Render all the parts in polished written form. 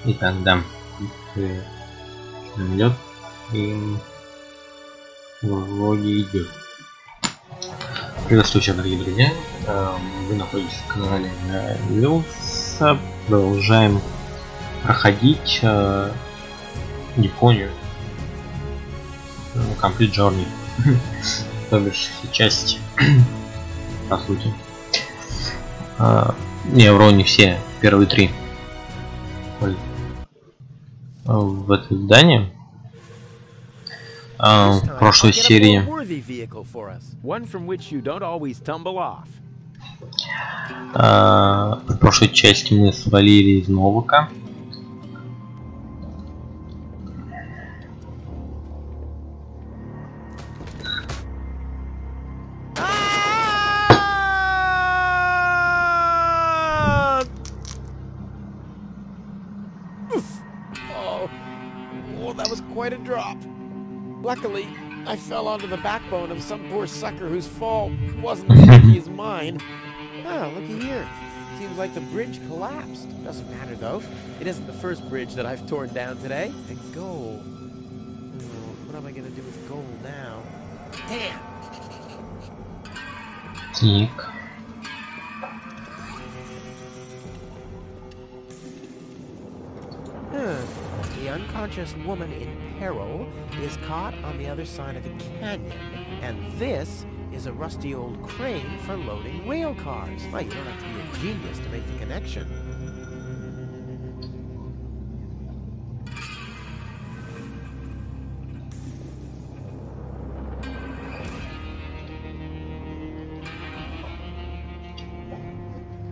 Итак, да, идет и вроде идет. Приветствую всех, дорогие друзья. Вы находитесь на канале Вилса. Продолжаем проходить Депонию. Complete Journey. То бишь все части. По сути. Не, вроде не все. Первые три. В это здание. В прошлой серии. В прошлой части мы свалили из Новака. Luckily, I fell onto the backbone of some poor sucker whose fall wasn't as lucky as mine. Oh, looky here. Seems like the bridge collapsed. Doesn't matter, though. It isn't the first bridge that I've torn down today. And gold. Oh, what am I going to do with gold now? Damn! Так. The unconscious woman in peril is caught on the other side of the canyon, and this is a rusty old crane for loading rail cars. Well, you don't have to be a genius to make the connection.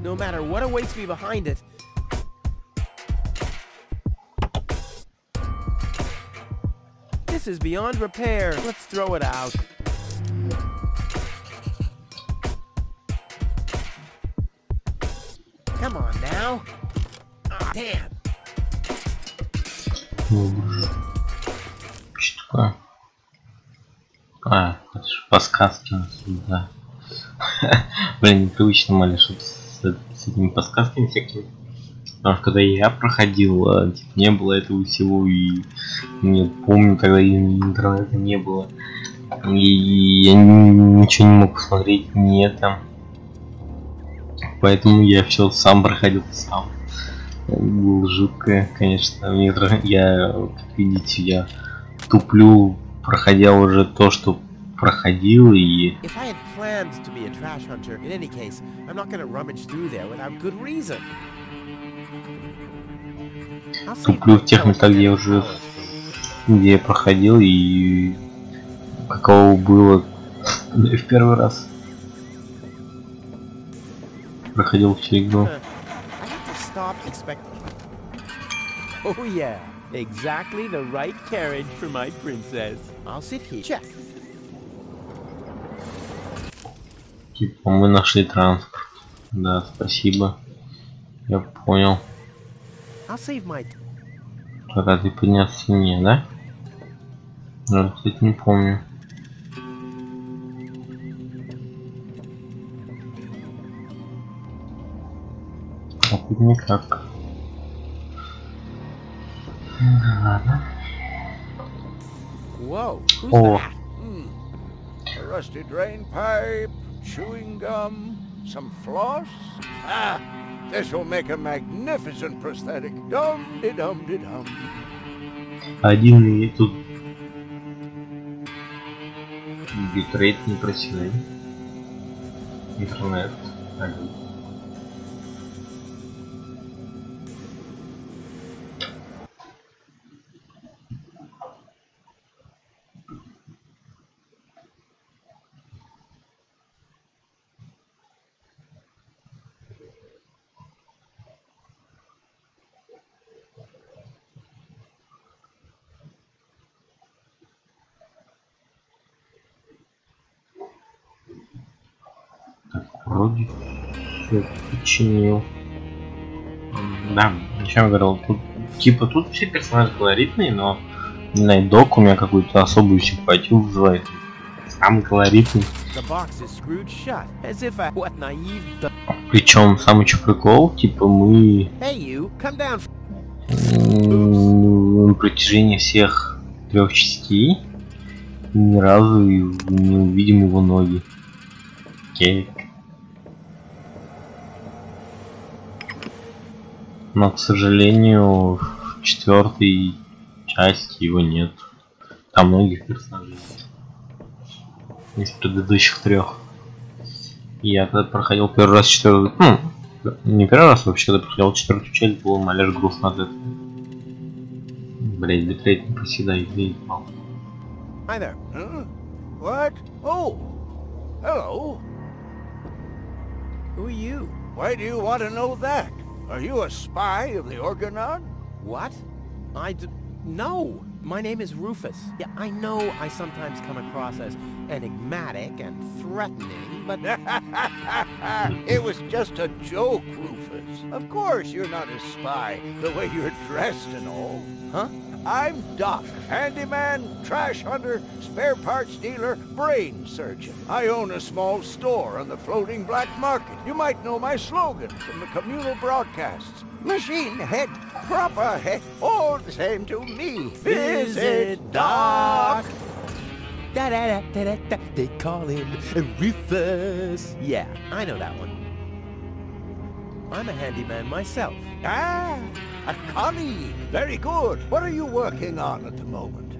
No matter what awaits me behind it, this is beyond repair. Let's throw it out. Come on now. Ah, damn. Что такое? Это же подсказки у нас, да. Блин, непривычно, мали, что с этими подсказками всякими. Потому что когда я проходил, типа, не было этого всего, и не помню, тогда интернета не было. И я ничего не мог посмотреть, ни это. Поэтому я все сам проходил сам. Было жутко, конечно. Я, как видите, я туплю, проходя уже то, что проходил, и... Туплю в тех местах, где я уже где я проходил и каково было в первый раз. Проходил всю игру. Oh yeah, exactly the right carriage for my princess. I'll sit here. Check. Типа мы нашли транспорт. Да, спасибо. Я понял. Разве подняться не, да? Я, кстати, не помню. А тут никак. Ладно. О! A rusty drain pipe, chewing gum, some floss. Ah! This will make a magnificent prosthetic. Dum-de-dum-de-dum. Один и тут битрейт не просили. Интернет. Один. Вроде все починил. Да, о чем я говорил, тут типа тут все персонажи колоритные, но Не знаю, док у меня какую-то особую симпатию вызывает. Самый колоритный. The box is screwed shut, as if I what naive. Причем самый чё прикол, типа мы Hey you, come down. на протяжении всех 3 частей ни разу не увидим его ноги. Окей. Но, к сожалению, в 4-й части его нет. Там многих персонажей из предыдущих 3. Я когда проходил первый раз 4-ю... Ну, не первый раз вообще, когда проходил 4-ю часть, было малеш грустно от этого. Блять, битрейт не проседает, и мало. Hi there. Huh? What? Oh, hello. Who are you? Why do you want to know that? Are you a spy of the Organon? What? No. My name is Rufus. Yeah, I know I sometimes come across as enigmatic and threatening, but... It was just a joke, Rufus. Of course you're not a spy, the way you're dressed and all. Huh? I'm Doc, handyman, trash hunter, spare parts dealer, brain surgeon. I own a small store on the floating black market. You might know my slogan from the communal broadcasts. Machine head, proper head, all the same to me. Visit Doc. Da-da-da-da-da-da. They call him Rufus. Yeah, I know that one. I'm a handyman myself. Ah, a colleague. Very good. What are you working on at the moment?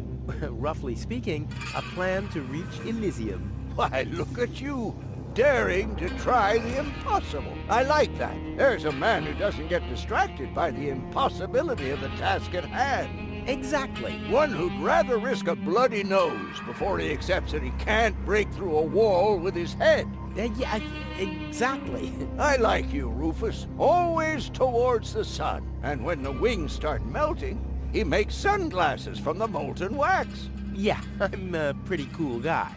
Roughly speaking, a plan to reach Elysium. Why, look at you, daring to try the impossible. I like that. There's a man who doesn't get distracted by the impossibility of the task at hand. Exactly. One who'd rather risk a bloody nose before he accepts that he can't break through a wall with his head. Yeah, exactly. I like you, Rufus. Always towards the sun. And when the wings start melting, he makes sunglasses from the molten wax. Yeah, I'm a pretty cool guy.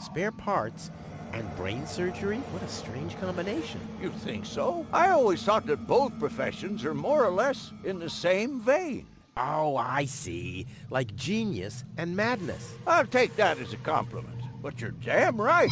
Spare parts and brain surgery? What a strange combination. You think so? I always thought that both professions are more or less in the same vein. Oh, I see. Like genius and madness. I'll take that as a compliment. But you're damn right.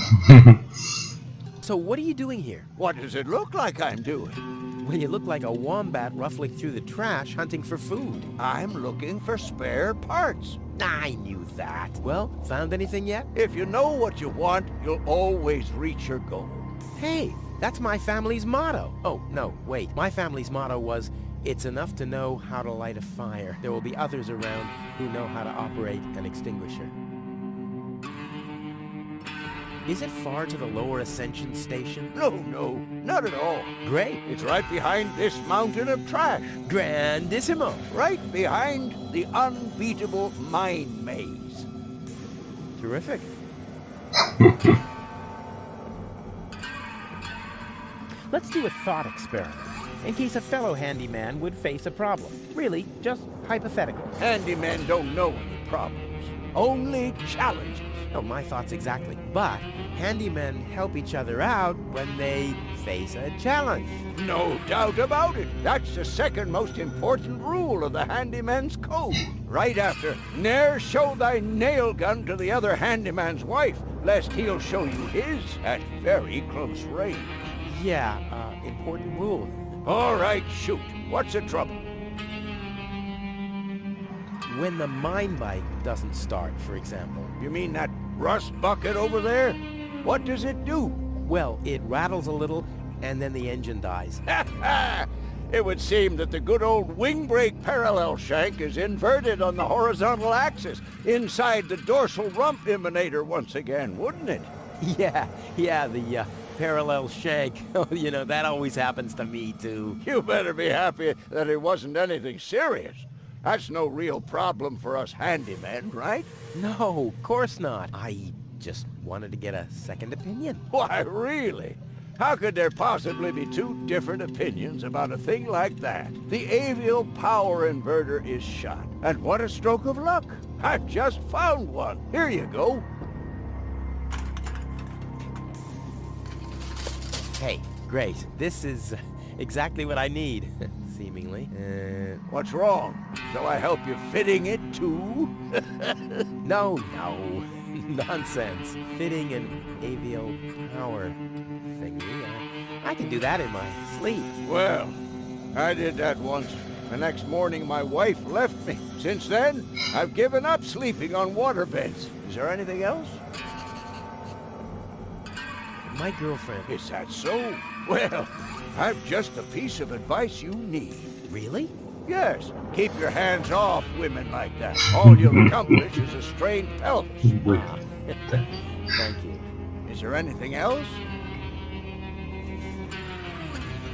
So what are you doing here? What does it look like I'm doing? Well, you look like a wombat ruffling through the trash hunting for food. I'm looking for spare parts. I knew that. Well, found anything yet? If you know what you want, you'll always reach your goal. Hey, that's my family's motto. Oh, no, wait. My family's motto was, it's enough to know how to light a fire. There will be others around who know how to operate an extinguisher. Is it far to the lower ascension station? No, not at all. Great. It's right behind this mountain of trash. Grandissimo. Right behind the unbeatable mine maze. Terrific. Let's do a thought experiment, in case a fellow handyman would face a problem. Really, just hypothetical. Handymen don't know any problems, only challenges. Oh, my thoughts exactly. But handymen help each other out when they face a challenge. No doubt about it. That's the second most important rule of the handyman's code. Right after, ne'er show thy nail gun to the other handyman's wife, lest he'll show you his at very close range. Yeah, important rule. All right, shoot. What's the trouble? When the mine bike doesn't start, for example. You mean that rust bucket over there? What does it do? Well, it rattles a little, and then the engine dies. It would seem that the good old wing brake parallel shank is inverted on the horizontal axis inside the dorsal rump emanator once again, wouldn't it? Yeah, the parallel shank. You know, that always happens to me, too. You better be happy that it wasn't anything serious. That's no real problem for us handymen, right? No, of course not. I just wanted to get a second opinion. Why, really? How could there possibly be two different opinions about a thing like that? The avial power inverter is shot. And what a stroke of luck. I've just found one. Here you go. Hey, great. This is exactly what I need. seemingly. What's wrong? Shall I help you fitting it too? No. Nonsense. Fitting an avial power thingy. I can do that in my sleep. Well, I did that once. The next morning, my wife left me. Since then, I've given up sleeping on waterbeds. Is there anything else? My girlfriend. Is that so? Well, I've just the piece of advice you need. Really? Yes. Keep your hands off women like that. All you'll accomplish is a strained pelvis. Thank you. Is there anything else?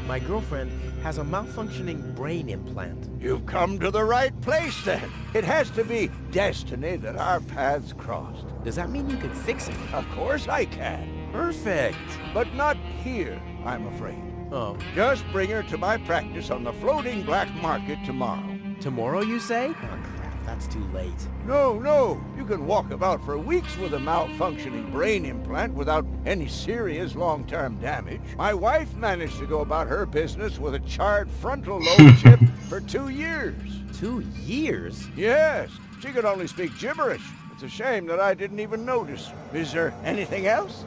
My girlfriend has a malfunctioning brain implant. You've come to the right place, then. It has to be destiny that our paths crossed. Does that mean you can fix it? Of course I can. Perfect. But not here, I'm afraid. Oh. Just bring her to my practice on the floating black market tomorrow. Tomorrow, you say? Oh, crap. That's too late. No. You can walk about for weeks with a malfunctioning brain implant without any serious long-term damage. My wife managed to go about her business with a charred frontal lobe chip for 2 years. 2 years? Yes. She could only speak gibberish. It's a shame that I didn't even notice. Is there anything else?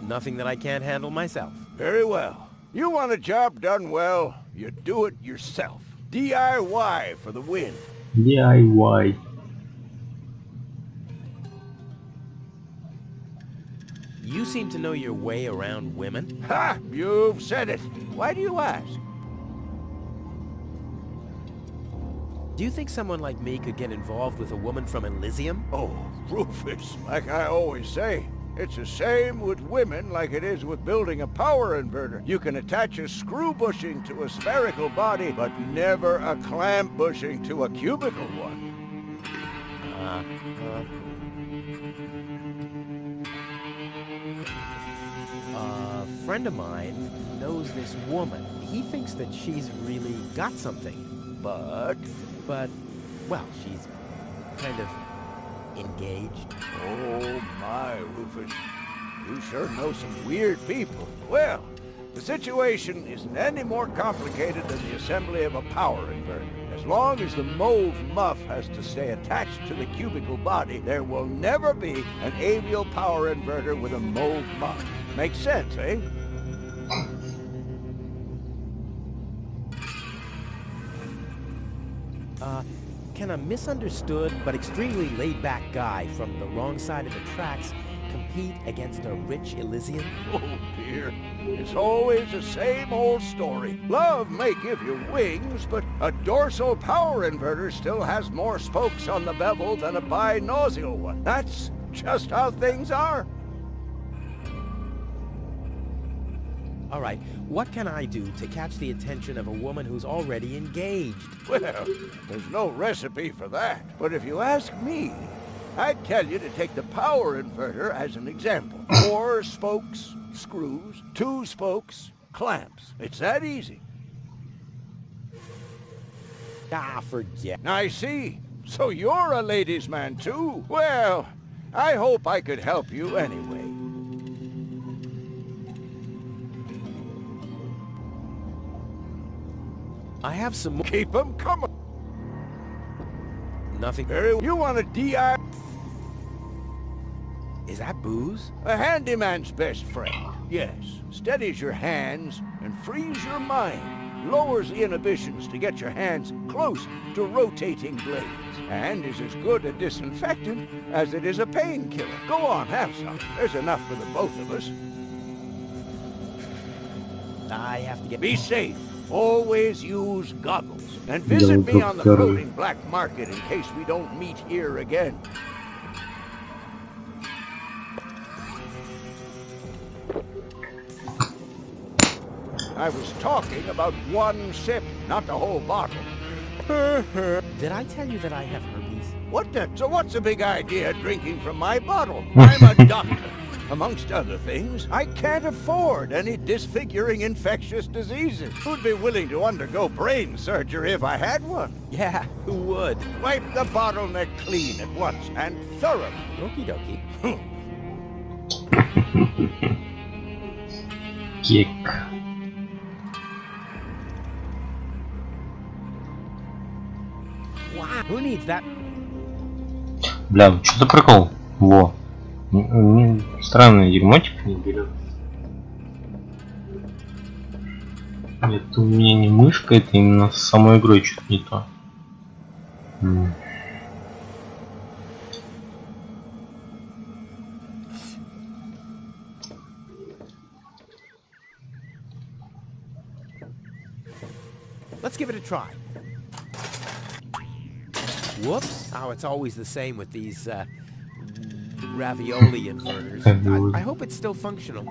Nothing that I can't handle myself. Very well. You want a job done well, you do it yourself. DIY for the win. DIY. You seem to know your way around women. Ha! You've said it. Why do you ask? Do you think someone like me could get involved with a woman from Elysium? Oh, Rufus, like I always say, it's the same with women like it is with building a power inverter. You can attach a screw bushing to a spherical body, but never a clamp bushing to a cubical one. A friend of mine knows this woman. He thinks that she's really got something. But, well, she's kind of engaged. oh my, Rufus, you sure know some weird people. Well, the situation isn't any more complicated than the assembly of a power inverter. As long as the mauve muff has to stay attached to the cubical body, there will never be an avial power inverter with a mauve muff. Makes sense, eh? Can a misunderstood but extremely laid-back guy from the wrong side of the tracks compete against a rich Elysian? Oh dear, it's always the same old story. Love may give you wings, but a dorsal power inverter still has more spokes on the bevel than a binossial one. That's just how things are. All right, what can I do to catch the attention of a woman who's already engaged? Well, there's no recipe for that. But if you ask me, I'd tell you to take the power inverter as an example. 4 spokes, screws, 2 spokes, clamps. It's that easy. Ah, forget. I see. So you're a ladies' man too? Well, I hope I could help you anyway. I have some more. Keep 'em coming. Nothing. Very well. You want a DI? Is that booze? A handyman's best friend. Yes. Steadies your hands and frees your mind. Lowers the inhibitions to get your hands close to rotating blades. And is as good a disinfectant as it is a painkiller. Go on, have some. There's enough for the both of us. I have to get... Be safe. Always use goggles. And visit me on the floating black market in case we don't meet here again. I was talking about 1 sip, not the whole bottle. Did I tell you that I have herpes? What the? So what's the big idea drinking from my bottle? I'm a doctor. Amongst other things, I can't afford any disfiguring infectious diseases. Who'd be willing to undergo brain surgery if I had one? Yeah, who would? Wipe the bottleneck clean at once, and thoroughly. Okie dokie. Kick. Wow, who needs that? Бля, что за прикол? Во. Странное дерьмо, типа, не берет. Это у меня не мышка, это именно с самой игрой что-то не то. Let's give it a try. Whoops. Oh, it's always the same with these ravioli inverters. I hope it's still functional.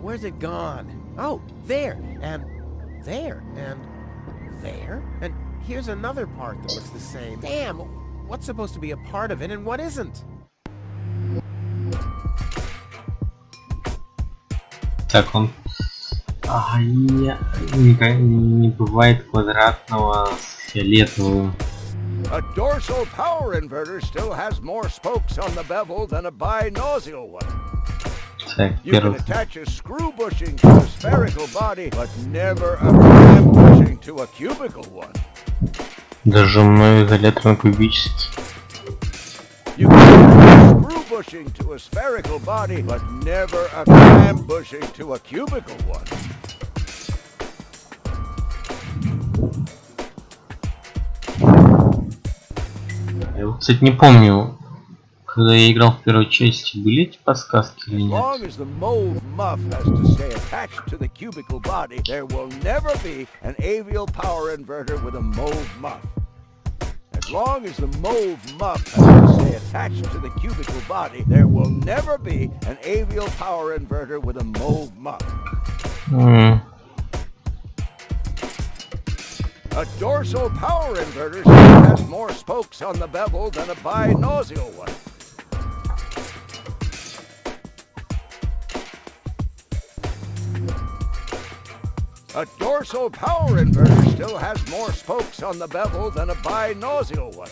Where's it gone? Oh, there, and there, and there, and here's another part that looks the same. Damn, what's supposed to be a part of it and what isn't? Так, он... не бывает квадратного с фиолетовым. A dorsal power inverter still has more spokes on the bevel than a binocular one. Так, You can первый. attach a screw bushing to a spherical body, but never a clamp bushing to a cubical one. Даже мной изолятор кубический. You can attach a screw bushing to a spherical body, but never a clamp bushing to a cubical one. Я вот, кстати, не помню, когда я играл в первой части, были эти подсказки или As нет? long as the mold muff has to stay attached to the cubical body, there will never be an avial power inverter with a mold muff. As long as the mold muff has to stay attached to the cubical body, there will never be an avial power inverter with a mold muff. A dorsal power inverter still has more spokes on the bevel than a binocular one. A dorsal power inverter still has more spokes on the bevel than a binocular one.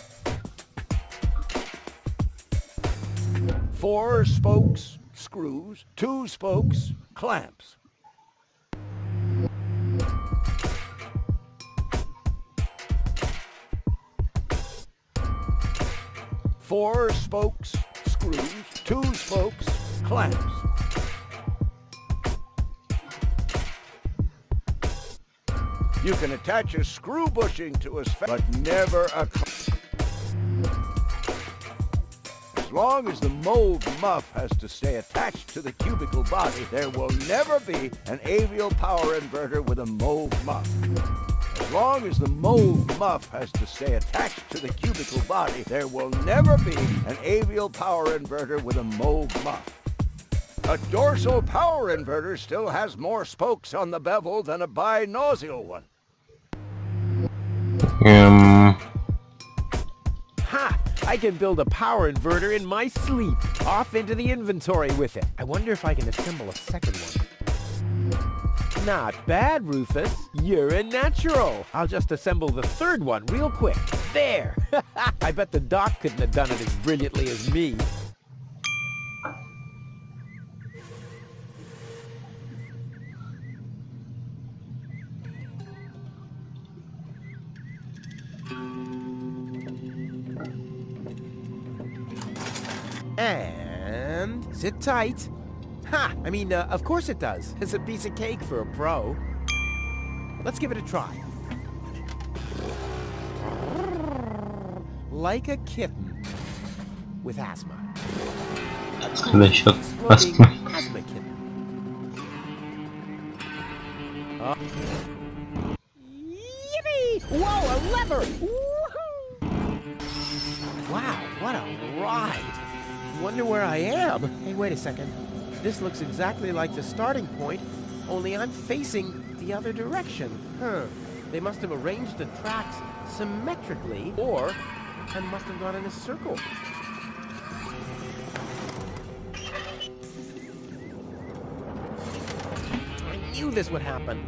4 spokes, screws, 2 spokes, clamps. Four spokes, screws, 2 spokes, clamps. You can attach a screw bushing to a but never a As long as the mold muff has to stay attached to the cubical body, there will never be an avial power inverter with a mold muff. As long as the mold muff has to stay attached to the cubical body, there will never be an avial power inverter with a mold muff. A dorsal power inverter still has more spokes on the bevel than a binocular one. Ha! I can build a power inverter in my sleep. Off into the inventory with it. I wonder if I can assemble a second one. Not bad, Rufus. You're a natural. I'll just assemble the third one real quick. There! I bet the doc couldn't have done it as brilliantly as me. And sit tight. Ha! I mean, of course it does. It's a piece of cake for a pro. Let's give it a try. Like a kitten with asthma. Насчет Exploding астмы. asthma kitten. Yippee! Whoa, a lever! Woohoo! Wow, what a ride! Wonder where I am. Hey, wait a second. This looks exactly like the starting point, only I'm facing the other direction. Huh. They must have arranged the tracks symmetrically, or I must have gone in a circle. I knew this would happen.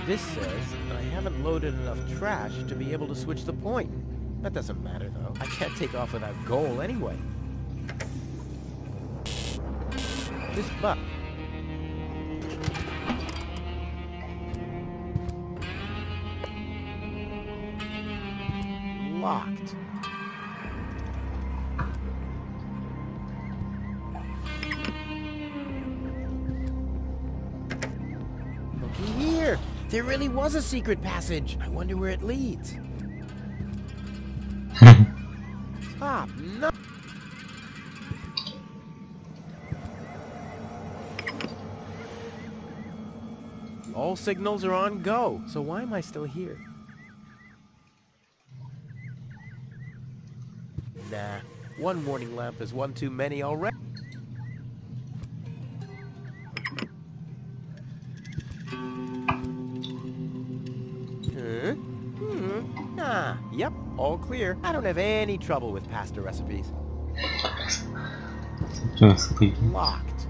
This says that I haven't loaded enough trash to be able to switch the point. That doesn't matter, though. I can't take off without goal anyway. This bug. Locked. Looky here. There really was a secret passage. I wonder where it leads. Ah, no. All signals are on go, so why am I still here? Nah, one warning lamp is one too many already. Nah, yep, all clear. I don't have any trouble with pasta recipes. Locked.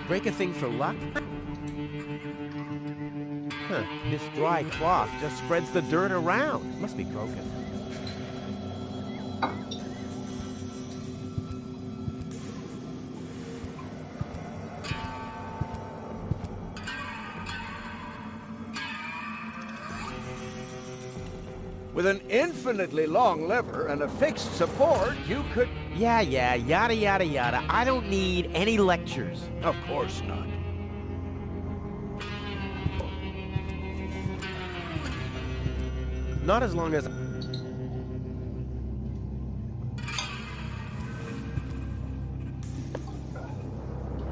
Break a thing for luck? Huh, this dry cloth just spreads the dirt around. Must be broken. With an infinitely long lever and a fixed support, you could... Yeah, yada yada yada. I don't need any lectures. Of course not. Not as long as...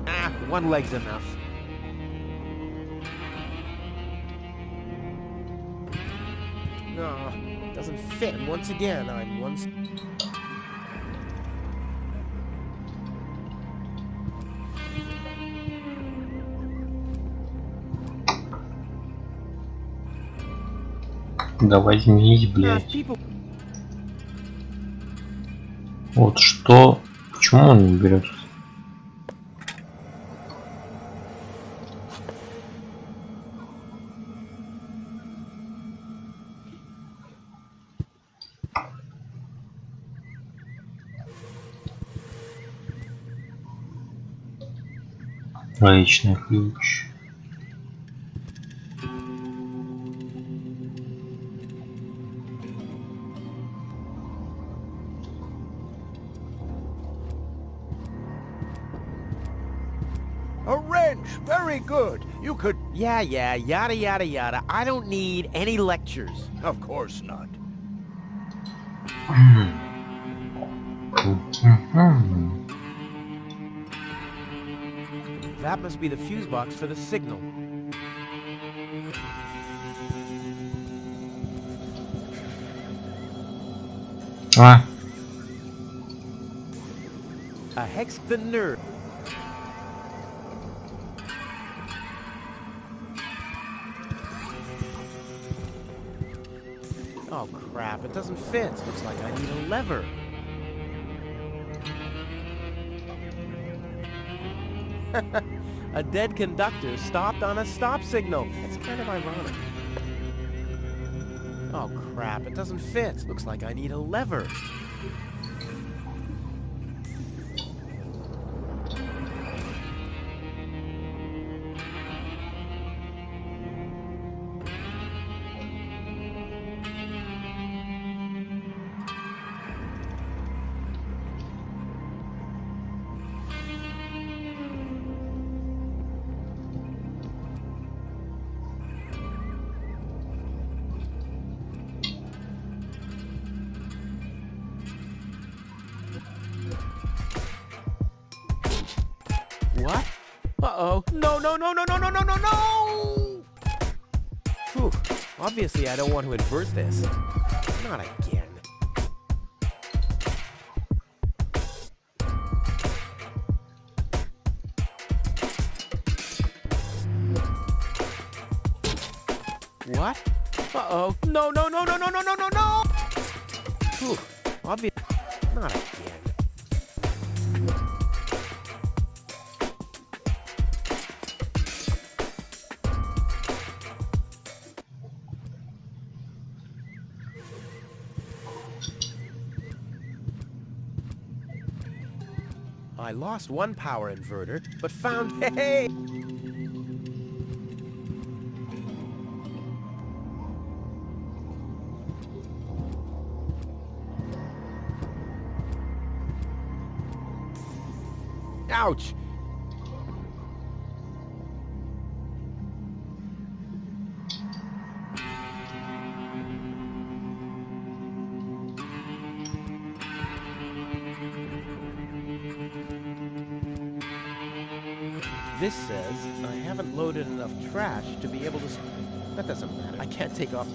Ah, one leg's enough. No, doesn't fit. And once again, I'm once... Да возьмись, блядь. Вот что... Почему он не берет? Личный ключ. A wrench! Very good. You could... Yeah, yada yada yada. I don't need any lectures. Of course not. That must be the fuse box for the signal. А. A hex the nerve. Oh crap, it doesn't fit. Looks like I need a lever. A dead conductor stopped on a stop signal. That's kind of ironic. Oh crap, it doesn't fit. Looks like I need a lever. What? Uh-oh. No, no, no, no, no, no, no, no, no! Whew. Obviously, I don't want to invert this. Not again. What? Uh-oh. No, no, no, no, no, no, no, no, no! Whew. Obviously, not again. I lost one power inverter, but found... Hey! Ouch! This says I haven't loaded enough trash to be able to... That doesn't matter. I can't take off...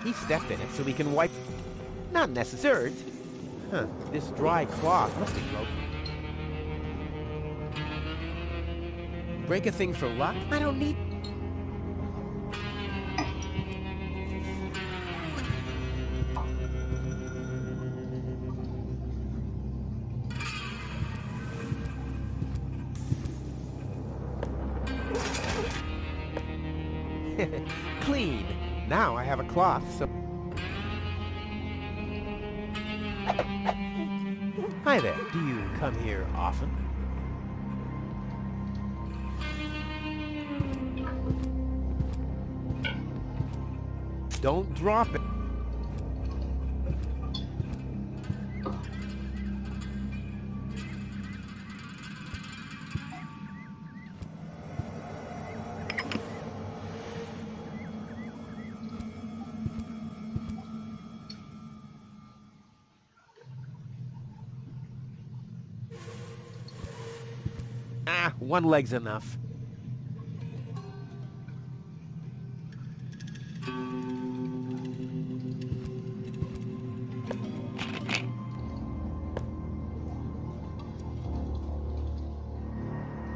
He stepped in it so we can wipe... Not necessary. Huh. This dry cloth must be broken. Break a thing for luck? I don't need... Clean. Now I have a cloth, so... Hi there. Do you come here often? Don't drop it. Ah, one leg's enough.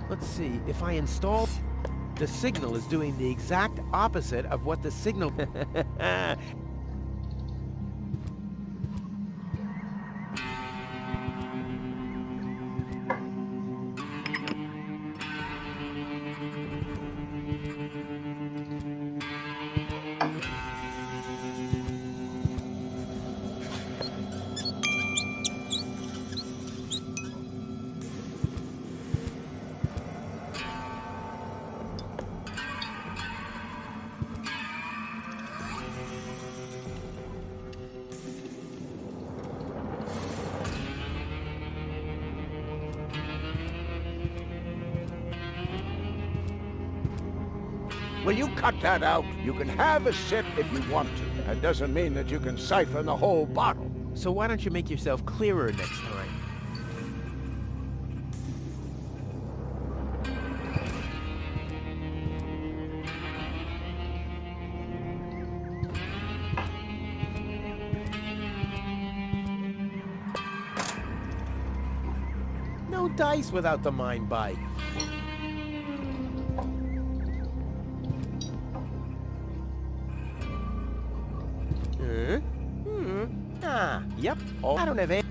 Let's see, if I install... The signal is doing the exact opposite of what the signal... Will you cut that out? You can have a sip if you want to. That doesn't mean that you can siphon the whole bottle. So why don't you make yourself clearer next time? No dice without the mind bite. Yep. Oh, I don't have any.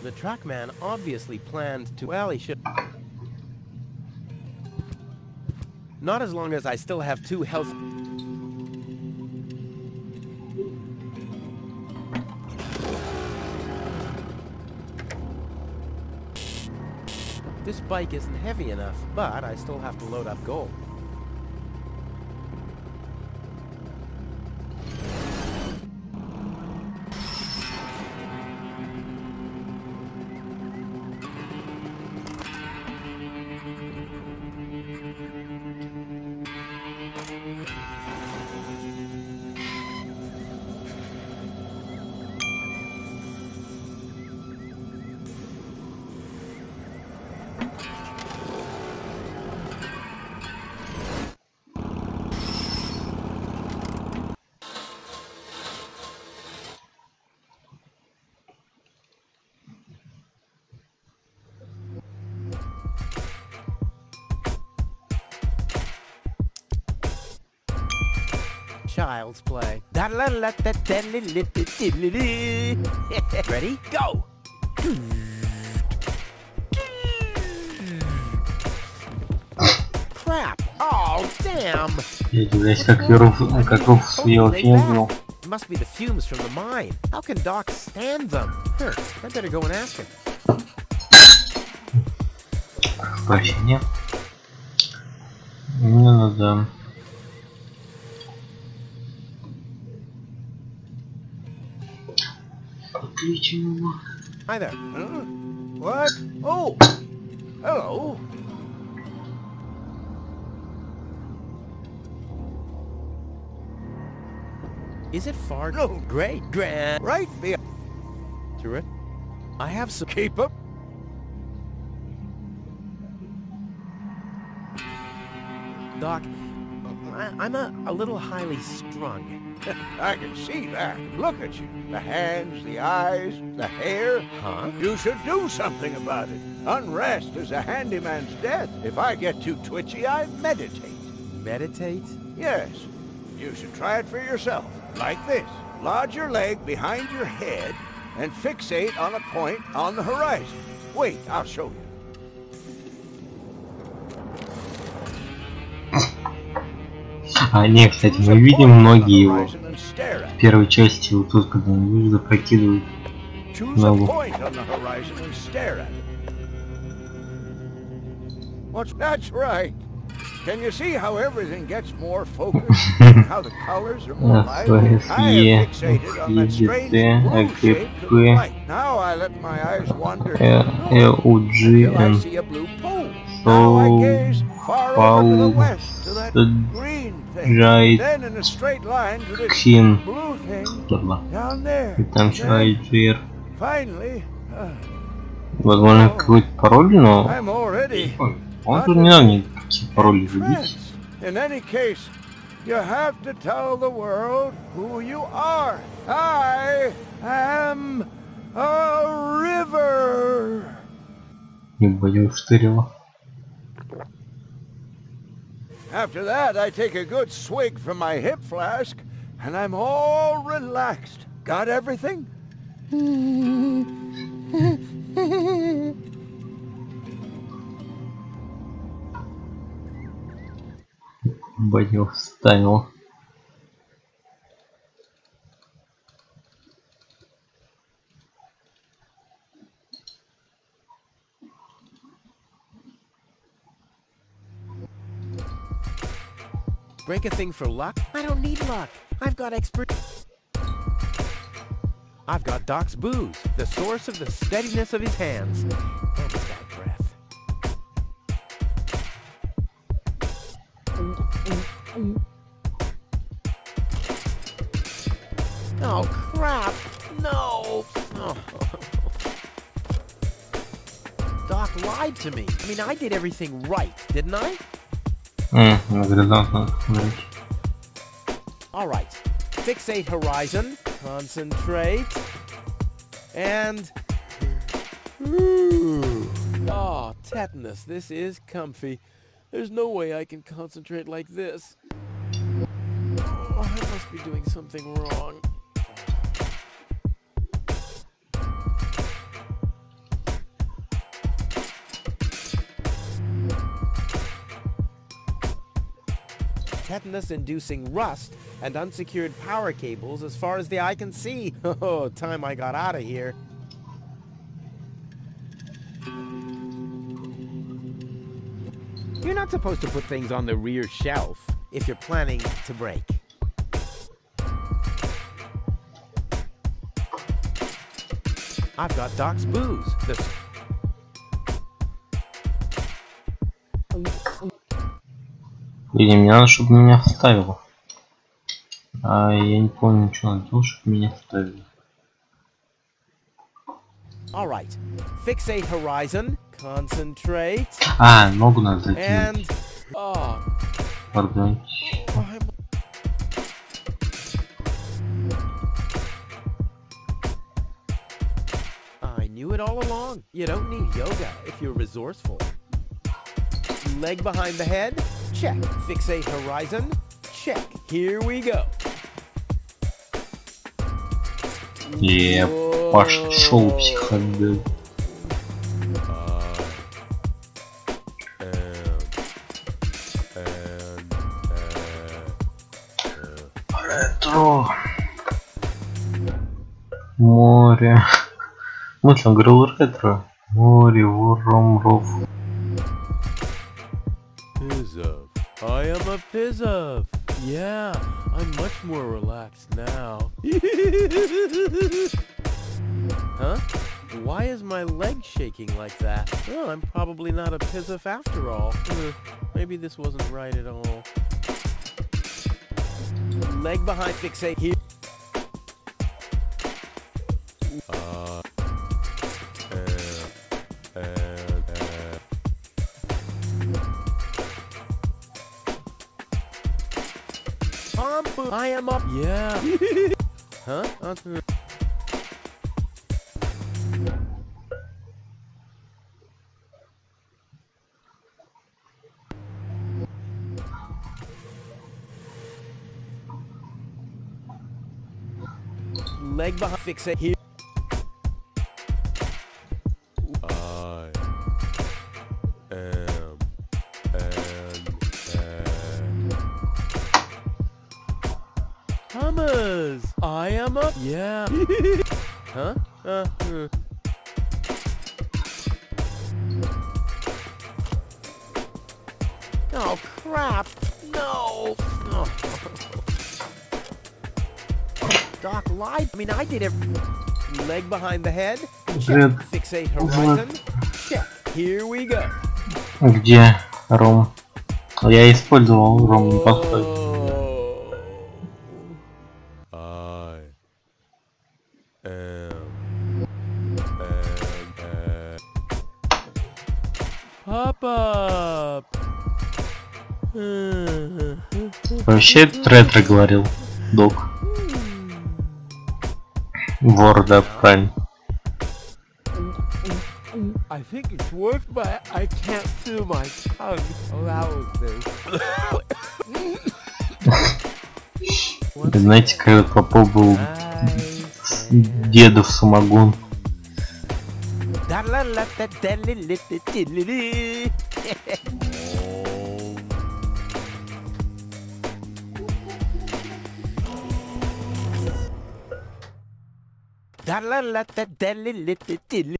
The trackman obviously planned to... Well, he should... Not as long as I still have 2 health... This bike isn't heavy enough, but I still have to load up gold. child's play. Ready? Go! Crap! Oh, damn! Я удивляюсь, как Ров съел финал. It must be the fumes from the mine. How can Doc stand them? I better go and ask him. Прощение. Мне надо... Отключим его. Hi there. What? Oh! Hello. Is it far? No. Great, grand. Right behind. Through it? I have some. Keep up. Doc, I'm a little highly strung. I can see that. Look at you. The hands, the eyes, the hair. Huh? You should do something about it. Unrest is a handyman's death. If I get too twitchy, I meditate. Meditate? Yes. You should try it for yourself. Like this. Lodge your leg behind your head and fixate on a point on the horizon. Wait, I'll show you. А, не, кстати, мы видим многие его в первой части, вот тут, когда он запрокидывает ногу. That's right. Can you see how everything gets more focused? How the colors are more lively? I have fixated on that strange blue shape to the right. Now I let my eyes wander till I see a blue pool. Now I gaze far over to the west to that green thing. Then in a straight line to this blue thing down there. Finally. Возможно, какой-то пароль, но он тут не надо никакие пароли вводить. In any case, you have to tell the world who you are. I am a river. Не боюсь штырила. After that, I take a good swig from my hip flask, and I'm all relaxed. Got everything? Баню вставил. Break a thing for luck? I don't need luck. I've got expert. I've got Doc's booze, the source of the steadiness of his hands. And his bad breath. Oh, crap! No! Oh. Doc lied to me. I mean, I did everything right, didn't I? All right. Fixate horizon. Concentrate. And... Oh, tetanus. This is comfy. There's no way I can concentrate like this. Oh, I must be doing something wrong. Tetanus-inducing rust and unsecured power cables as far as the eye can see. Oh, time I got out of here. You're not supposed to put things on the rear shelf if you're planning to break. I've got Doc's booze. Видимо, мне надо, чтобы меня вставило. А я не помню, что надо делать, чтобы меня вставили. All right. Fixate horizon. Concentrate. А, ногу надо закинуть. And... Oh. Пардон. I knew it all along. You don't need yoga if you're resourceful. Leg behind the head. Check. Fixate horizon. Check. Here we go. Я пошел психодел. Ретро. Море. Ну что, он говорил ретро. Море, воромров. Pizzov. I am a Pizzov. Yeah, I'm much more relaxed now. Huh? Why is my leg shaking like that? Oh, I'm probably not a Pizzov after all. Maybe this wasn't right at all. Leg behind, fixate here. I am up. Yeah. Huh? Leg behind, fixate here. I am up. Yeah. Huh? Oh crap! No. Oh. Doc lied. I mean, I did it. Leg behind the head. Check. Fixate horizon. Check. Here we go. Где ром? Я использовал ром, не подходит. Pop-up. Вообще этот ретро говорил, док. Вор, да, правильно. I think it's worked, but I can't feel my tongue. Oh, that was Вы знаете, когда попробовал дедов самогон.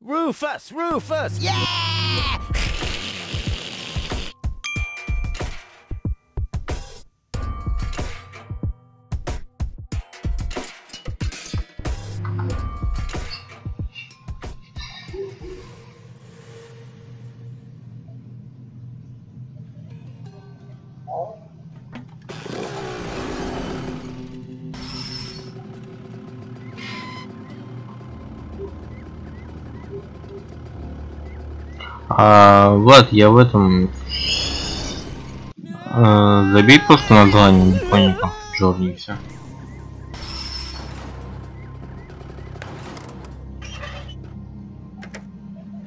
Rufus, Rufus, yeah! Влад, я в этом забей просто название, не понял, там Джорни и все.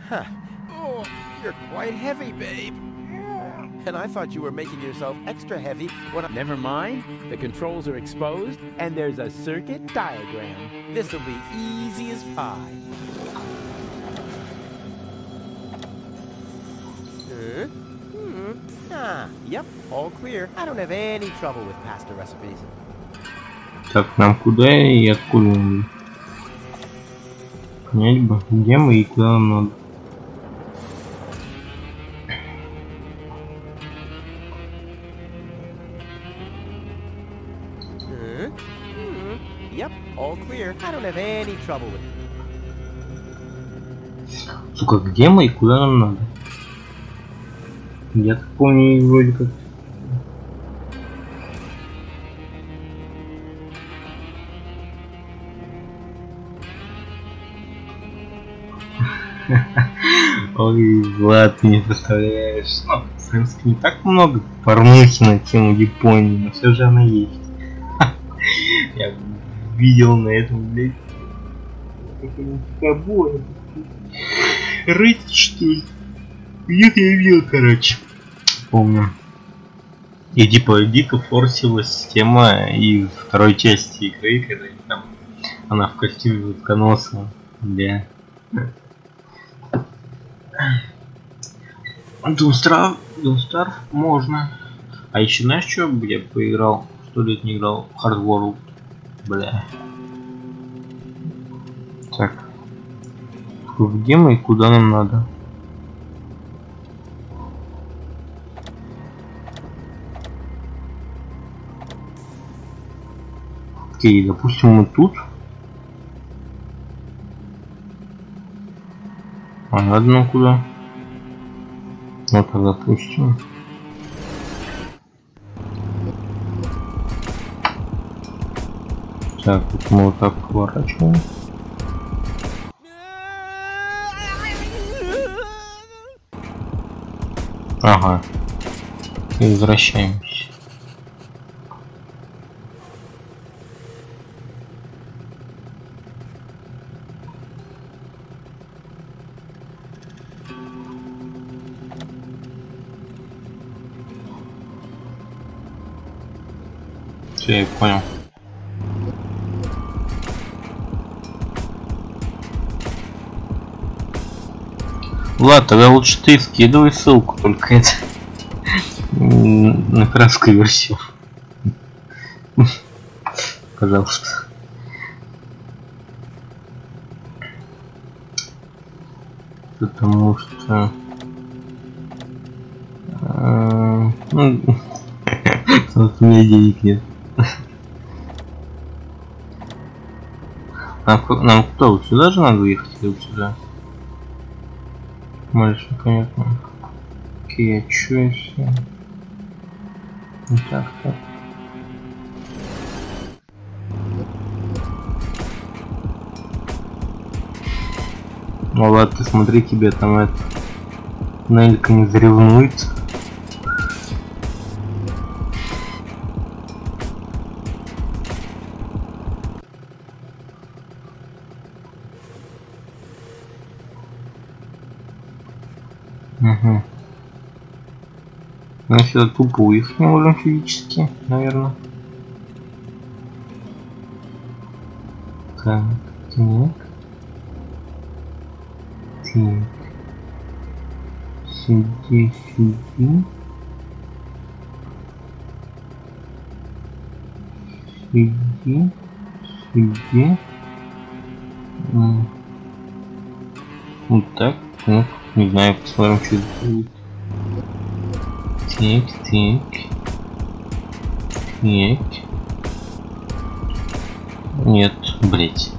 Huh. Oh, you're quite heavy, babe. And I thought you were making yourself extra heavy when I... Never mind. The controls are exposed, and there's a circuit diagram. This'll be easy as pie. Yep, all clear. I don't have any trouble with pasta recipes. Так, нам куда и откуда нам? Понять бы, где мы и куда нам надо. Yep, all clear. I don't have any trouble with. Сука, где мы и куда нам надо? Я так помню, вроде как. Ой, Влад, ты не представляешь. Ну, в принципе, не так много порнухи на тему Японии, но все же она есть. Я видел на этом, блядь, какой-нибудь рыть, что ли? Их я видел, короче. Помню. И типа дико форсилась тема и второй части игры, когда они там Она в костюме утконоса. Да. Думстар можно. А еще знаешь, что я поиграл? 100 лет не играл в Hard World. Бля. Так. Где мы и куда нам надо? Окей, допустим, мы тут. А надо нам куда? Ну тогда допустим. Так, тут мы вот так поворачиваем. Ага. И возвращаемся. Все, я понял. Ладно, тогда лучше ты скидывай ссылку, только это на пиратскую версию. Пожалуйста. Потому что у меня денег нет. Нам кто? Вот сюда же надо ехать или вот сюда? Мальчик, непонятно. Окей, а чё если... Вот так. Ну ладно, ты смотри, тебе там это... Нелька не заревнует. Угу. Мы сюда тупо их не можем физически, наверное. Так, так. Сиди. Вот так. Ну, не знаю, посмотрим, что это будет. Так. Нет, блять.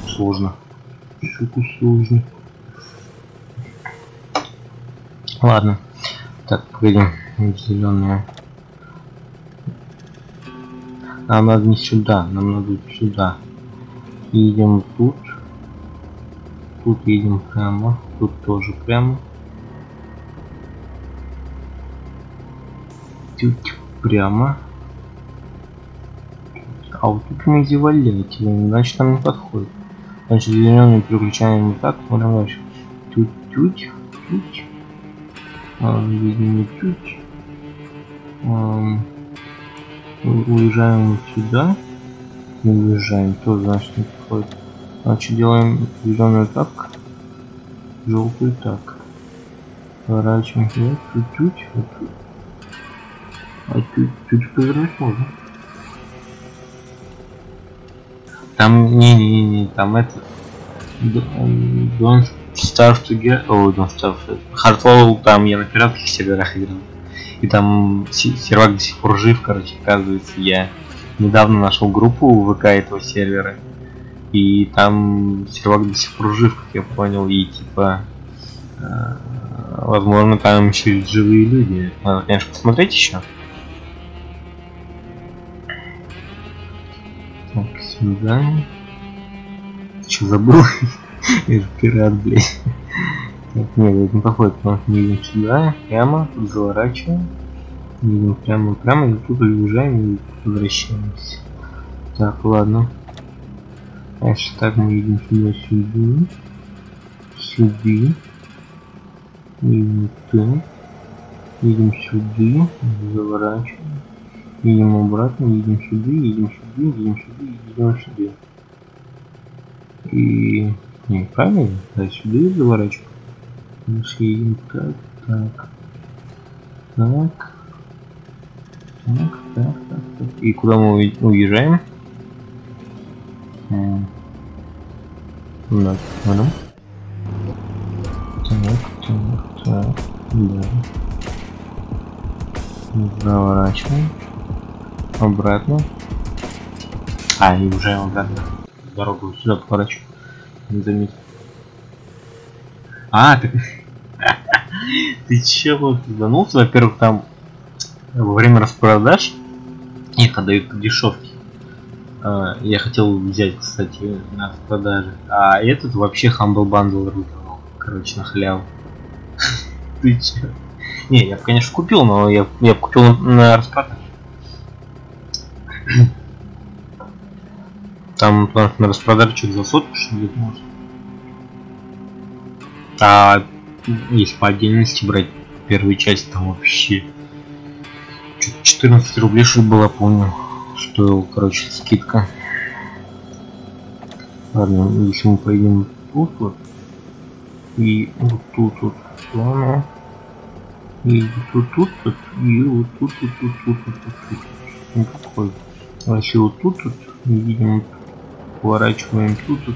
Сложно. Сука, сложно. Ладно. Так, погоди. Зеленая. Нам надо не сюда, нам надо сюда. Идем тут. Тут едем прямо. Тут тоже прямо. Тут прямо. А вот тут мы зеваляете, значит нам не подходит. Значит, зеленый переключаем вот так, смотрим дальше. Тут. Видимо, тут. Уезжаем вот сюда. Не уезжаем, тоже значит не подходит. Значит, делаем зеленую так, желтую так. Поворачиваем сюда, чуть-чуть, вот тут. А чуть повернуть можно. Там не, там это. Don't Starve Together. Don't Starve. Hardwall, там я на пиратских серверах играл. И там сервак до сих пор жив, короче, оказывается. Я недавно нашел группу в ВК этого сервера. И там сервак до сих пор жив, как я понял. И типа возможно там еще и живые люди. Надо, конечно, посмотреть еще. Так, сюда. Че забыл? Это пират, блядь. Так, нет, это не подходит, потому что мы идем сюда, прямо, тут заворачиваем. Идем прямо, и тут уезжаем и возвращаемся. Так, ладно. Дальше так мы идем сюда. Идем так. Идем сюда, заворачиваем. Едем обратно, едем сюда, едем сюда, едем сюда, едем сюда. И... Не, правильно? Да, сюда и заворачиваем. Мы едем так, так. Так. Так, так, так, так. И куда мы уезжаем? Так, понял. Так, так, так. Да. Заворачиваем. Обратно. А, и уже обратно. Дорогу сюда поворачиваю. Не заметил. А, ты... Ты чего занулся? Во-первых, там во время распродаж их отдают по дешевке. Я хотел взять, кстати, на распродаже. А этот вообще Humble Bundle выдавал. Короче, на халяву. Ты че? Не, я бы, конечно, купил, но я купил на распродаже. Там на распродаже что-то за сотку, что ли, может. А если по отдельности брать первую часть, там вообще 14 рублей, что была, помню, стоил, короче, скидка. Ладно, если мы пойдем тут вот и вот тут вот, ладно, и тут вот, и вот тут вот, тут никакой. А если вот тут вот, едем, поворачиваем тут вот,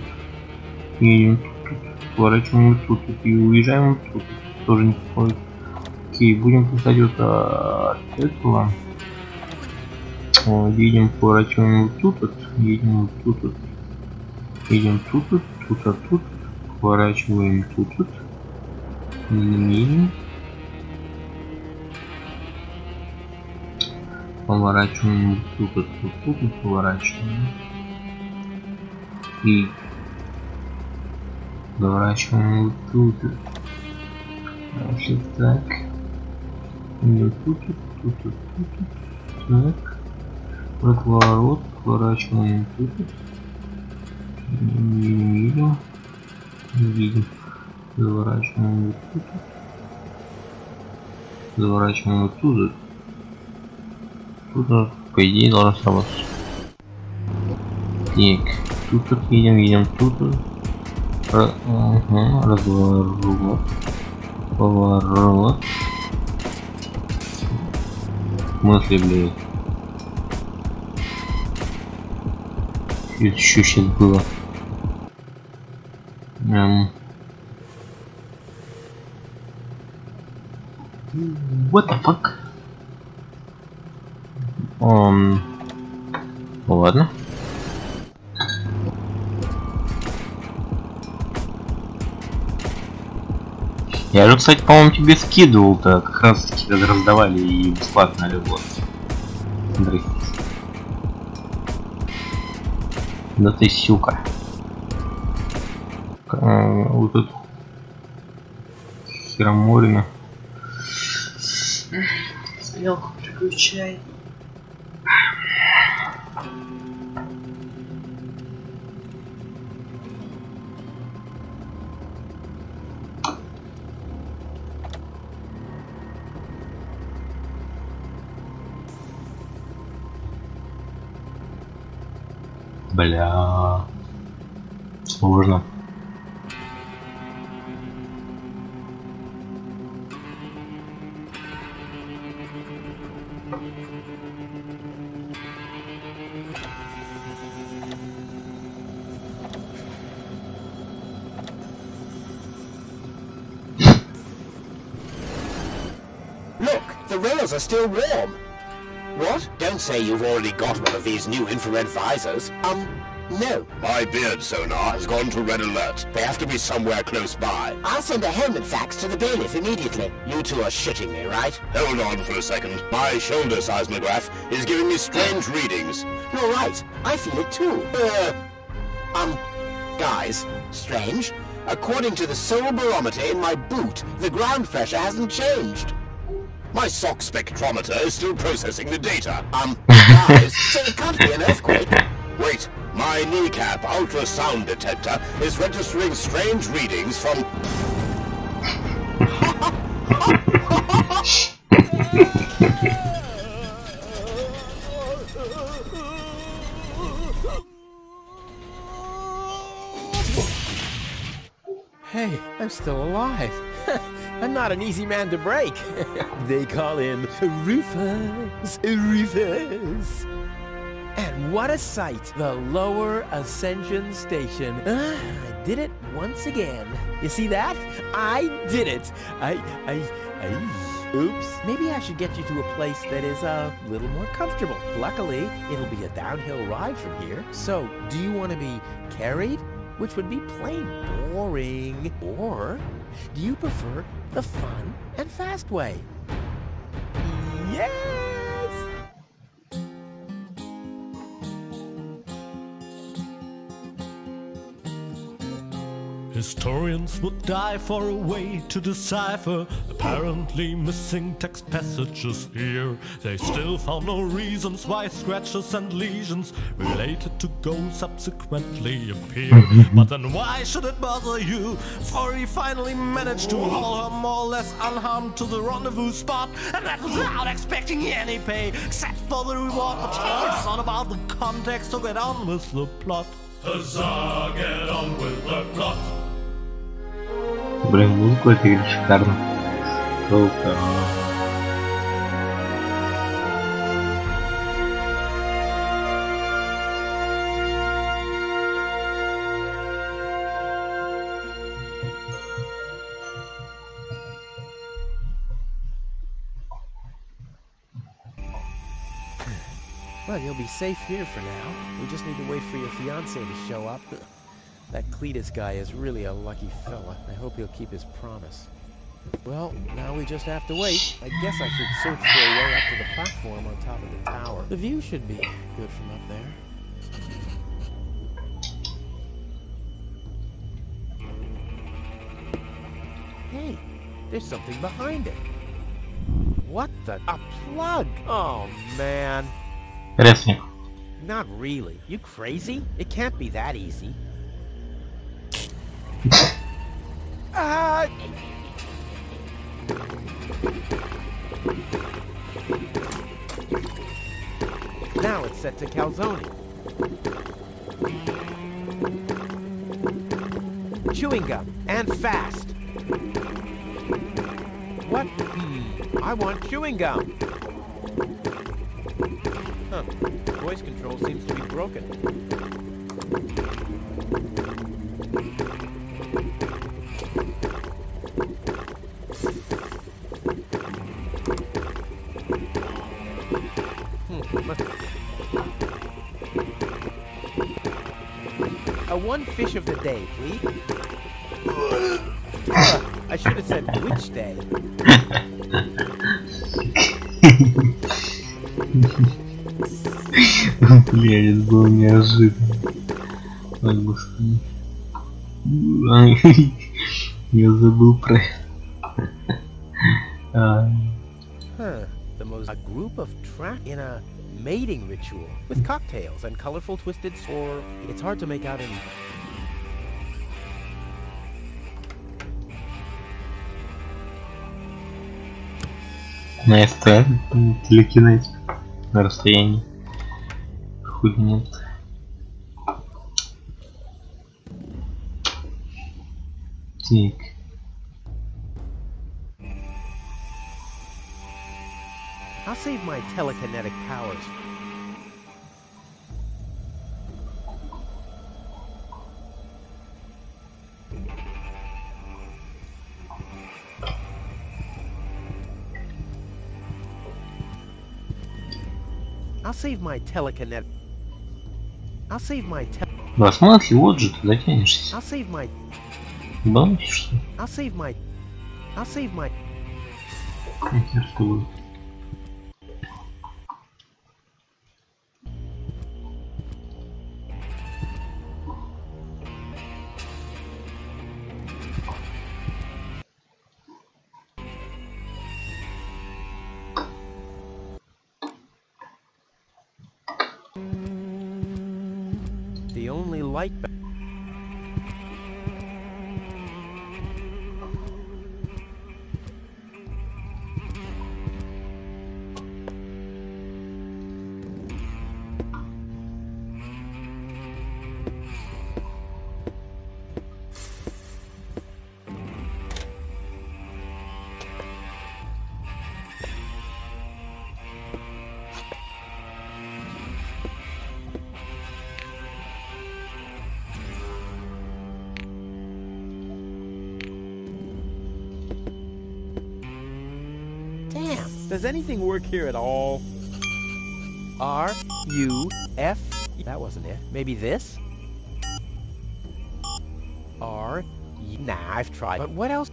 едем тут, поворачиваем тут и уезжаем вот тут, тоже никакой. Окей, будем писать вот от этого. Едем, поворачиваем вот тут вот, едем вот тут вот, едем тут вот, тут, поворачиваем тут вот, едем, поворачиваем тут вот, поворачиваем и доворачиваем вот тут вот. Значит, так. Идем тут, так. Разворот, поворачиваем тут. Видим. Заворачиваем вот тут. Заворачиваем вот тут. Тут, по идее, должно сработать. Так, тут едем тут. Разворот. Поворот. В смысле, блядь? Что сейчас было? What the fuck? Ладно. Я же, кстати, по-моему, тебе скидывал-то, как раз таки, когда раздавали и бесплатно любовь. Здрасте. Да ты сюка. Вот тут хероморина. Стрелку приключай. Бля, сложно. Look, the rails are still warm. What? Don't say you've already got one of these new infrared visors. No. My beard sonar has gone to red alert. They have to be somewhere close by. I'll send a helmet fax to the bailiff immediately. You two are shitting me, right? Hold on for a second. My shoulder seismograph is giving me strange readings. You're right. I feel it too. Guys, strange. According to the soul barometer in my boot, the ground pressure hasn't changed. My sock spectrometer is still processing the data. Guys, so it can't be an earthquake. Wait, my kneecap ultrasound detector is registering strange readings from... way, I'm still alive. I'm not an easy man to break. They call him Rufus. Rufus. And what a sight! The Lower Ascension Station. I did it once again. You see that? I did it. Oops. Maybe I should get you to a place that is a little more comfortable. Luckily, it'll be a downhill ride from here. So, do you want to be carried? Which would be plain boring. Or do you prefer the fun and fast way? Yes! Historians would die for a way to decipher apparently missing text passages here. They still found no reasons why scratches and lesions related to ghosts subsequently appear. But then why should it bother you? For he finally managed to haul her more or less unharmed to the rendezvous spot, and that without expecting any pay except for the reward. But it's not about the context, so get on with the plot. Huzzah, get on with the plot. Блин, музыка этой игры шикарна. Просто. Well, you'll be safe here for now. We just need to wait for your fiancé to show up. That Cletus guy is really a lucky fella. I hope he'll keep his promise. Well, now we just have to wait. I guess I should search for a way up to the platform on top of the tower. The view should be good from up there. Hey, there's something behind it. What the? A plug! Oh, man. Resник. Not really. You crazy? It can't be that easy. Now it's set to calzone. Chewing gum, and fast. What? I want chewing gum. Huh. Voice control seems to be broken. One fish of the day, please. I should have said which day. Бля, это было неожиданно. Ой, господи. Я забыл про это. A group of track in a mating ritual with cocktails and colorful twisted or it's hard to make out any. На СТ телекинетик на расстоянии. Хуй нет. Так. I'll save my telekinetic powers. I'll save my telekinetic. I'll save my Да смотри, вот же ты дотянешься. I'll save my. Банки что ли? I'll save my. I'll save my. Хер с тобой. The only light. Does anything work here at all? R-U-F... That wasn't it. Maybe this? Nah, I've tried. But what else?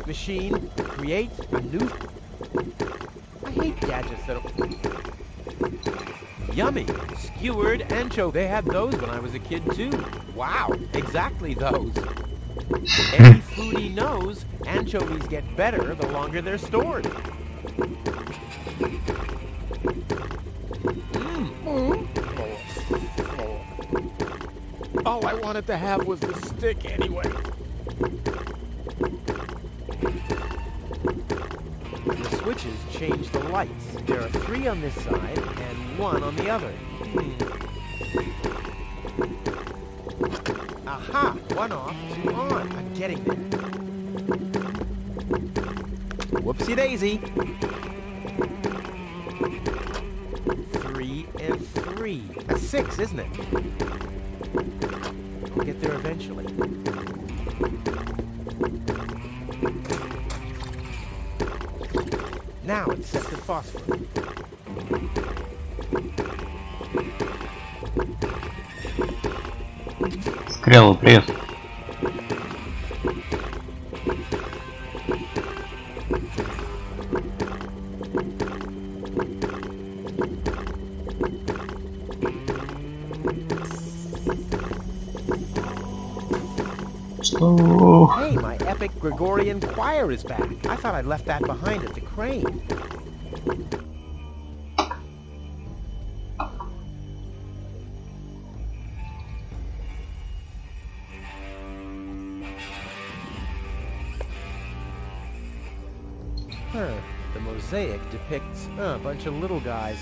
Machine, create a new... I hate gadgets that are... Yummy! Skewered anchovy. They had those when I was a kid too. Wow, exactly those. Any foodie knows anchovies get better the longer they're stored. All I wanted to have was the stick anyway. The switches change the lights. There are 3 on this side and 1 on the other. Aha! 1 off, 2 on. I'm getting there. Whoopsie daisy. 3 and 3. That's 6, isn't it? I'll get there eventually. Now it's set to phosphor. Скрелла, привет. Что? Hey, my epic Gregorian choir is back. I thought I'd left that behind at the crane. The mosaic depicts a bunch of little guys.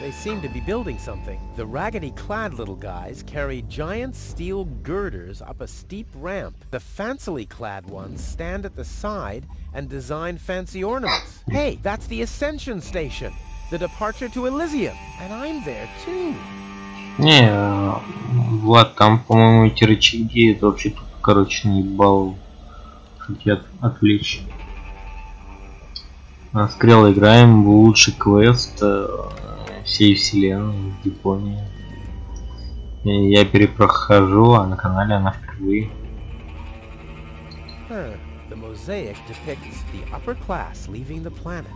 They seem to be building something. The raggedy-clad little guys carry giant steel girders up a steep ramp. The fancily-clad ones stand at the side and design fancy ornaments. Hey, that's the Ascension Station, the departure to Elysium, and I'm there too. Не, Влад, там, по-моему, эти рычаги, это вообще тут, короче, не ебал, чтобы тебя отвлечь. Скрелл, играем в лучший квест всей вселенной, Deponia. Я перепрохожу, а на канале она впервые. The mosaic depicts the upper class leaving the planet.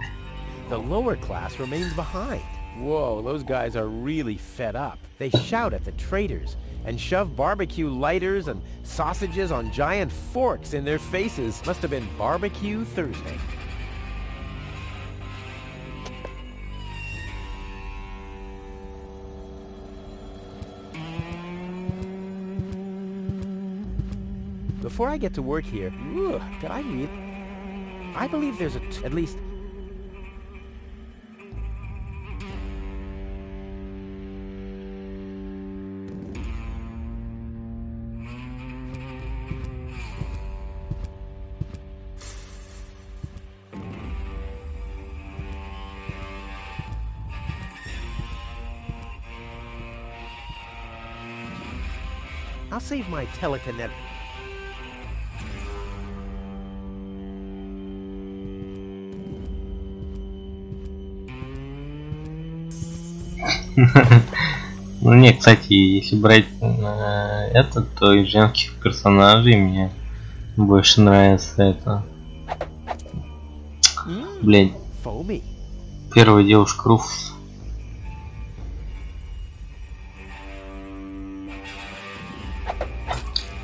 The lower class remains behind. Whoa, those guys are really fed up. They shout at the traitors and shove barbecue lighters and sausages on giant forks in their faces. Must have been Barbecue Thursday. Before I get to work here, did I read? I believe there's at least... I'll save my telekinetic... Ну не, кстати, если брать это, то из женских персонажей мне больше нравится это. Блин. Первая девушка Руфус.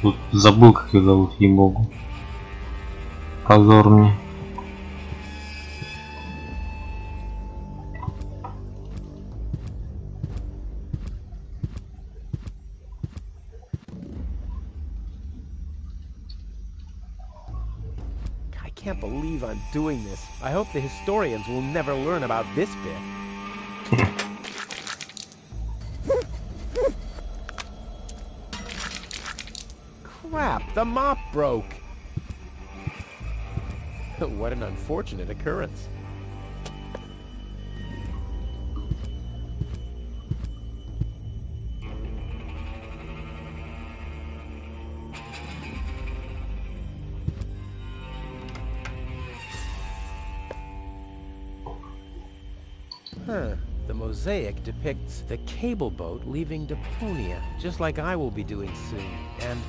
Тут забыл, как ее зовут, ей-богу. Позор мне. can't believe I'm doing this. I hope the historians will never learn about this bit. Crap, the mop broke. What an unfortunate occurrence. The mosaic depicts the cable boat leaving Deponia, just like I will be doing soon. And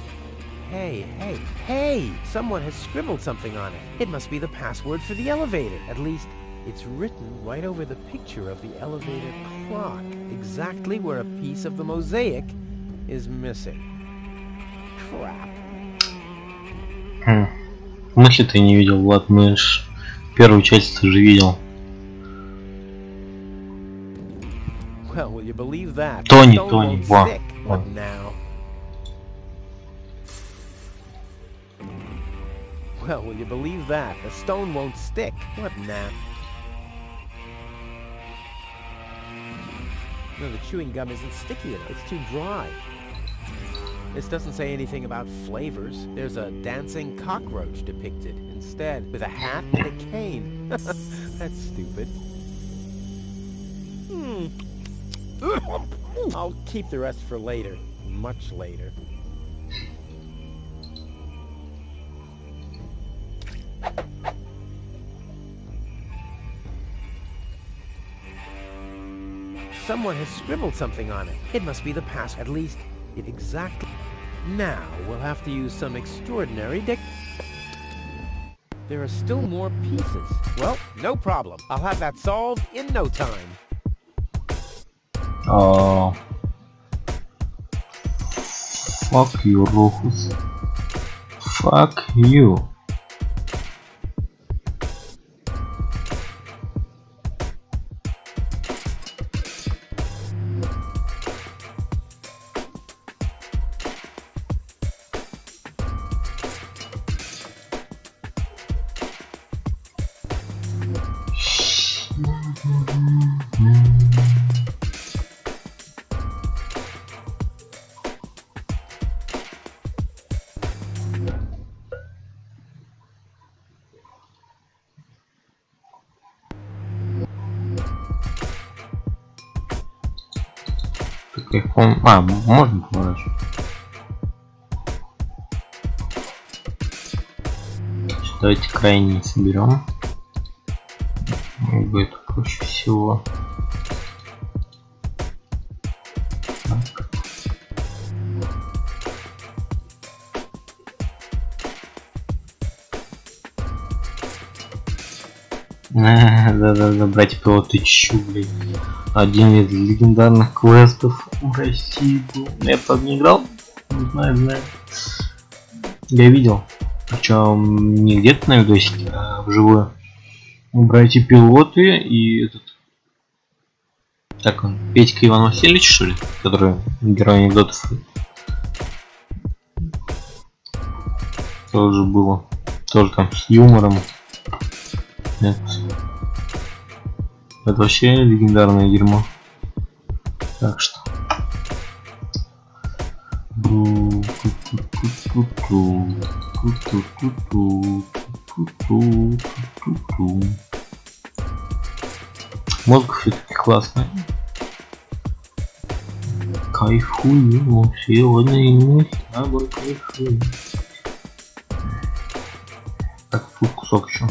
hey! Someone has scribbled something on it. It must be the password for the elevator. At least, it's written right over the picture of the elevator clock, exactly where a piece of the mosaic is missing. Crap. Мысли ты не видел, Влад, мы ж первую часть ты же видел. Well, will you believe that? Тони, Stick. What now? Well, will you believe that? The stone won't stick. What now? No, the chewing gum isn't sticky enough. It's too dry. This doesn't say anything about flavors. There's a dancing cockroach depicted instead, with a hat and a cane. That's stupid. I'll keep the rest for later. Much later. Someone has scribbled something on it. It must be the past. At least, it exactly... Now, we'll have to use some extraordinary There are still more pieces. Well, no problem. I'll have that solved in no time. Oh. Fuck you, Rufus. Fuck you. Можно поворачивать. Давайте крайний соберем. Будет проще всего. Так. Да, братья пилоты, чё, блин. Один из легендарных квестов в России был. Я правда не играл, не знаю. Я видел. Причем не где-то на видосике, а вживую. Братья пилоты и этот... Так он, Петька Иван Васильевич, что ли? Который герой анекдотов. Тоже было. Тоже там с юмором. Нет. Это вообще легендарное дерьмо. Так что. Мозг все-таки классный. Кайфую, сегодня мы с тобой кайфуем. Так, тут кусок еще.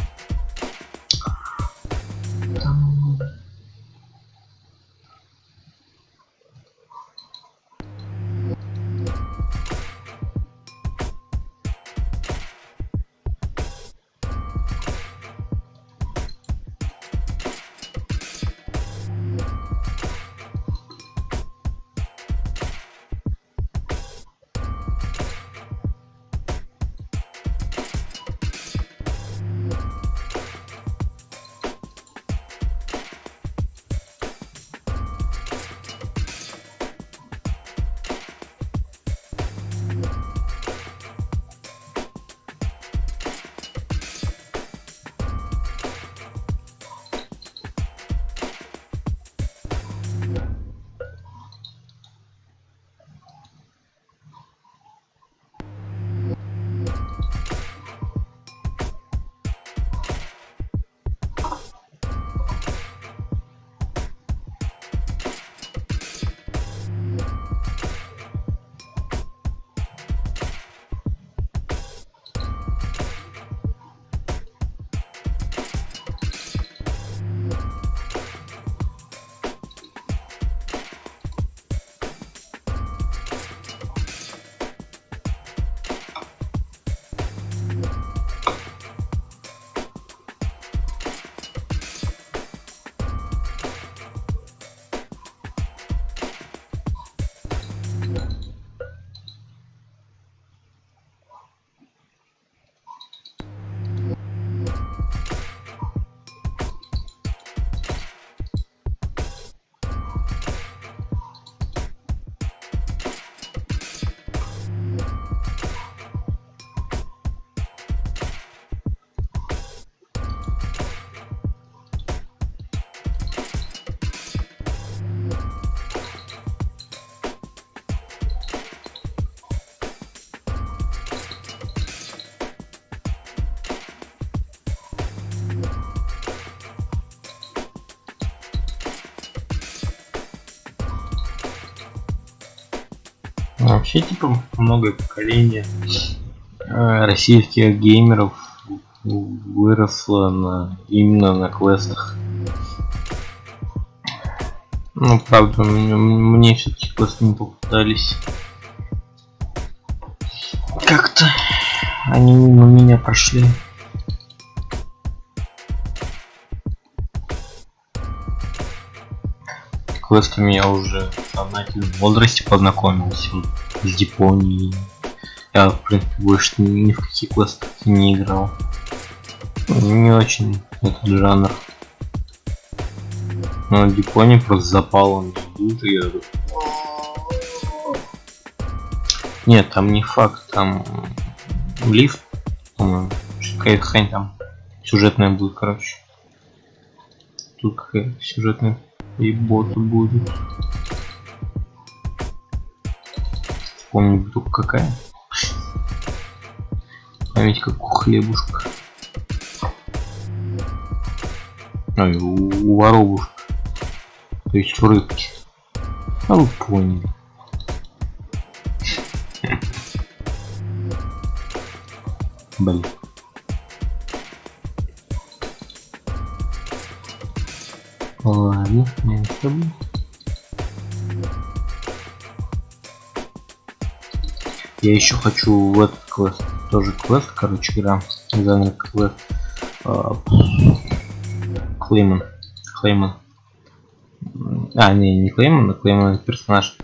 Вообще, типа, многое поколение российских геймеров выросло именно на квестах. Ну, правда, мне все-таки квесты не попадались. Как-то они мимо меня прошли. Квестами я уже в сознательном возрасте познакомился вот, с Депонией. Я, в принципе, больше ни в какие квесты не играл. Не очень этот жанр. Но Депония просто запала на идут, и я... Нет, там не факт, там лифт, по-моему, какая-то хрень там сюжетная будет, короче. Тут какая-то сюжетная и боты будет. Помню только какая. Память как у хлебушка. Ой, у воробушка. То есть у рыбки. А вы поняли. Блин. Ладно, я с тобой. Я еще хочу в этот квест. Тоже квест, короче, игра. Жанр квест. Клейман. А, не Клейман, а Клейман это персонаж.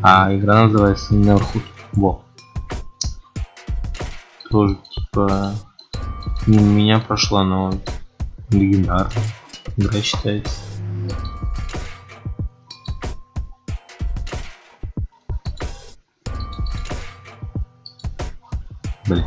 А игра называется Neverhood. Во. Тоже типа мимо меня прошла, но легендарная игра считается. Блин.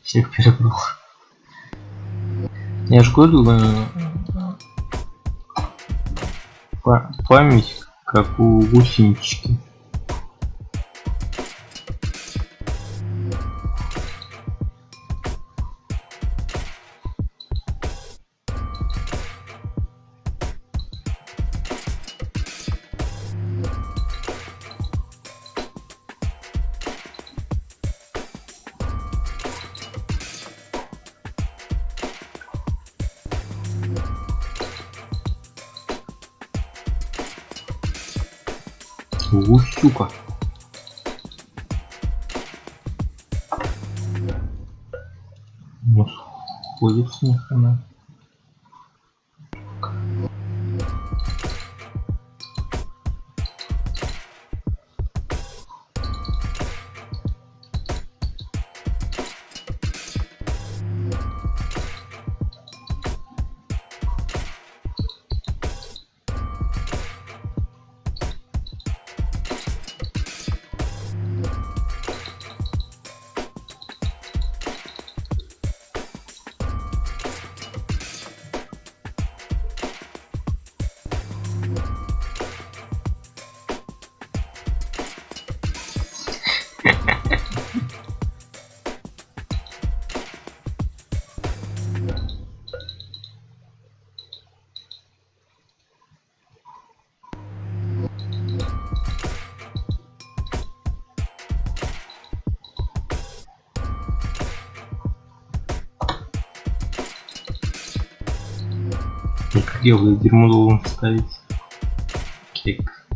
Всех перебрал. Я ж говорю, память как у гусенички. Гусюка. Ну, сходит с них она. Как я в дерьмо должен ставить? Кек.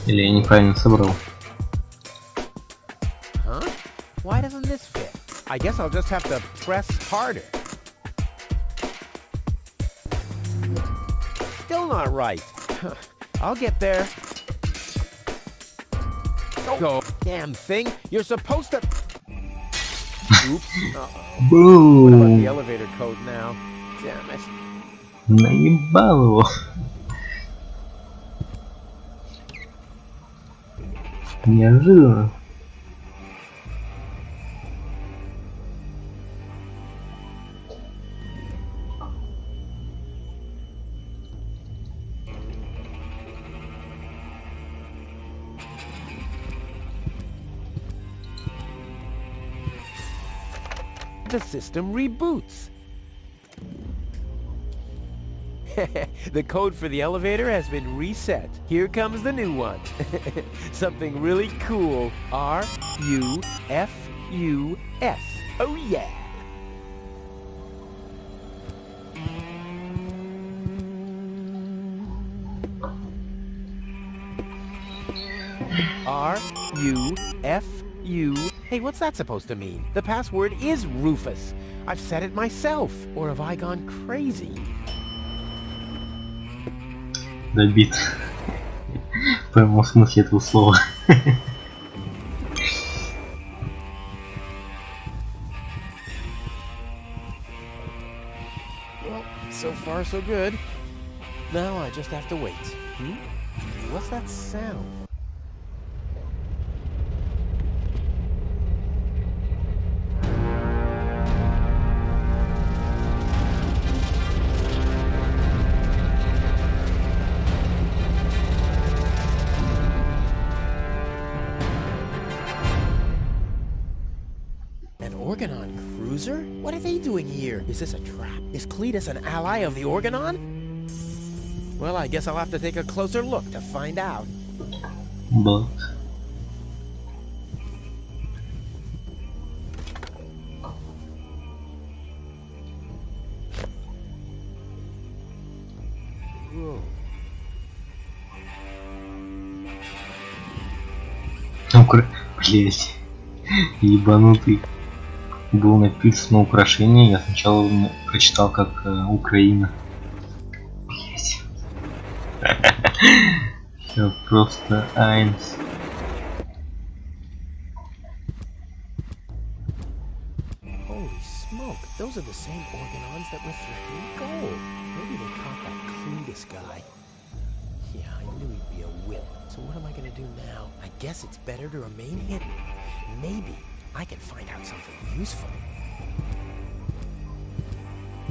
Или я неправильно собрал? Huh? Why doesn't this fit? I guess I'll just have to press harder. Still not right. I'll get there. Go, damn thing. You're supposed to... Oops. Uh-oh. Boom. What about the elevator code now? Damn it. Наебал его. Неожиданно. The system reboots. The code for the elevator has been reset. Here comes the new one. Something really cool. R-U-F-U-S. Oh yeah. R-U-F-U. Hey, what's that supposed to mean? The password is Rufus. I've said it myself. Or have I gone crazy? Добит. Пойму смысл этого слова. Well, so far so good. Now I just have to wait. What's that sound? Organon cruiser? What are they doing here? Is this a trap? Is Cletus an ally of the Organon? Well, I guess I'll have to take a closer look to find out. But... Whoa. Блять. Ебанутый. Было написано украшение, я сначала прочитал как Украина. Блять. Все просто айнс. Holy smoke, those are the same Organons that were threatening gold. Maybe they caught that Cletus guy. Yeah, I knew he'd be a whip. So what am I gonna do now? I guess it's better to remain hidden. Maybe I can find out something useful.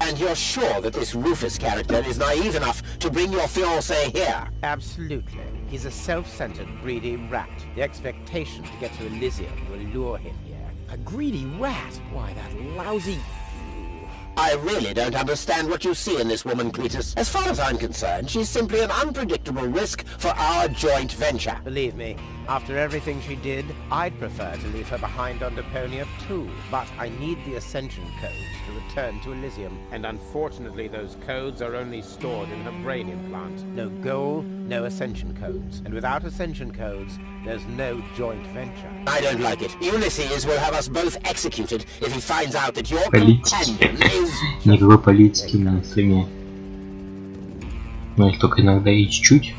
And you're sure that this Rufus character is naive enough to bring your fiancé here? Absolutely. He's a self-centered, greedy rat. The expectation to get to Elysium will lure him here. A greedy rat? Why, that lousy... I really don't understand what you see in this woman, Cletus. As far as I'm concerned, she's simply an unpredictable risk for our joint venture. Believe me, after everything she did, I'd prefer to leave her behind on Deponia too. But I need the Ascension codes to return to Elysium. And unfortunately, those codes are only stored in her brain implant. No goal, no Ascension codes. And without Ascension codes, there's no joint venture. I don't like it. Ulysses will have us both executed if he finds out that your companion is... Никакой политики на стриме. Ну, только иногда и чуть-чуть.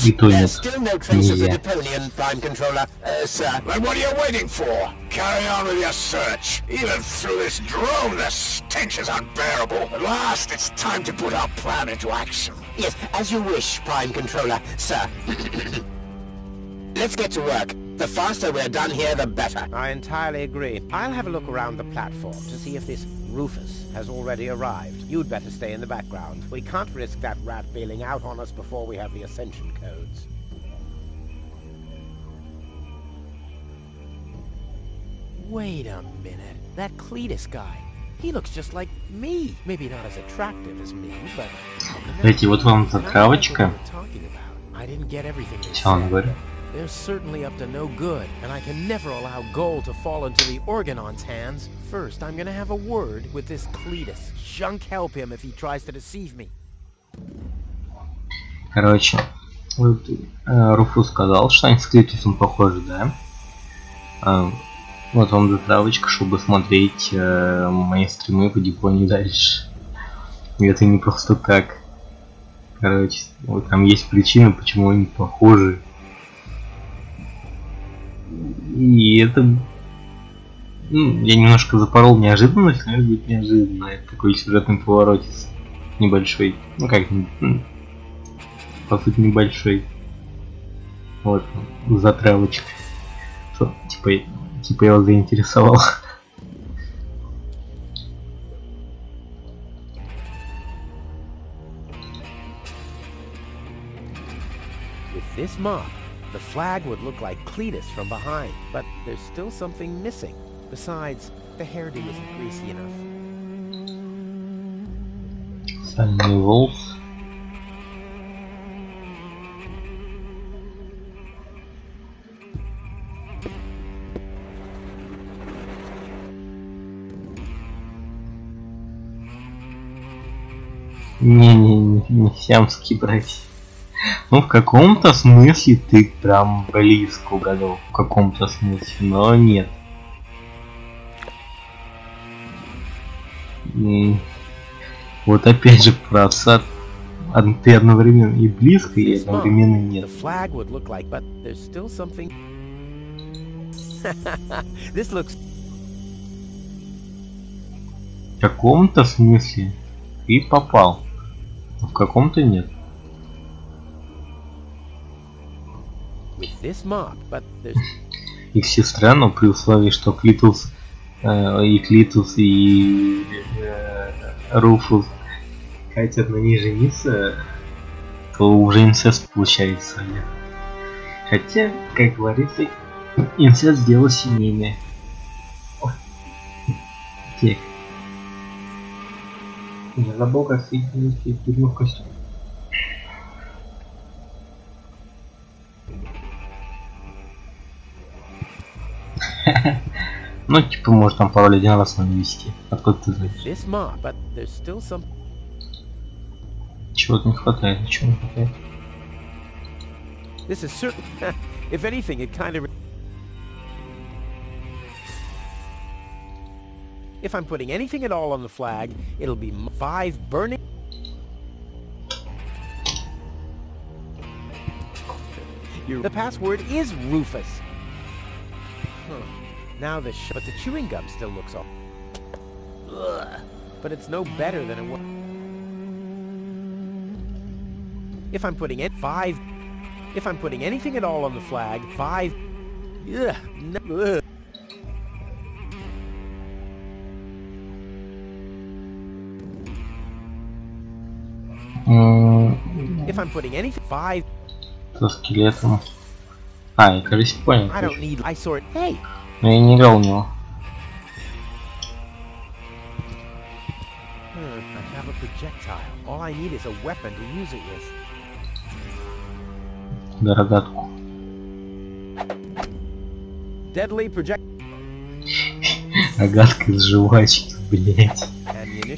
И то нет. Still no trace of the Deponian, Prime Controller. Sir. Then what are you waiting for? Carry on with your search. Even through this drone, the stench is unbearable. At last, it's time to put our plan into action. Yes, as you wish, Prime Controller, sir. Let's get to work. The faster we're done here, the better. I entirely agree. I'll have a look around the platform to see if this Rufus has already arrived. You'd better stay in the background. We can't risk that rat bailing out on us before we have the Ascension codes. Wait a minute. That Cletus guy. He looks just like me. Maybe not as attractive as me, but... Эти вот вам затравочка. I didn't get everything they Что он говорит? They're certainly up to no good, and I can never allow gold to fall into the Organon's hands. First, I'm gonna have a word with this Cletus. Junk help him if he tries to deceive me. Короче, вот Руфус сказал, что они с Клитусом похожи, да? Вот вам затравочка, чтобы смотреть мои стримы по Депонии дальше. И это не просто так. Короче, вот там есть причина, почему они похожи. И это... Ну, я немножко запорол неожиданность, но это будет неожиданно. Это такой сюжетный поворотец небольшой. Ну как, по сути небольшой. Вот, затравочка. Что, типа его заинтересовал. With this mop, the flag would look like Cletus from behind, but there's still something missing. Besides, the hairdo isn't greasy enough. Сальный волос. Не сиамские братья. Ну, в каком-то смысле ты прям близко угадал. В каком-то смысле, но нет. Вот опять же про отца. Ты одновременно и близко, и одновременно нет. В каком-то смысле ты попал, а в каком-то нет. И все странно при условии, что Клитус и Руфус хотят на ней жениться, то уже инцест получается. Хотя, как говорится, инцест дело семейное. Так. Я забыл, как соединить фигуру в костюм. Ну, типа, может там пароль один раз надо ввести. Откуда ты знаешь? Чего-то не хватает, ничего не хватает. If I'm putting anything at all on the flag, it'll be 5 burning. The password is Rufus. Now but the chewing gum still looks off. But it's no better than it was. If I'm putting if I'm putting anything at all on the flag, 5. No. If I'm putting anything 5 со скелетом. Я, кажется, понял. I don't need eyesore. Hey. Но я не играл в него. I have a projectile. All I need is a weapon to use it with. Да, рогатку. Deadly project. Рогатка из жвачки, блять.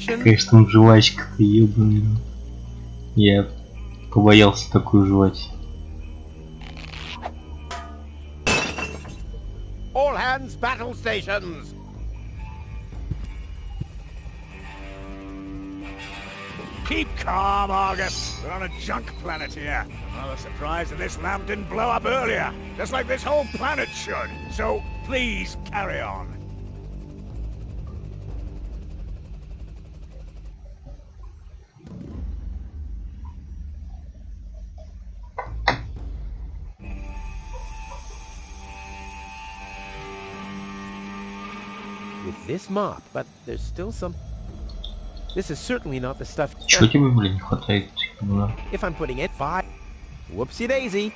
Конечно, там жвачка-то ебаная. Я побоялся такую жевать. All hands, battle stations. Keep calm, Argus. We're on a junk planet here. I'm rather surprised that this lamp didn't blow up earlier, just like this whole planet should. So please carry on. With this mop, but there's still some. This is certainly not the stuff. Чего тебе, блин, не хватает? If I'm putting it 5, whoopsie daisy.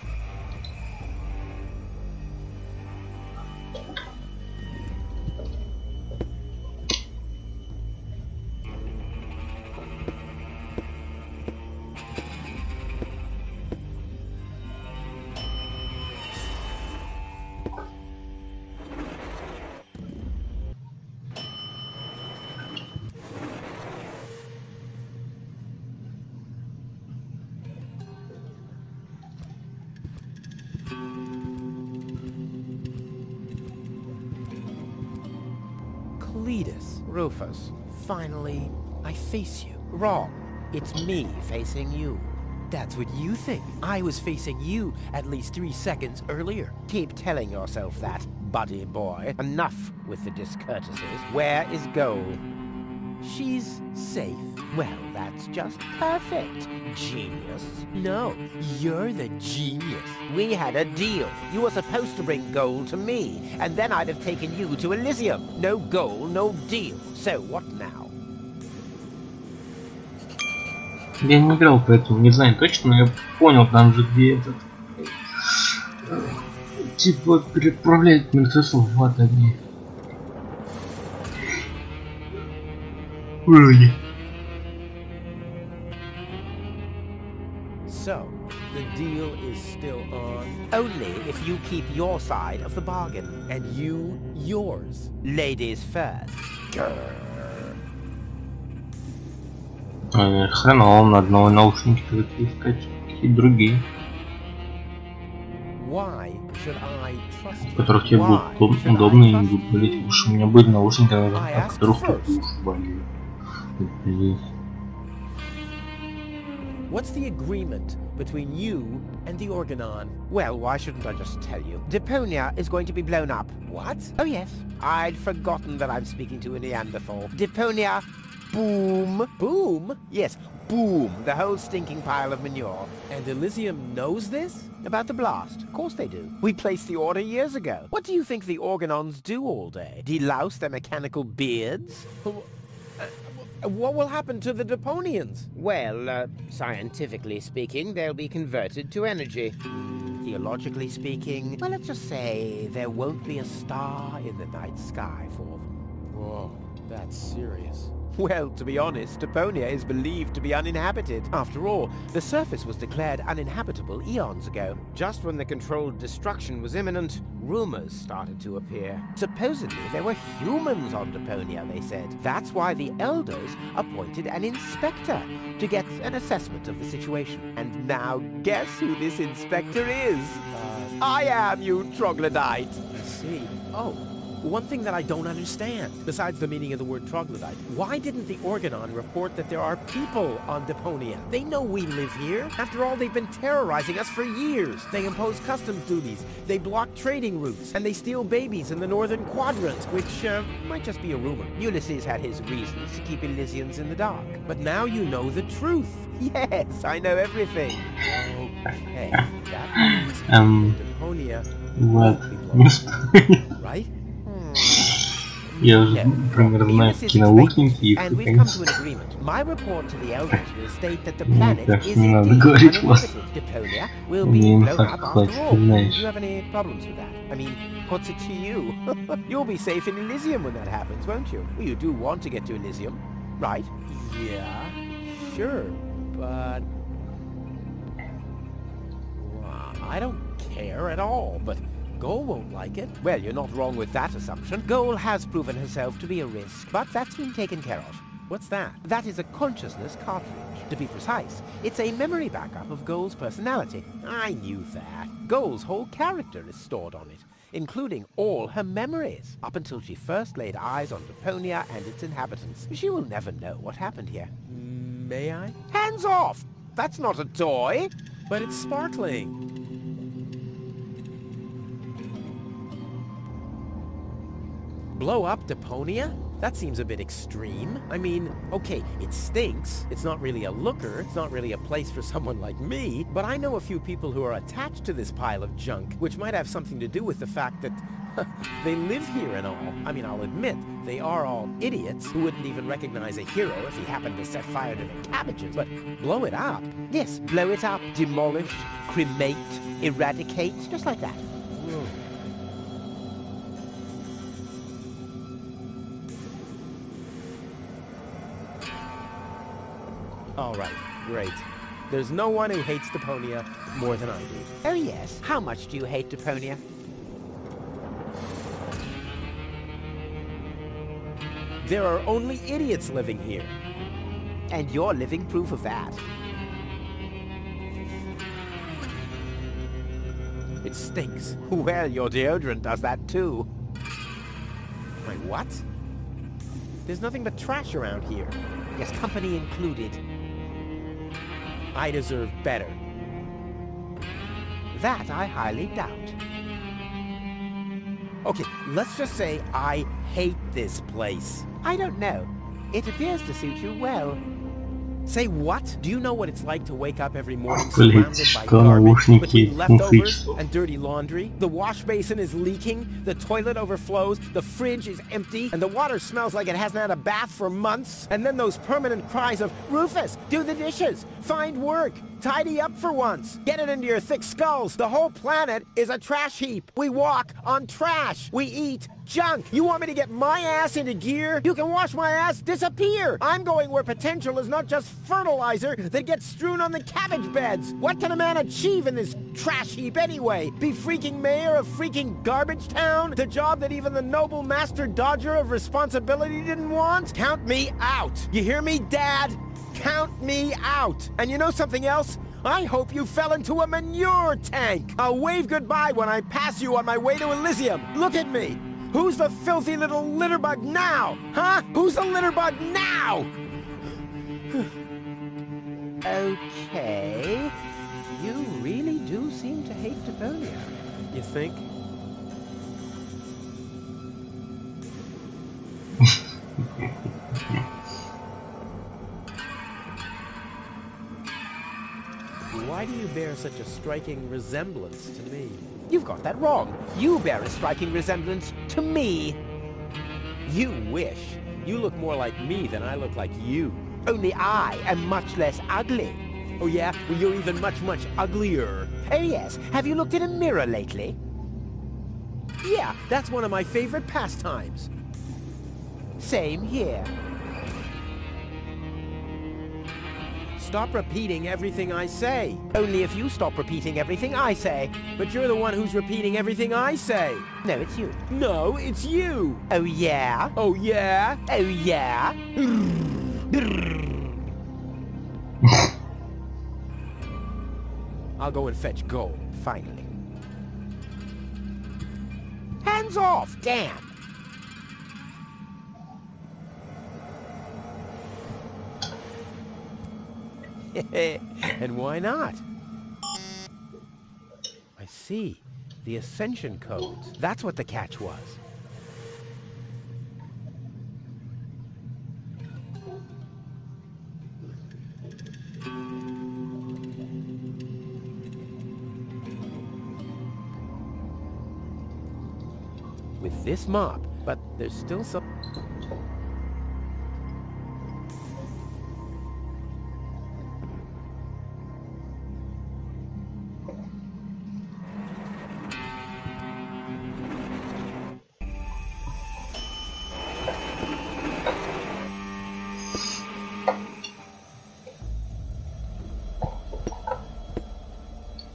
Rufus, finally, I face you. Wrong. It's me facing you. That's what you think. I was facing you at least 3 seconds earlier. Keep telling yourself that, buddy boy. Enough with the discourtesies. Where is gold? She's safe. Well, that's just perfect. Genius. No, you're the genius. We had a deal. You were supposed to bring gold to me, and then I'd have taken you to Elysium. No gold, no deal. So what now? Я не играл, поэтому не знаю точно, но я понял там же, где этот... Типа переправляет мертвецов в ад одни. Вроде. So, the deal is still on? Only if you keep your side of the bargain. And you, yours. Ladies first. Хреново, надо новые наушники искать, какие-то другие. Why should I trust you? В которых тебе будут удобно и не будут болеть уши. У меня были наушники, от которых уши болели. What's the agreement between you and the Organon? Well, why shouldn't I just tell you? Deponia is going to be blown up. What? Oh yes. I'd forgotten that I'm speaking to a Neanderthal. Deponia, boom. Boom? Yes, boom. The whole stinking pile of manure. And Elysium knows this? About the blast? Of course they do. We placed the order years ago. What do you think the Organons do all day? Delouse their mechanical beards? What will happen to the Deponians? Well, scientifically speaking, they'll be converted to energy. Theologically speaking, well, let's just say there won't be a star in the night sky for them. Whoa, that's serious. Well, to be honest, Deponia is believed to be uninhabited. After all, the surface was declared uninhabitable eons ago. Just when the controlled destruction was imminent, rumors started to appear. Supposedly, there were humans on Deponia, they said. That's why the elders appointed an inspector to get an assessment of the situation. And now, guess who this inspector is? I am, you troglodyte! I see. Oh. One thing that I don't understand, besides the meaning of the word troglodyte, why didn't the Organon report that there are people on Deponia? They know we live here. After all, they've been terrorizing us for years. They impose customs duties, they block trading routes, and they steal babies in the northern quadrant, which might just be a rumor. Ulysses had his reasons to keep Elysians in the dark. But now you know the truth. Yes, I know everything. Okay, that means Deponia won't be blown, right? Я уже примерно знаю, какие наушники и and we've come to an agreement. My report to the elders will state that the planet is indeed uninhabited. Deponia will be blown up after all. Do you have any problems with that? I mean, what's it to you? You'll be safe in Elysium when that happens, won't you? Well, you do want to get to Elysium, right? Yeah, sure, but... Well, I don't care at all, but... Goal won't like it. Well, you're not wrong with that assumption. Goal has proven herself to be a risk, but that's been taken care of. What's that? That is a consciousness cartridge. To be precise, it's a memory backup of Goal's personality. I knew that. Goal's whole character is stored on it, including all her memories, up until she first laid eyes on Deponia and its inhabitants. She will never know what happened here. May I? Hands off! That's not a toy! But it's sparkling. Blow up Deponia? That seems a bit extreme. I mean, okay, it stinks. It's not really a looker. It's not really a place for someone like me. But I know a few people who are attached to this pile of junk, which might have something to do with the fact that they live here and all. I mean, I'll admit, they are all idiots who wouldn't even recognize a hero if he happened to set fire to their cabbages. But blow it up? Yes, blow it up, demolish, cremate, eradicate, just like that. Whoa. All right, great. There's no one who hates Deponia more than I do. Oh yes, how much do you hate Deponia? There are only idiots living here. And you're living proof of that. It stinks. Well, your deodorant does that too. Wait, what? There's nothing but trash around here. Yes, company included. I deserve better. That I highly doubt. Okay, let's just say I hate this place. I don't know. It appears to suit you well. Say what? Do you know what it's like to wake up every morning Блять, surrounded by что garbage наушники between leftovers слышал. and dirty laundry? The wash basin is leaking, the toilet overflows, the fridge is empty, and the water smells like it hasn't had a bath for months. And then those permanent cries of, Rufus, do the dishes, find work, tidy up for once, get it into your thick skulls. The whole planet is a trash heap. We walk on trash. We eat junk. You want me to get my ass into gear? You can watch my ass disappear. I'm going where potential is not just fertilizer that gets strewn on the cabbage beds. What can a man achieve in this trash heap anyway? Be freaking mayor of freaking garbage town? The job that even the noble master dodger of responsibility didn't want? Count me out. You hear me, Dad? Count me out. And you know something else? I hope you fell into a manure tank. I'll wave goodbye when I pass you on my way to Elysium. Look at me. Who's the filthy little litterbug now? Huh? Who's the litterbug now? Okay. You really do seem to hate Deponia. You think? Why do you bear such a striking resemblance to me? You've got that wrong. You bear a striking resemblance to me. You wish. You look more like me than I look like you. Only I am much less ugly. Oh yeah? Well, you're even much, much uglier. Oh yes. Have you looked in a mirror lately? Yeah, that's one of my favorite pastimes. Same here. Stop repeating everything I say. Only if you stop repeating everything I say. But you're the one who's repeating everything I say. No, it's you. No, it's you. Oh, yeah? Oh, yeah? Oh, yeah? I'll go and fetch gold, finally. Hands off, damn! And why not? I see. The Ascension codes. That's what the catch was. With this mop, but there's still some...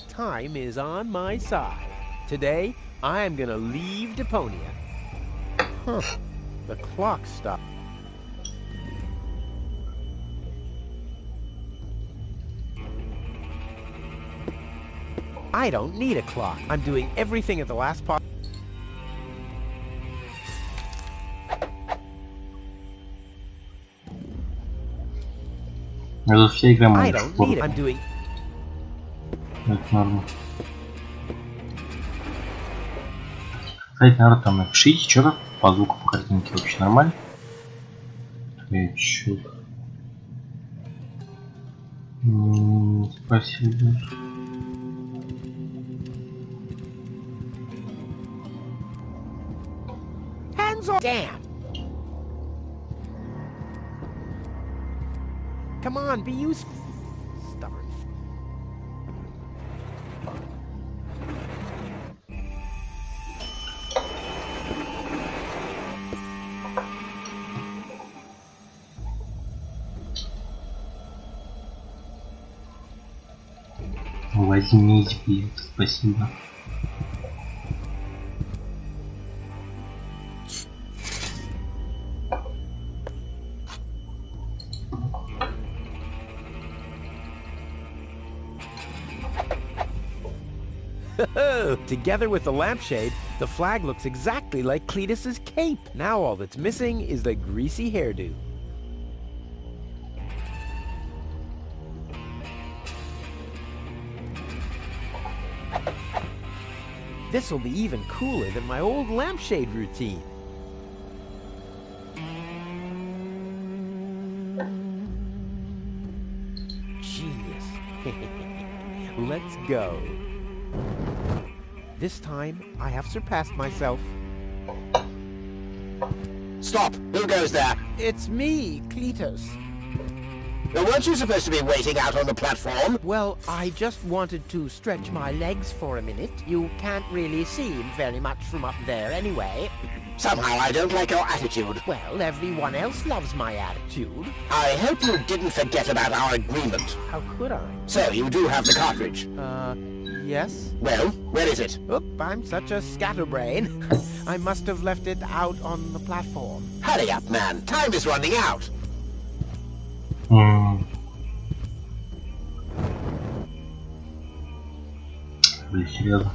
Time is on my side. Today, I am gonna leave Deponia. Huh. The clock stopped. I don't need a clock. I'm doing everything at the last part. I don't need it. I'm doing... Это норма. Кстати, народ, там напишите, что по звуку, по картинке вообще нормально? Чё? Спасибо. Hands off! Damn! Come on, be useful. Stubborn. Возьмите, блин, спасибо. Together with the lampshade, the flag looks exactly like Cletus's cape. Now all that's missing is the greasy hairdo. This'll be even cooler than my old lampshade routine. Let's go. This time, I have surpassed myself. Stop! Who goes there? It's me, Cletus. Now, weren't you supposed to be waiting out on the platform? Well, I just wanted to stretch my legs for a minute. You can't really see very much from up there anyway. Somehow I don't like your attitude. Well, everyone else loves my attitude. I hope you didn't forget about our agreement. How could I? So, you do have the cartridge? Yes? Well, where is it? Oop, I'm such a scatterbrain. I must have left it out on the platform. Hurry up, man. Time is running out. Блин, серьезно.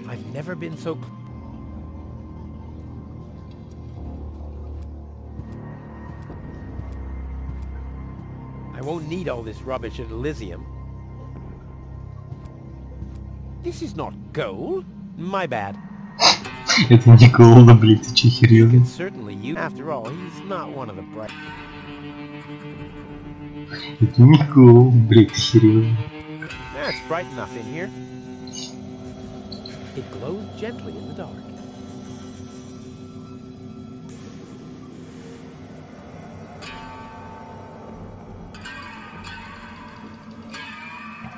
I've never been so... I won't need all this rubbish at Elysium. This is not gold. My bad. Это не голда, блин, ты че, You серьезно? can certainly use... After all, he's not one of the bright... Это не голд, блин, ты серьезно? It's bright enough in here. It glows gently in the dark.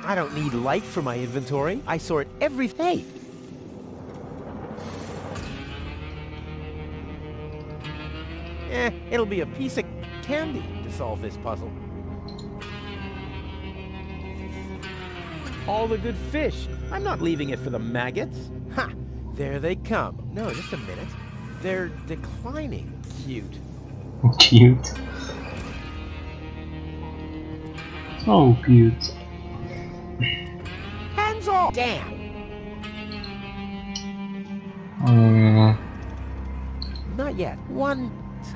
I don't need light for my inventory. I sort everything. It'll be a piece of candy to solve this puzzle. All the good fish. I'm not leaving it for the maggots. Ha! There they come. No, just a minute. They're declining. Cute. Cute. So cute. Hands off! Damn! Not yet. One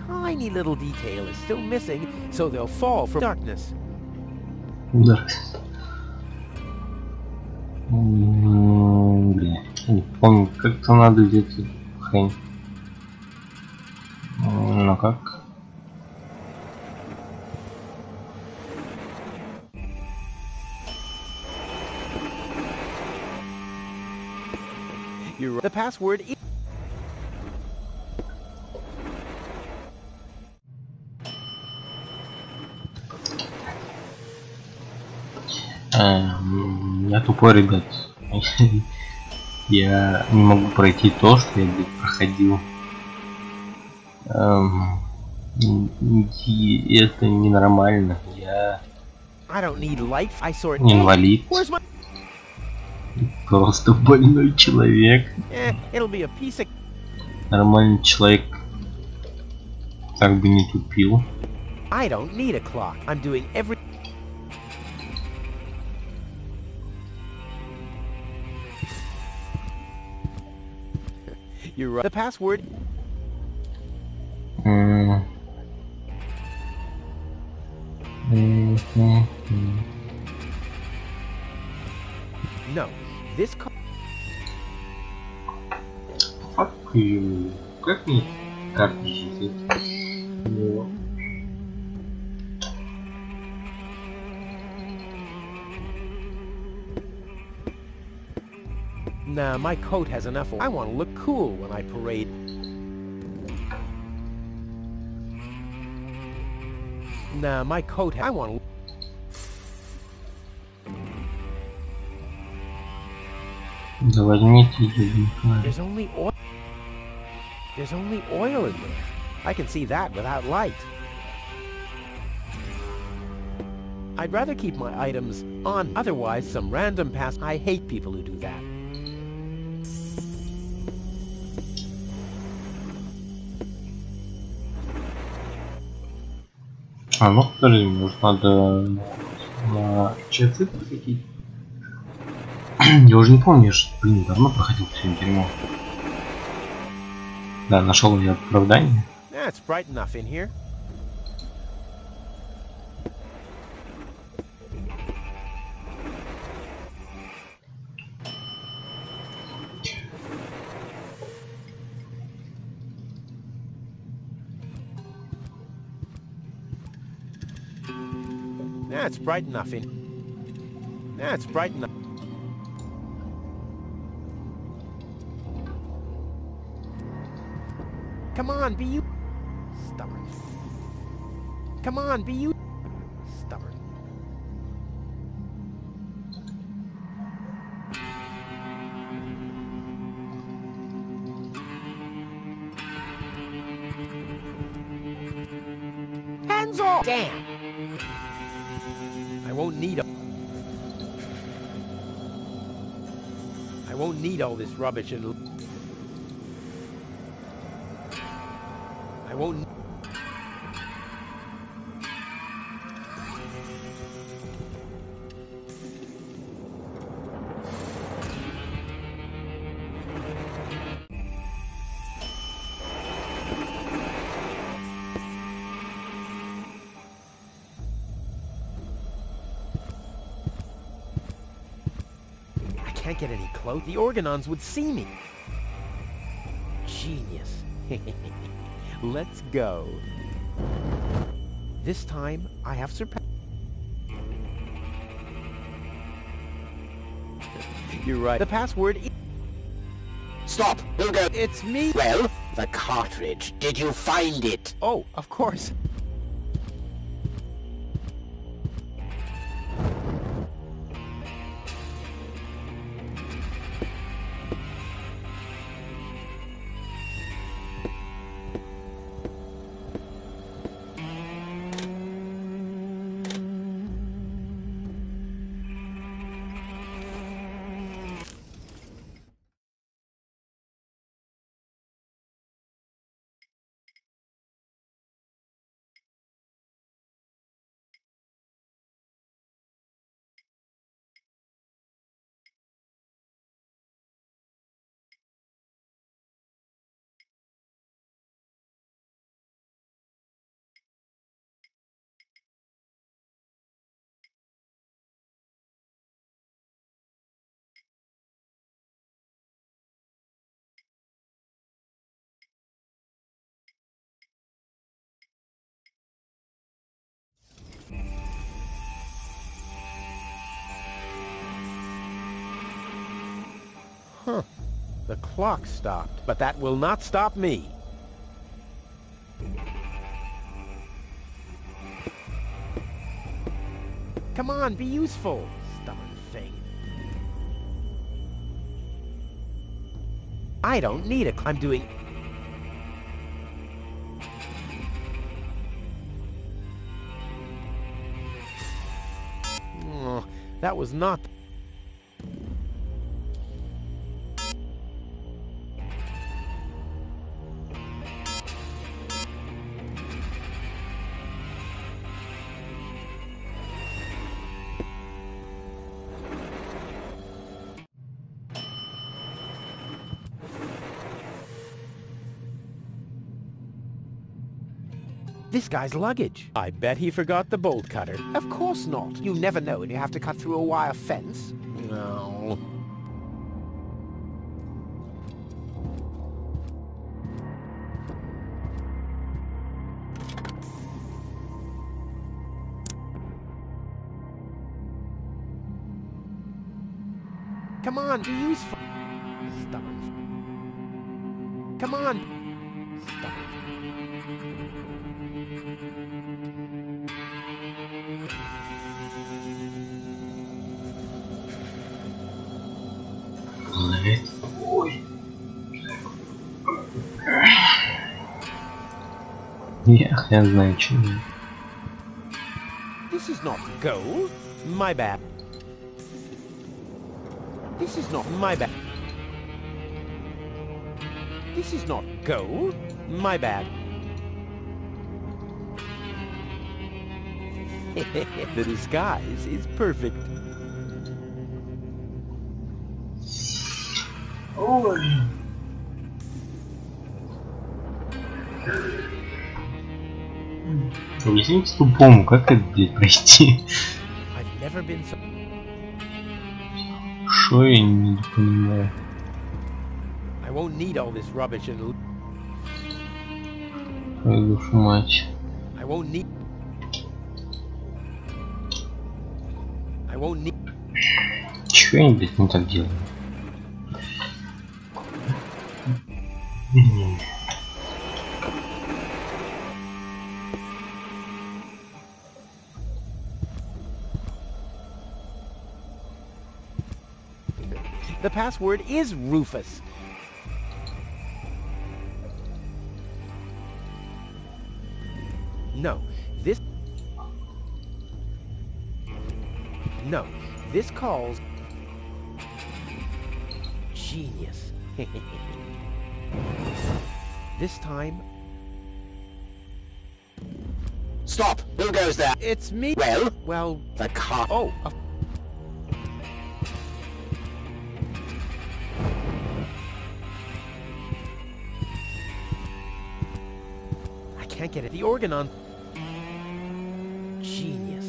tiny little detail is still missing, so they'll fall from darkness. Удар. Блин, я не помню, как-то надо взять эту хрень. Ну как? You're right. The password is... Я тупой, ребят. Я не могу пройти то, что я где-то проходил. И это ненормально. Я инвалид. Просто больной человек. Нормальный человек так бы не тупил. You're right. The password. No, this. Fuck you. Как мне карточки? Nah, my coat has enough. I want to look cool when I parade. Nah, my coat. I want to. Да возьмите ее. There's only oil. There's only oil in there. I can see that without light. I'd rather keep my items on. Otherwise, some random pass. I hate people who do that. А, ну подожди, может надо на часы посветить? Я уже не помню, я же, блин, давно проходил все это дерьмо. Да, нашел я оправдание. Yeah, it's bright enough in here. Yeah, it's bright enough in. Yeah, it's bright enough. Come on, be you. Stubborn. Come on, be you. Stubborn. Hands off! Damn! I won't need all this rubbish and I won't. I can't get any close. The Organons would see me. Genius. Let's go. This time, I have surpassed. You're right. The password is... Stop! Don't go. It's me. Well, the cartridge. Did you find it? Oh, of course. Huh. The clock stopped, but that will not stop me. Come on, be useful, stubborn thing. I don't need a... I'm doing... Oh, that was not... This guy's luggage. I bet he forgot the bolt cutter. Of course not. You never know when you have to cut through a wire fence. No. Come on, be useful. Stubborn. Come on. Stubborn. Ой. Я хрен знаю, чего. This is not gold. My bad. This is not my bad. This is not gold. My bad. The disguise is perfect. Ой. Объясните тупому, как это, блядь, пройти? I've never been so... Шо я не понимаю? I won't need all this rubbish and... Ой, душу мать. I won't need... I won't need... Чё я, блядь, не так делаю? The password is Rufus. No, this... No, this calls... Genius. This time... Stop! Who goes there? It's me. Well? Well... The car. Oh, I can't get it. The organ on... Genius.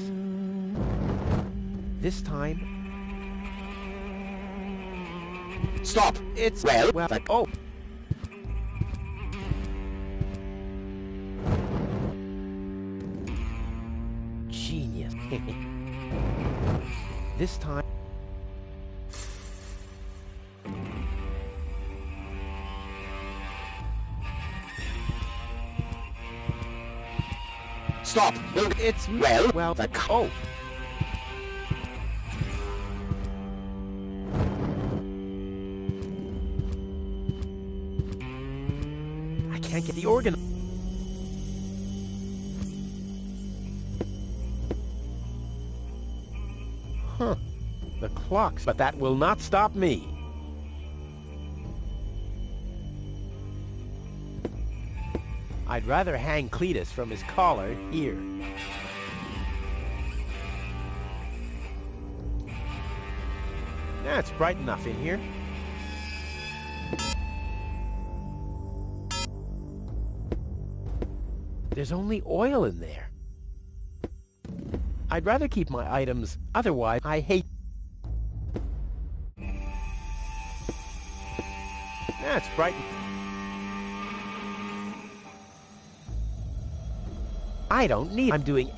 This time... Stop! It's... Well? the... Oh. Genius. This time... Stop! Who... It's... Well? the... The... Oh. I can't get the organ... Huh. The clocks, but that will not stop me. I'd rather hang Cletus from his collar here. It's bright enough in here. There's only oil in there. I'd rather keep my items, otherwise I hate... It's bright. I don't need... I'm doing...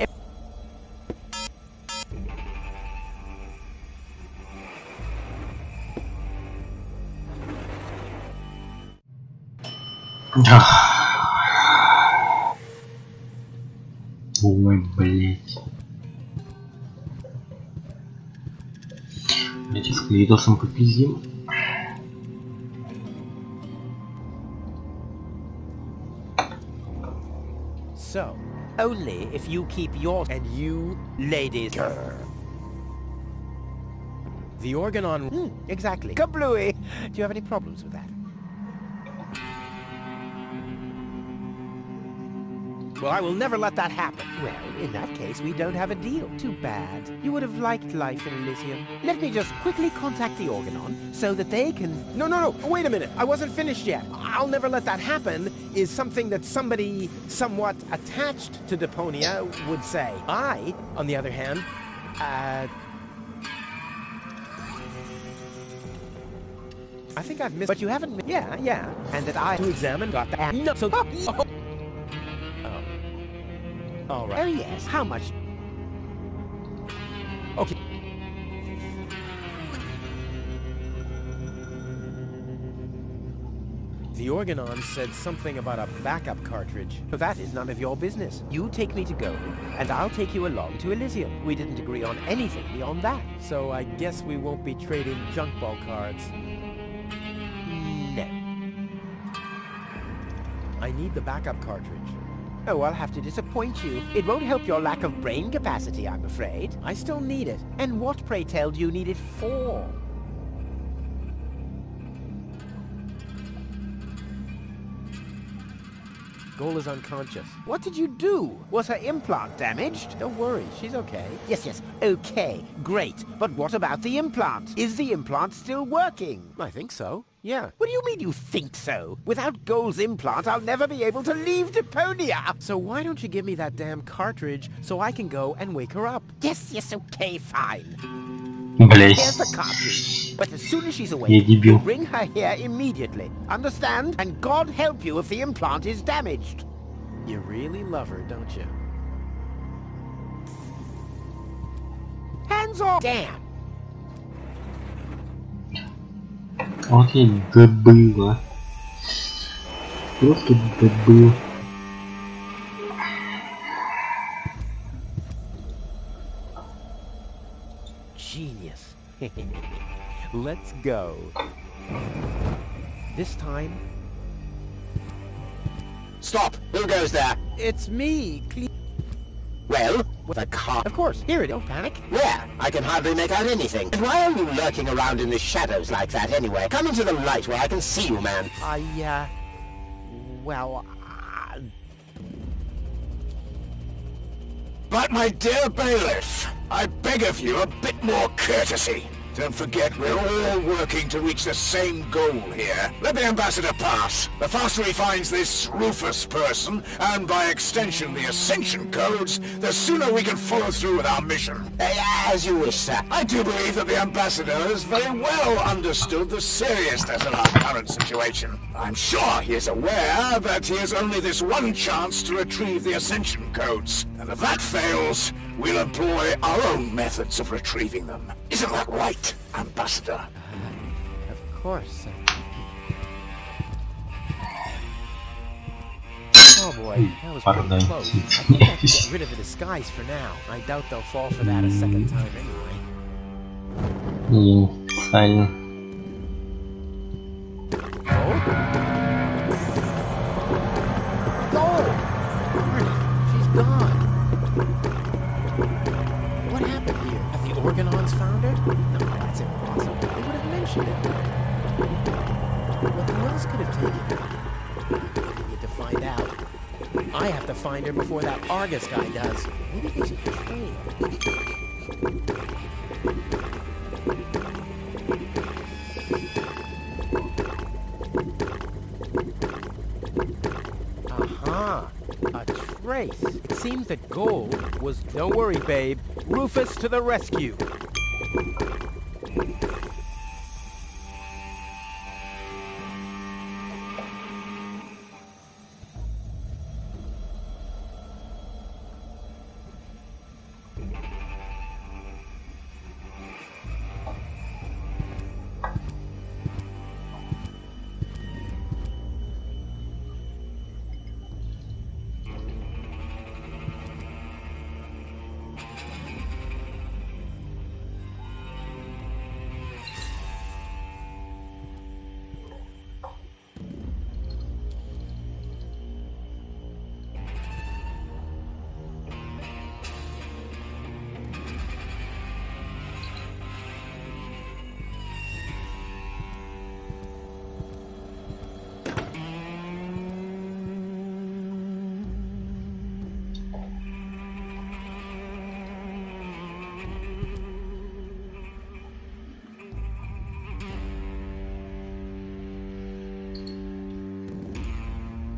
Ой, блять. Давайте с Клеитосом попиздим. So, only if you keep your... And you, ladies... Grr. The organ on... exactly. Kablooey! Do you have any problems with that? Well, I will never let that happen. Well, in that case, we don't have a deal. Too bad. You would have liked life in Elysium. Let me just quickly contact the Organon so that they can... No, wait a minute. I wasn't finished yet. I'll never let that happen is something that somebody somewhat attached to Deponia would say. I, on the other hand, I think I've missed... But you haven't... Yeah. And that I... To examine... Got that... No, so... All right. Oh, yes. How much? Okay. The Organon said something about a backup cartridge. But that is none of your business. You take me to go, and I'll take you along to Elysium. We didn't agree on anything beyond that. So I guess we won't be trading junk ball cards. No. I need the backup cartridge. Oh, I'll have to disappoint you. It won't help your lack of brain capacity, I'm afraid. I still need it. And what, pray tell, do you need it for? Goal is unconscious. What did you do? Was her implant damaged? Don't worry, she's okay. Yes, okay, great. But what about the implant? Is the implant still working? I think so. Yeah. What do you mean you think so? Without Gold's implant, I'll never be able to leave Deponia! So why don't you give me that damn cartridge so I can go and wake her up? Yes, okay, fine. Блять. Here's the cartridge. But as soon as she's Я awake, you дебил. bring her here immediately. Understand? And God help you if the implant is damaged. You really love her, don't you? Hands off! Damn! Вот я добыла. Просто добыл. Genius. Let's go. This time... Stop! Who goes there? It's me, Well, with a car. Of course. Here, don't panic. Where? I can hardly make out anything. And why are you lurking around in the shadows like that anyway? Come into the light where I can see you, man. Well, But my dear bailiff, I beg of you a bit more courtesy. Don't forget, we're all working to reach the same goal here. Let the ambassador pass. The faster he finds this Rufus person, and by extension the Ascension codes, the sooner we can follow through with our mission. As you wish, sir. I do believe that the ambassador has very well understood the seriousness of our current situation. I'm sure he is aware that he has only this one chance to retrieve the Ascension codes. And if that fails, we'll employ our own methods of retrieving them. Isn't that right, Ambassador? of course. Oh boy, that was Pardon. pretty close. I think I can get rid of the disguise for now. I doubt they'll fall for that a second time anyway. И специально. She's gone. What happened here? Have the Organons found her? No, that's impossible. They would have mentioned it. What else could have taken her? I need to find out. I have to find her before that Argus guy does. Maybe they should train. Aha! A trace. It seems that Gold was... Don't worry, babe. Rufus to the rescue.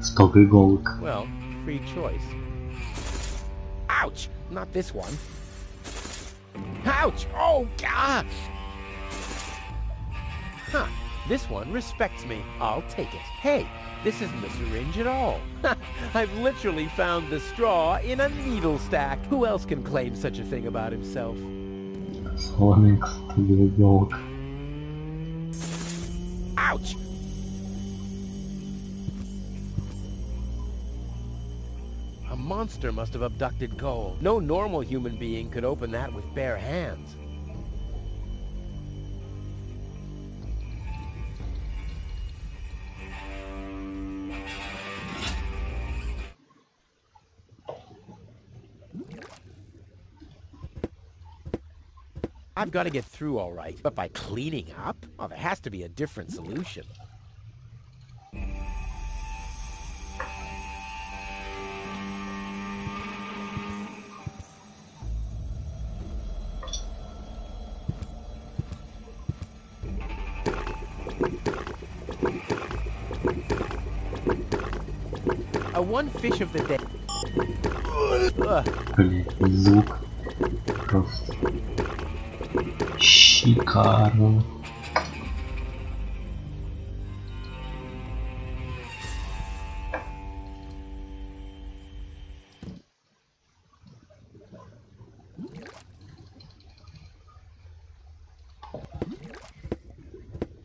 Сток иголок. Well, free choice. Ouch! Not this one. Ouch! Oh, gosh! Huh. This one respects me. I'll take it. Hey, this isn't a syringe at all. I've literally found the straw in a needle stack. Who else can claim such a thing about himself? Соломинка, сток иголок. Ouch! A monster must have abducted Gold. No normal human being could open that with bare hands. I've got to get through all right, but by cleaning up? Oh, there has to be a different solution. A one fish of the day. Блин, звук просто шикарный.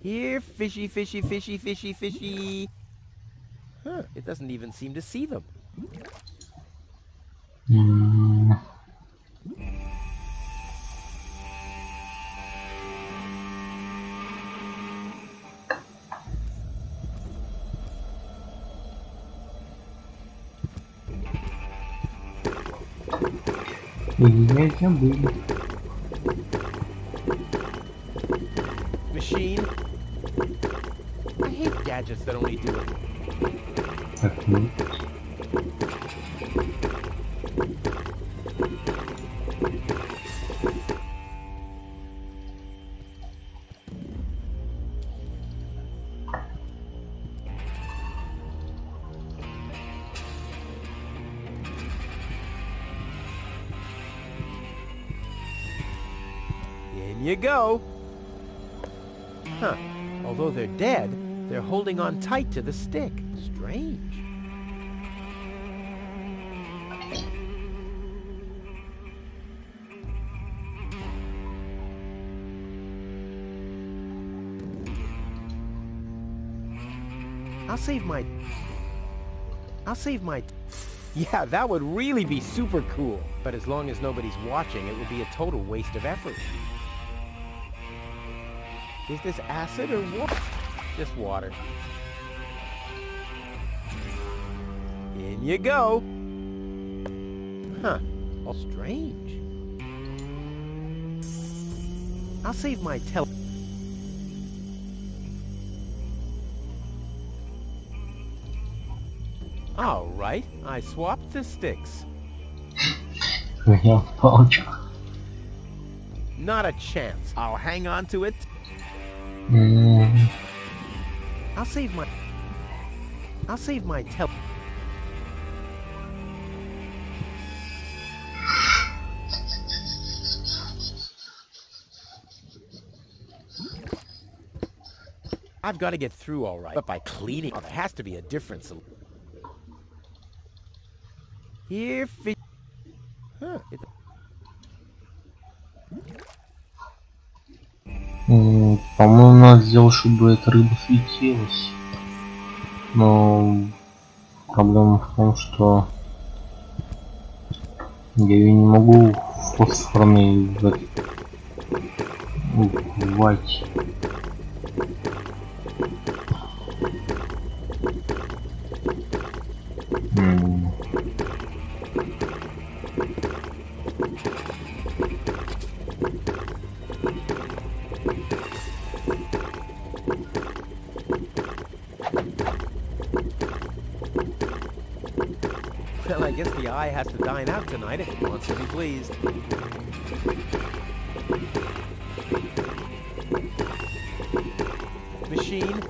Here, fishy, fishy, fishy, fishy, fishy. Huh, it doesn't even seem to see them. Я забыл. Machine. I hate gadgets that only do it. Так, ну. In you go. Huh. Although they're dead, they're holding on tight to the stick. Strange. I'll save my... Yeah, that would really be super cool. But as long as nobody's watching, it would be a total waste of effort. Is this acid or what? Just water. In you go. Huh. Oh, strange. I'll save my All right, I swapped the sticks. Я палочку. Not a chance. I'll hang on to it. I'll save my I've got to get through all right, but by cleaning, there has to be a difference. Here, huh? По-моему, надо сделать, чтобы эта рыба светилась. Но проблема в том, что я ее не могу фосфорной убивать. Well, I guess the eye has to dine out tonight if it wants to be pleased. Machine.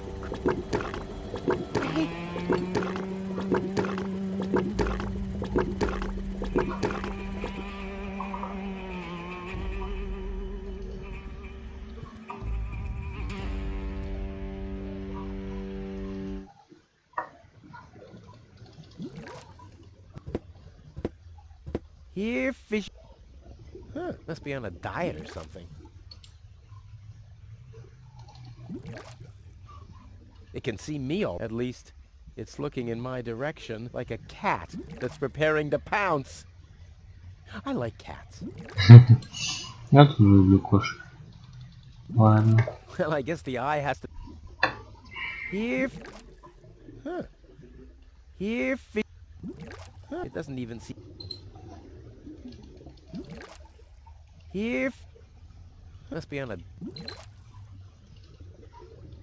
Here, fish. Huh, must be on a diet or something. It can see me all. At least, it's looking in my direction like a cat that's preparing to pounce. I like cats. Я тоже люблю кошек. Ладно. Well, I guess the eye has to... Here... Huh. Here, fish... Huh, it doesn't even see... Here... Must be on a...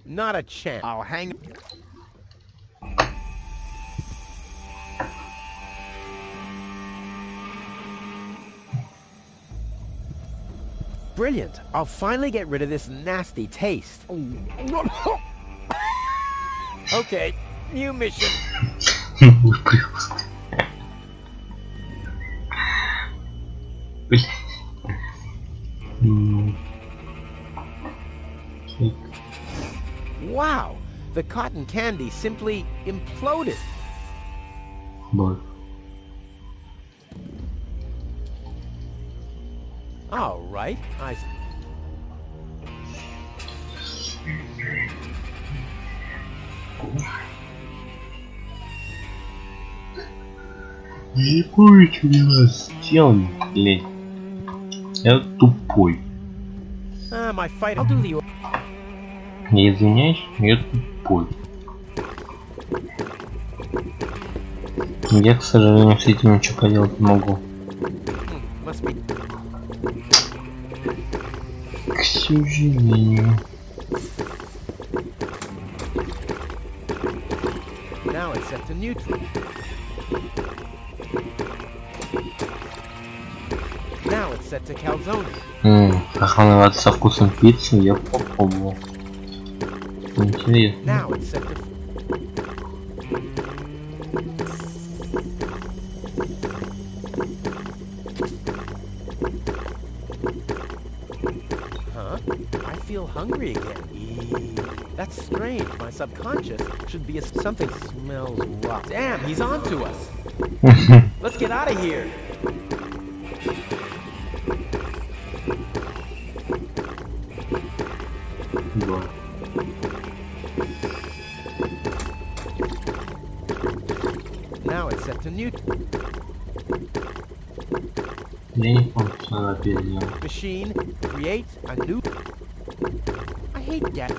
Not a chance. I'll hang... Brilliant. I'll finally get rid of this nasty taste. Okay, new mission. Выпрыгнул. Блин. Wow! The cotton candy simply imploded. Бог. All right, Я не помню, что мне надо сделать, блин. Я тупой. my fight. I'll do the. Я извиняюсь, я тупой. Я, к сожалению, с этим ничего поделать не могу. Must be. К сожалению. Now it's set to neutral. Now it's set to calzone. Охлаждать со вкусом пиццы я попробовал. Интересно. Now it's set to. Huh? I feel hungry again. That's strange. My subconscious should be something smells rotten. Damn, he's on to us. Let's get out of here. Now it's set to neutral. Я не помню, что надо переделать. Machine, create a new. I hate that.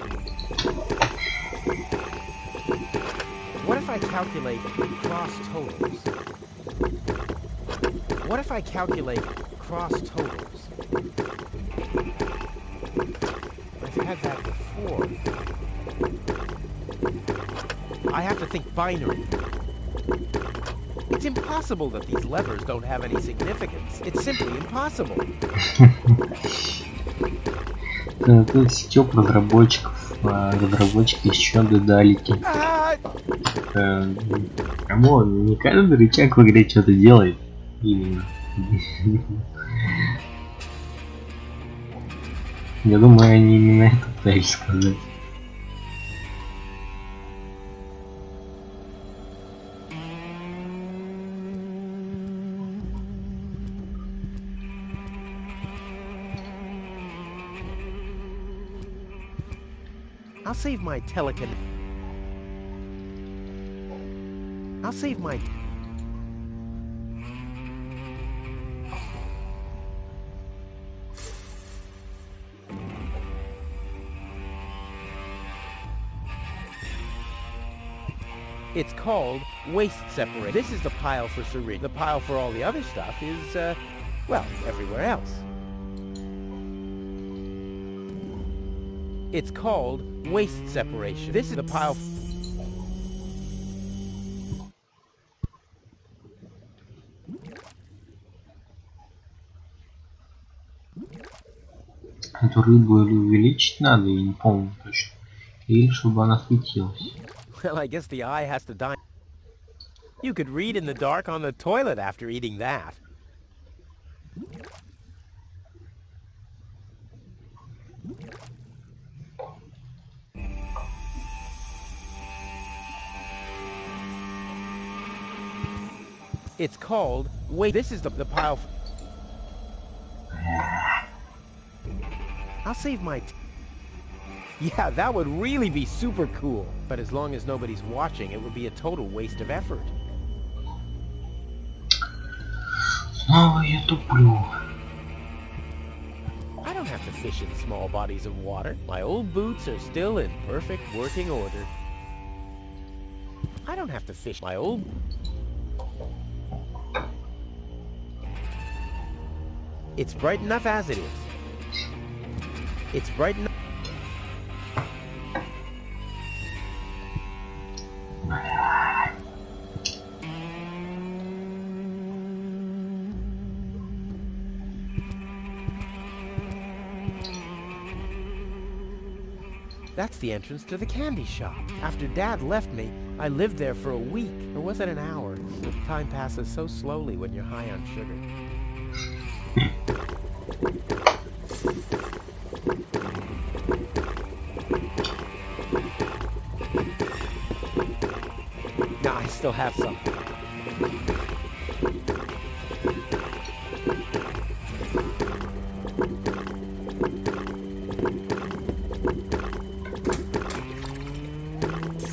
What if I calculate cross totals? What if I calculate cross totals? I've had that before. I have to think binary. It's impossible that these levers don't have any significance. It's simply impossible. Тут стёб разработчиков, разработчики еще дедалики. Камон, не каждый рычаг в игре что-то делает. Именно. Я думаю, они именно это пытались сказать. I'll save my I'll save my. It's called waste separate. This is the pile for syringe. The pile for all the other stuff is, well, everywhere else. It's called waste separation. This is the pile. Эту рыбу или увеличить надо, я не помню точно. Или чтобы она светилась. Well, I guess the eye has to die. You could read in the dark on the toilet after eating that. It's called, wait, this is the pile. I'll save my. Yeah, that would really be super cool. But as long as nobody's watching, it would be a total waste of effort. Снова я туплю. I don't have to fish in small bodies of water. My old boots are still in perfect working order. I don't have to fish my old. It's bright enough as it is. It's bright enough. That's the entrance to the candy shop. After Dad left me, I lived there for a week. Or was it an hour? Time passes so slowly when you're high on sugar. No, I still have some.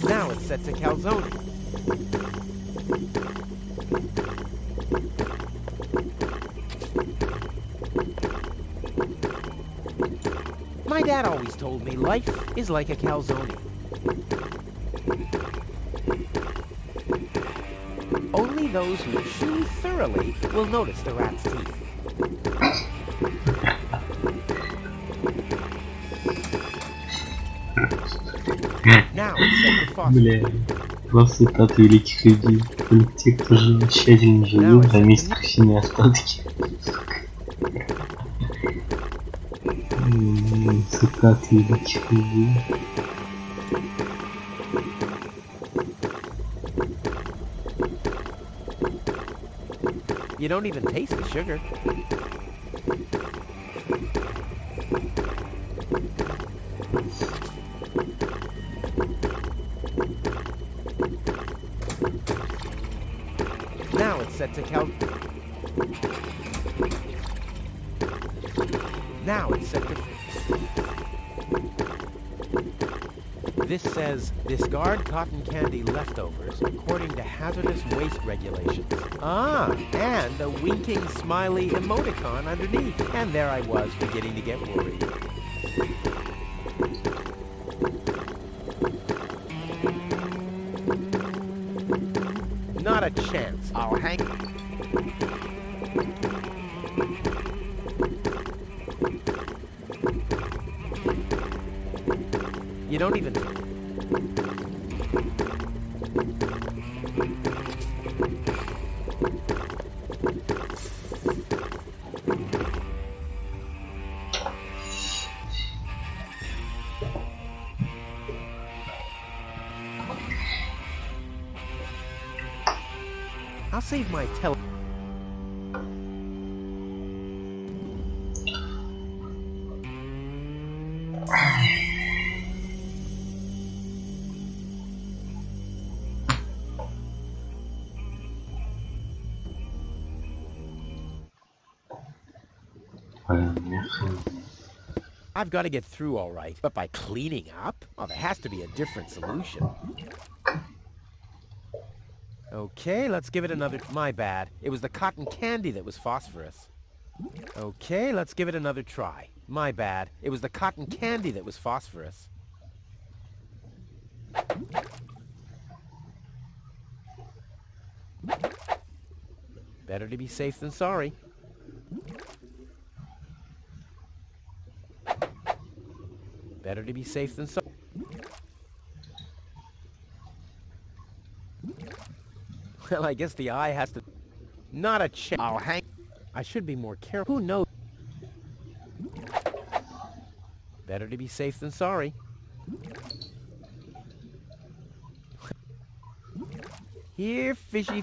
Now it's set to calzone. My dad always told me life is like a calzone. Only those who chew thoroughly will notice the rat's teeth. Now it's set to foster. Бля, просто цитаты великих людей. Только те, кто же тщательно живут, а мистер синие остатки. Цитаты великих людей. You don't even taste the sugar. Now it's set to Now it's set to... This says, discard cotton candy leftovers according to hazardous waste regulations. Ah, and a winking smiley emoticon underneath. And there I was, beginning to get worried. Not a chance. I'll hang... You don't even... I'll save my I've got to get through all right, but by cleaning up? Oh, there has to be a different solution. Okay, let's give it another... My bad. It was the cotton candy that was phosphorus. Okay, let's give it another try. My bad. It was the cotton candy that was phosphorus. Better to be safe than sorry. Better to be safe than sorry. Well, I guess the eye has to... Not a chance. I'll hang... I should be more careful. Who knows? Better to be safe than sorry. Here, fishy...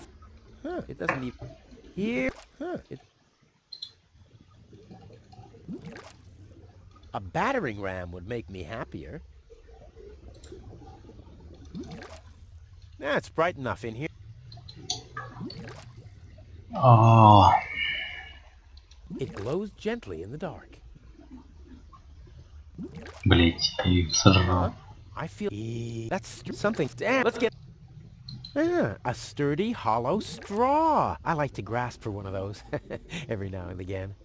Huh, it doesn't even... Here... Huh, it... A battering ram would make me happier. It's bright enough in here. Oh. It glows gently in the dark. Блять, я их сожрал. I feel that's something. Damn, let's get a sturdy, hollow straw. I like to grasp for one of those every now and again.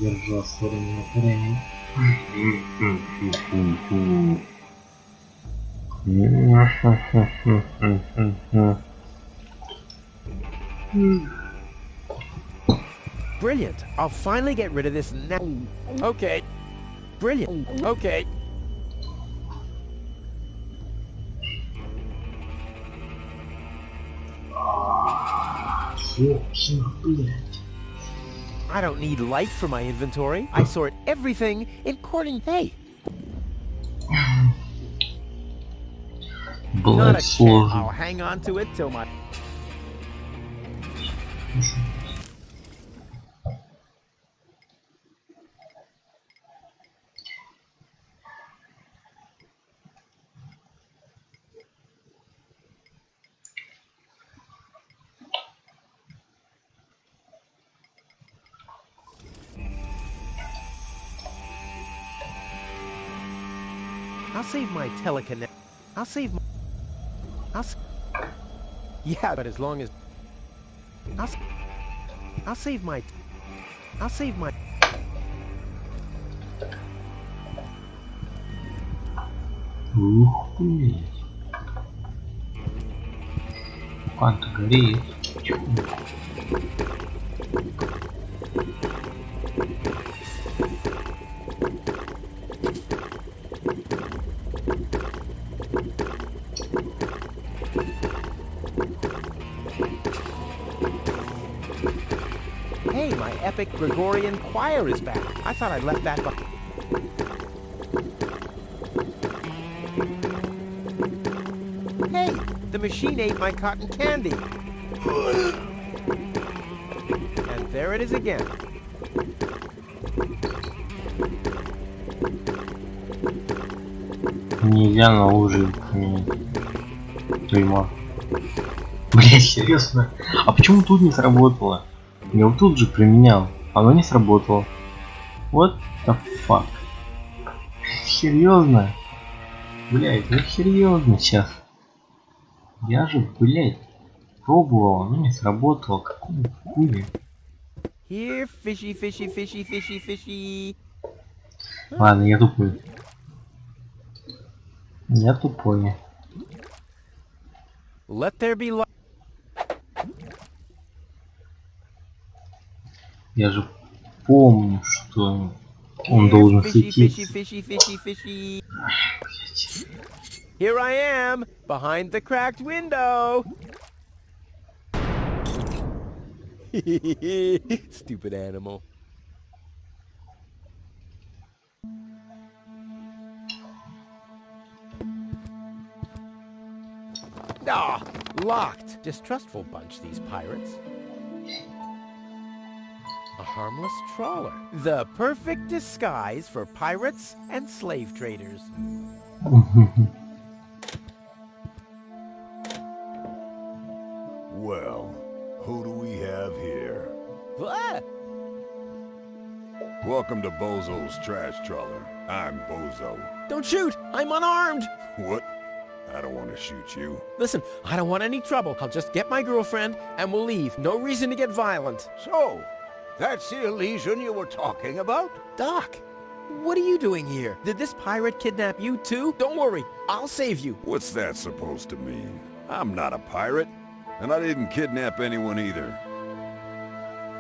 Держу сторону время. Brilliant. I'll finally get rid of this now. Okay. Brilliant. Okay. I don't need light for my inventory. I sort everything according. Hey, not Было a chance. I'll сложно. hang on to it till my. I'll save my telekinetic. I'll save my. Yeah, but as long as. I'll save my. I'll save my. Ух ты. Панта горит. Hey, my epic Gregorian choir is back. I thought I left that. Hey, the machine ate my cotton candy. And there it is again. Нельзя на лужи поменять. Тюрьма. Блять, серьезно? А почему тут не сработало? Я вот тут же применял. Оно не сработало. What the fuck? Серьезно? Блять, ну серьезно сейчас. Я же, блять, пробовал, оно не сработало. Какого хуя? Here, fishy, fishy, fishy, fishy, fishy. Ладно, я тупой. Я тупой. Let there be light. Я же помню, что он должен светиться. Here I am, behind the cracked window. Stupid animal. Ah, locked. Distrustful bunch, these pirates. A harmless trawler. The perfect disguise for pirates and slave traders. Well, who do we have here? What? Welcome to Bozo's Trash Trawler. I'm Bozo. Don't shoot! I'm unarmed! What? I don't want to shoot you. Listen, I don't want any trouble. I'll just get my girlfriend and we'll leave. No reason to get violent. So, that's the illusion you were talking about? Doc, what are you doing here? Did this pirate kidnap you too? Don't worry, I'll save you. What's that supposed to mean? I'm not a pirate, and I didn't kidnap anyone either.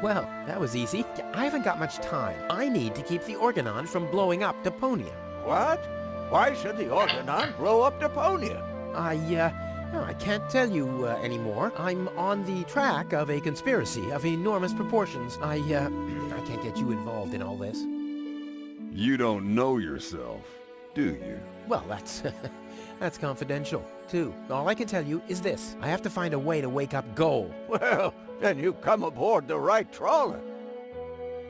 Well, that was easy. I haven't got much time. I need to keep the Organon from blowing up Deponia. What? Why should the Organon blow up Deponia? I can't tell you anymore. I'm on the track of a conspiracy of enormous proportions. I can't get you involved in all this. You don't know yourself, do you? Well, that's confidential, too. All I can tell you is this. I have to find a way to wake up Goal. Well, then you come aboard the right trawler.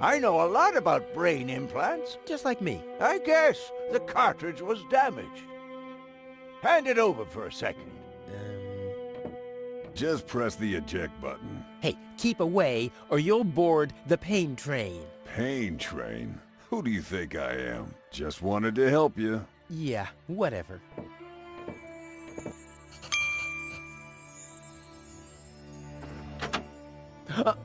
I know a lot about brain implants. Just like me. I guess the cartridge was damaged. Hand it over for a second. Just press the eject button. Hey, keep away or you'll board the pain train. Pain train? Who do you think I am? Just wanted to help you. Yeah, whatever.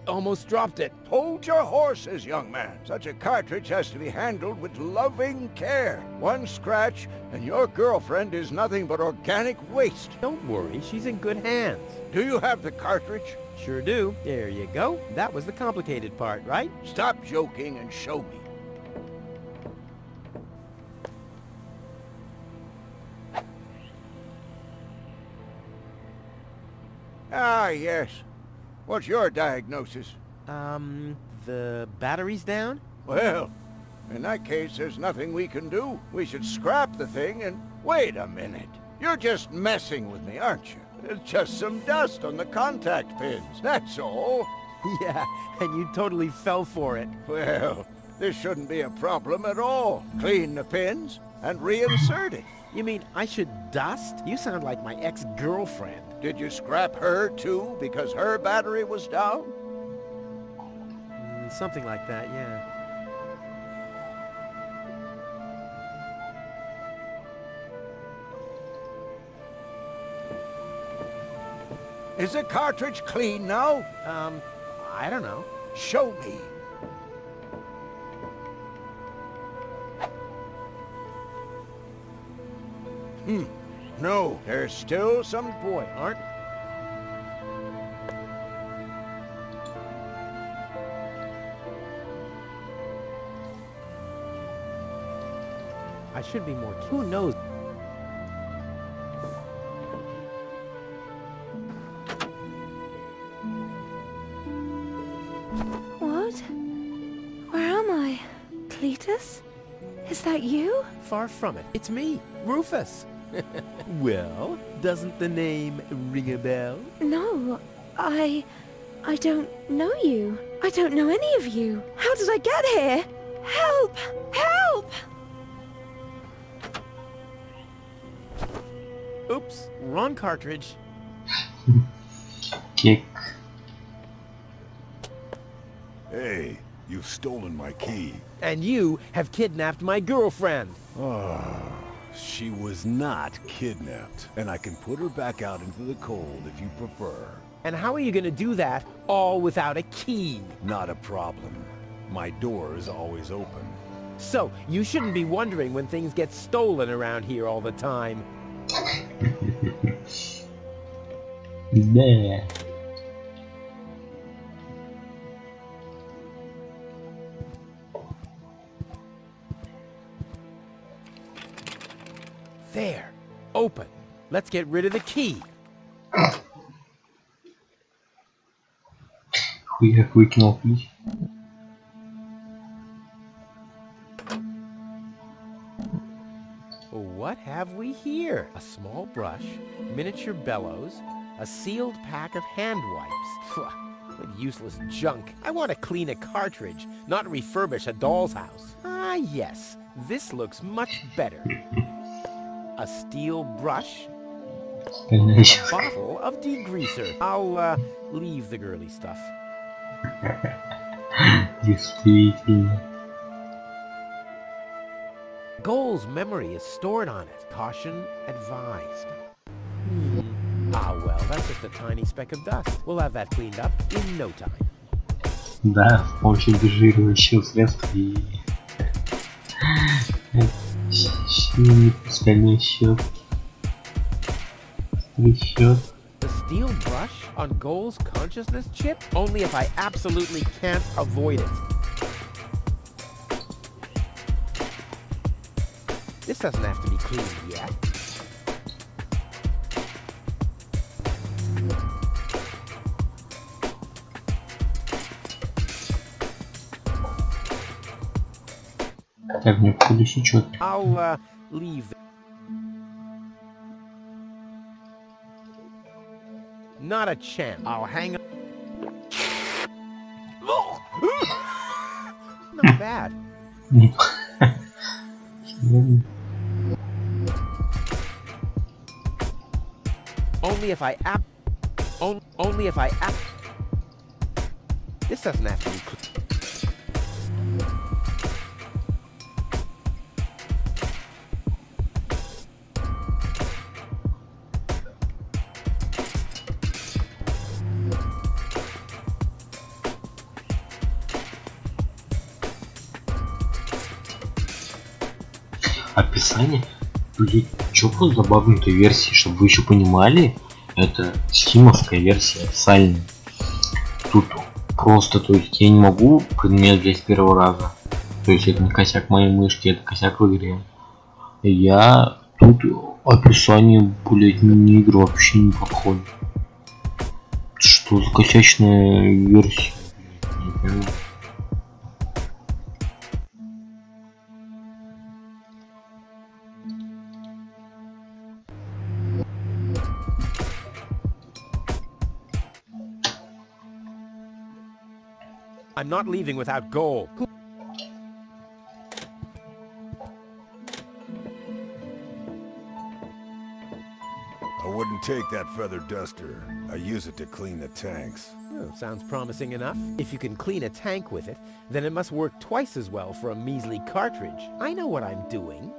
Almost dropped it. Hold your horses, young man. Such a cartridge has to be handled with loving care. One scratch, and your girlfriend is nothing but organic waste. Don't worry, she's in good hands. Do you have the cartridge? Sure do. There you go. That was the complicated part, right? Stop joking and show me. Ah, yes. What's your diagnosis? The battery's down? Well, in that case, there's nothing we can do. We should scrap the thing and... Wait a minute. You're just messing with me, aren't you? It's just some dust on the contact pins, that's all. Yeah, and you totally fell for it. Well, this shouldn't be a problem at all. Clean the pins and reinsert it. You mean I should dust? You sound like my ex-girlfriend. Did you scrap her too because her battery was down? Something like that, yeah. Is the cartridge clean now? I don't know. Show me. No, there's still some... Boy, aren't... I should be more... Who knows? What? Where am I? Cletus? Is that you? Far from it. It's me, Rufus. Well, doesn't the name ring a bell? No, I don't know you. I don't know any of you. How did I get here? Help! Help! Oops, wrong cartridge. Kick. Hey, you've stolen my key. And you have kidnapped my girlfriend. She was not kidnapped, and I can put her back out into the cold if you prefer. And how are you going to do that all without a key? Not a problem. My door is always open. So, you shouldn't be wondering when things get stolen around here all the time. Да. There. Open. Let's get rid of the key. Хуяк выкинул ключ. What have we here? A small brush, miniature bellows, a sealed pack of hand wipes. Phew, what useless junk. I want to clean a cartridge, not refurbish a doll's house. Ah, yes. This looks much better. A steel brush, a bottle of degreaser. I'll leave the girly stuff. Действительно. Goal's memory is stored on it. Caution advised. Ah, well, that's just a tiny speck of dust. We'll have that cleaned up in no time. Да, с помощью дежирующего средства и... Остальной счет. Счет. The steel brush on Goal's consciousness chip? Only if I absolutely can't avoid it. This doesn't have to be cleaned yet. Так, мне походу сечет. I'll leave. Not a chance. I'll hang up. Not bad. Only if I only if I This doesn't have to be clean. Описание. Блин, чё по забавной-то версии, чтобы вы еще понимали, это стимовская версия официальная. Тут просто, то есть я не могу предмет взять с первого раза. То есть это не косяк моей мышки, это косяк в игре. Я тут описание, блять, мини-игры вообще не подходит. Что за косячная версия? Не понимаю. I'm not leaving without gold. I wouldn't take that feather duster. I use it to clean the tanks. Oh, sounds promising enough. If you can clean a tank with it, then it must work twice as well for a measly cartridge. I know what I'm doing.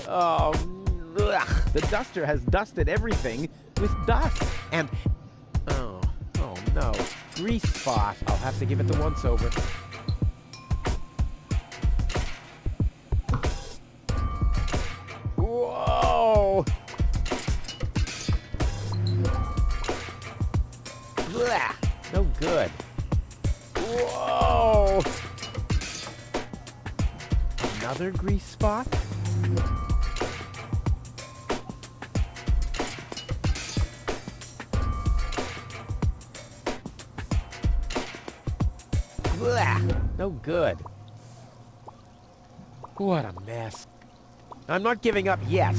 Oh, ugh. The duster has dusted everything with dust. And, oh no, grease spot. I'll have to give it the once-over. Whoa! Blah, no good. Whoa! Another grease spot? Blah, no good. What a mess. I'm not giving up yet.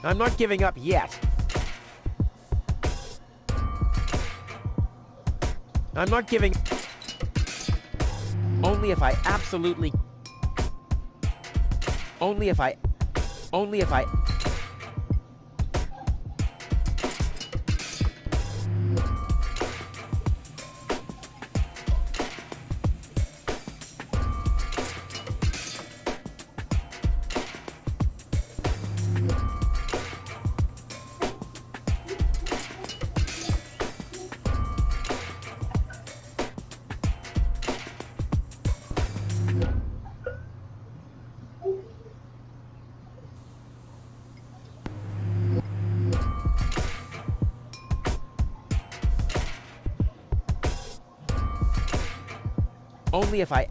I'm not giving up yet. I'm not giving... Only if I absolutely... Only if I... Only if I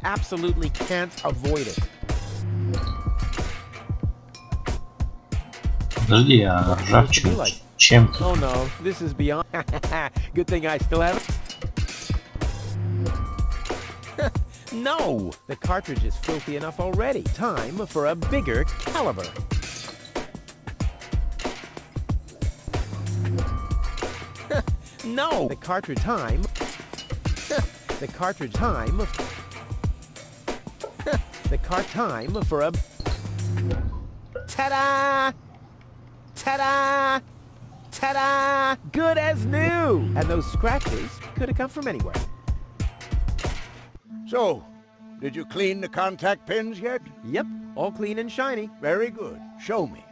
absolutely can't avoid it. Подожди, а ржавчина чем? Oh no, this is beyond. Good thing I still have it. No! The cartridge is filthy enough already. Time for a bigger caliber. No! The cartridge time. The cartridge time. The cart time for a... Ta-da! Ta-da! Ta-da! Good as new! And those scratches could have come from anywhere. So, did you clean the contact pins yet? Yep, all clean and shiny. Very good. Show me.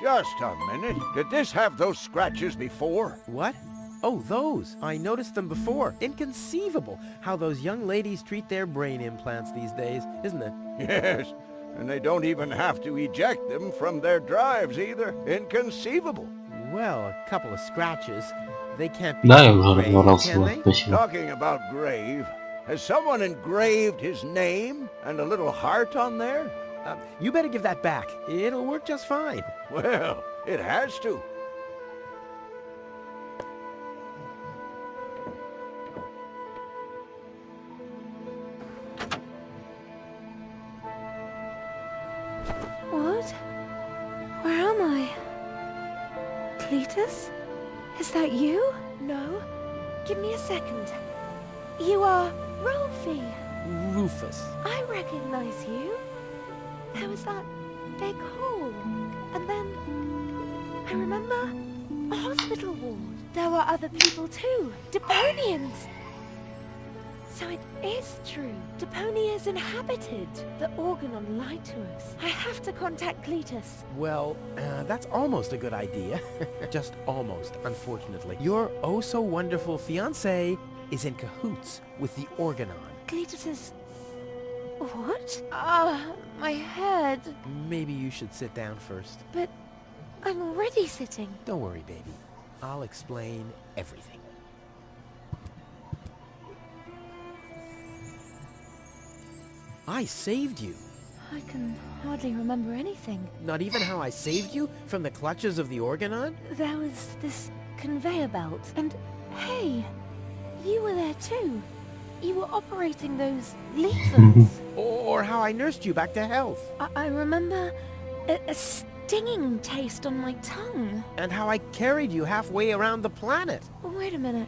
Just a minute. Did this have those scratches before? What? Oh, those. I noticed them before. Inconceivable how those young ladies treat their brain implants these days, isn't it? Yes, and they don't even have to eject them from their drives either. Inconceivable. Well, a couple of scratches. They can't be Да, я уже grave, разобрался, can да, they? спасибо. Talking about grave, has someone engraved his name and a little heart on there? You better give that back. It'll work just fine. Well, it has to. What? Where am I? Cletus? Is that you? No. Give me a second. You are Rolfie. Rufus. I recognize you. There was that big hole. And then I remember a hospital ward. There were other people too. Deponians. So it is true. Deponia is inhabited. The Organon lied to us. I have to contact Cletus. Well, that's almost a good idea. Just almost, unfortunately. Your oh-so-wonderful fiancé is in cahoots with the Organon. Cletus is... What? Ah, my head. Maybe you should sit down first. But I'm already sitting. Don't worry, baby. I'll explain everything. I saved you. I can hardly remember anything. Not even how I saved you from the clutches of the Organon? There was this conveyor belt, and hey, you were there too. you were operating those levers. Or how I nursed you back to health. I remember a stinging taste on my tongue. And how I carried you halfway around the planet. Wait a minute.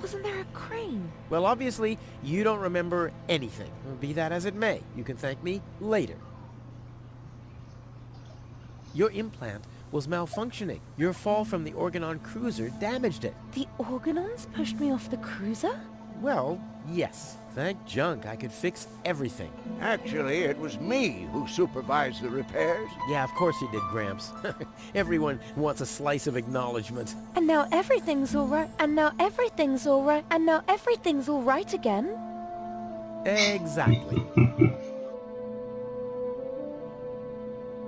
Wasn't there a crane? Well, obviously, you don't remember anything. Be that as it may, you can thank me later. Your implant was malfunctioning. Your fall from the Organon cruiser damaged it. The Organons pushed me off the cruiser? Well, yes. Thank junk I could fix everything. Actually, it was me who supervised the repairs. Yeah, of course you did, Gramps. Everyone wants a slice of acknowledgement. And now everything's all right. And now everything's all right. And now everything's all right again. Exactly.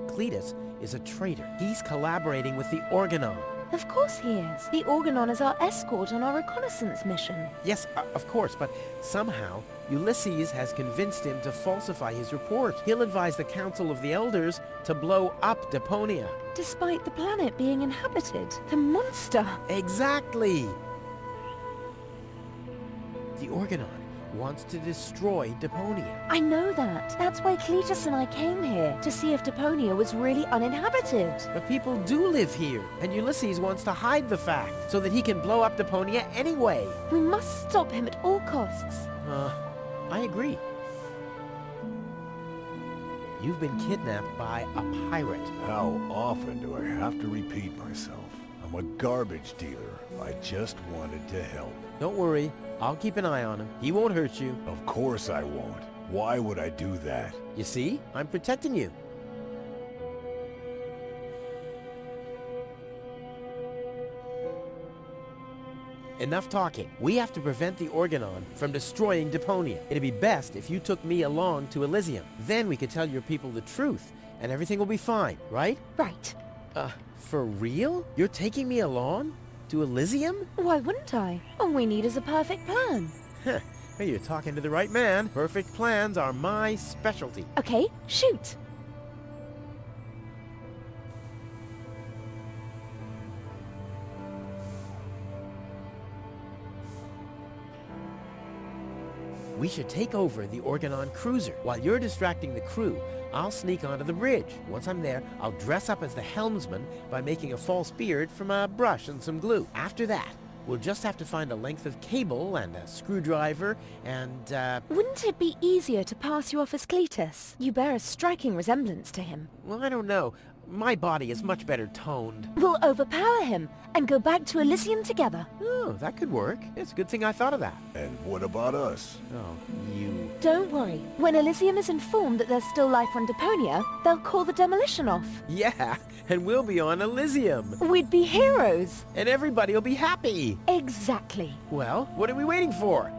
Cletus is a traitor. He's collaborating with the Organon. Of course he is. The Organon is our escort on our reconnaissance mission. Yes, of course, but somehow Ulysses has convinced him to falsify his report. He'll advise the Council of the Elders to blow up Deponia. Despite the planet being inhabited. The monster. Exactly! The Organon wants to destroy Deponia. I know that. That's why Cletus and I came here, to see if Deponia was really uninhabited. But people do live here, and Ulysses wants to hide the fact, so that he can blow up Deponia anyway. We must stop him at all costs. I agree. You've been kidnapped by a pirate. How often do I have to repeat myself? I'm a garbage dealer. I just wanted to help. Don't worry, I'll keep an eye on him. He won't hurt you. Of course I won't. Why would I do that? You see? I'm protecting you. Enough talking. We have to prevent the Organon from destroying Deponia. It'd be best if you took me along to Elysium. Then we could tell your people the truth, and everything will be fine, right? Right. For real? You're taking me along? To Elysium? Why wouldn't I? All we need is a perfect plan. Well, you're talking to the right man. Perfect plans are my specialty. Okay, shoot. We should take over the Organon cruiser. While you're distracting the crew, I'll sneak onto the bridge. Once I'm there, I'll dress up as the helmsman by making a false beard from a brush and some glue. After that, we'll just have to find a length of cable and a screwdriver and, Wouldn't it be easier to pass you off as Cletus? You bear a striking resemblance to him. well, I don't know. My body is much better toned. We'll overpower him and go back to Elysium together. Oh, that could work. It's a good thing I thought of that. And what about us? Oh, you... Don't worry. When Elysium is informed that there's still life on Deponia, they'll call the demolition off. Yeah, and we'll be on Elysium. We'd be heroes. And everybody will be happy. Exactly. Well, what are we waiting for?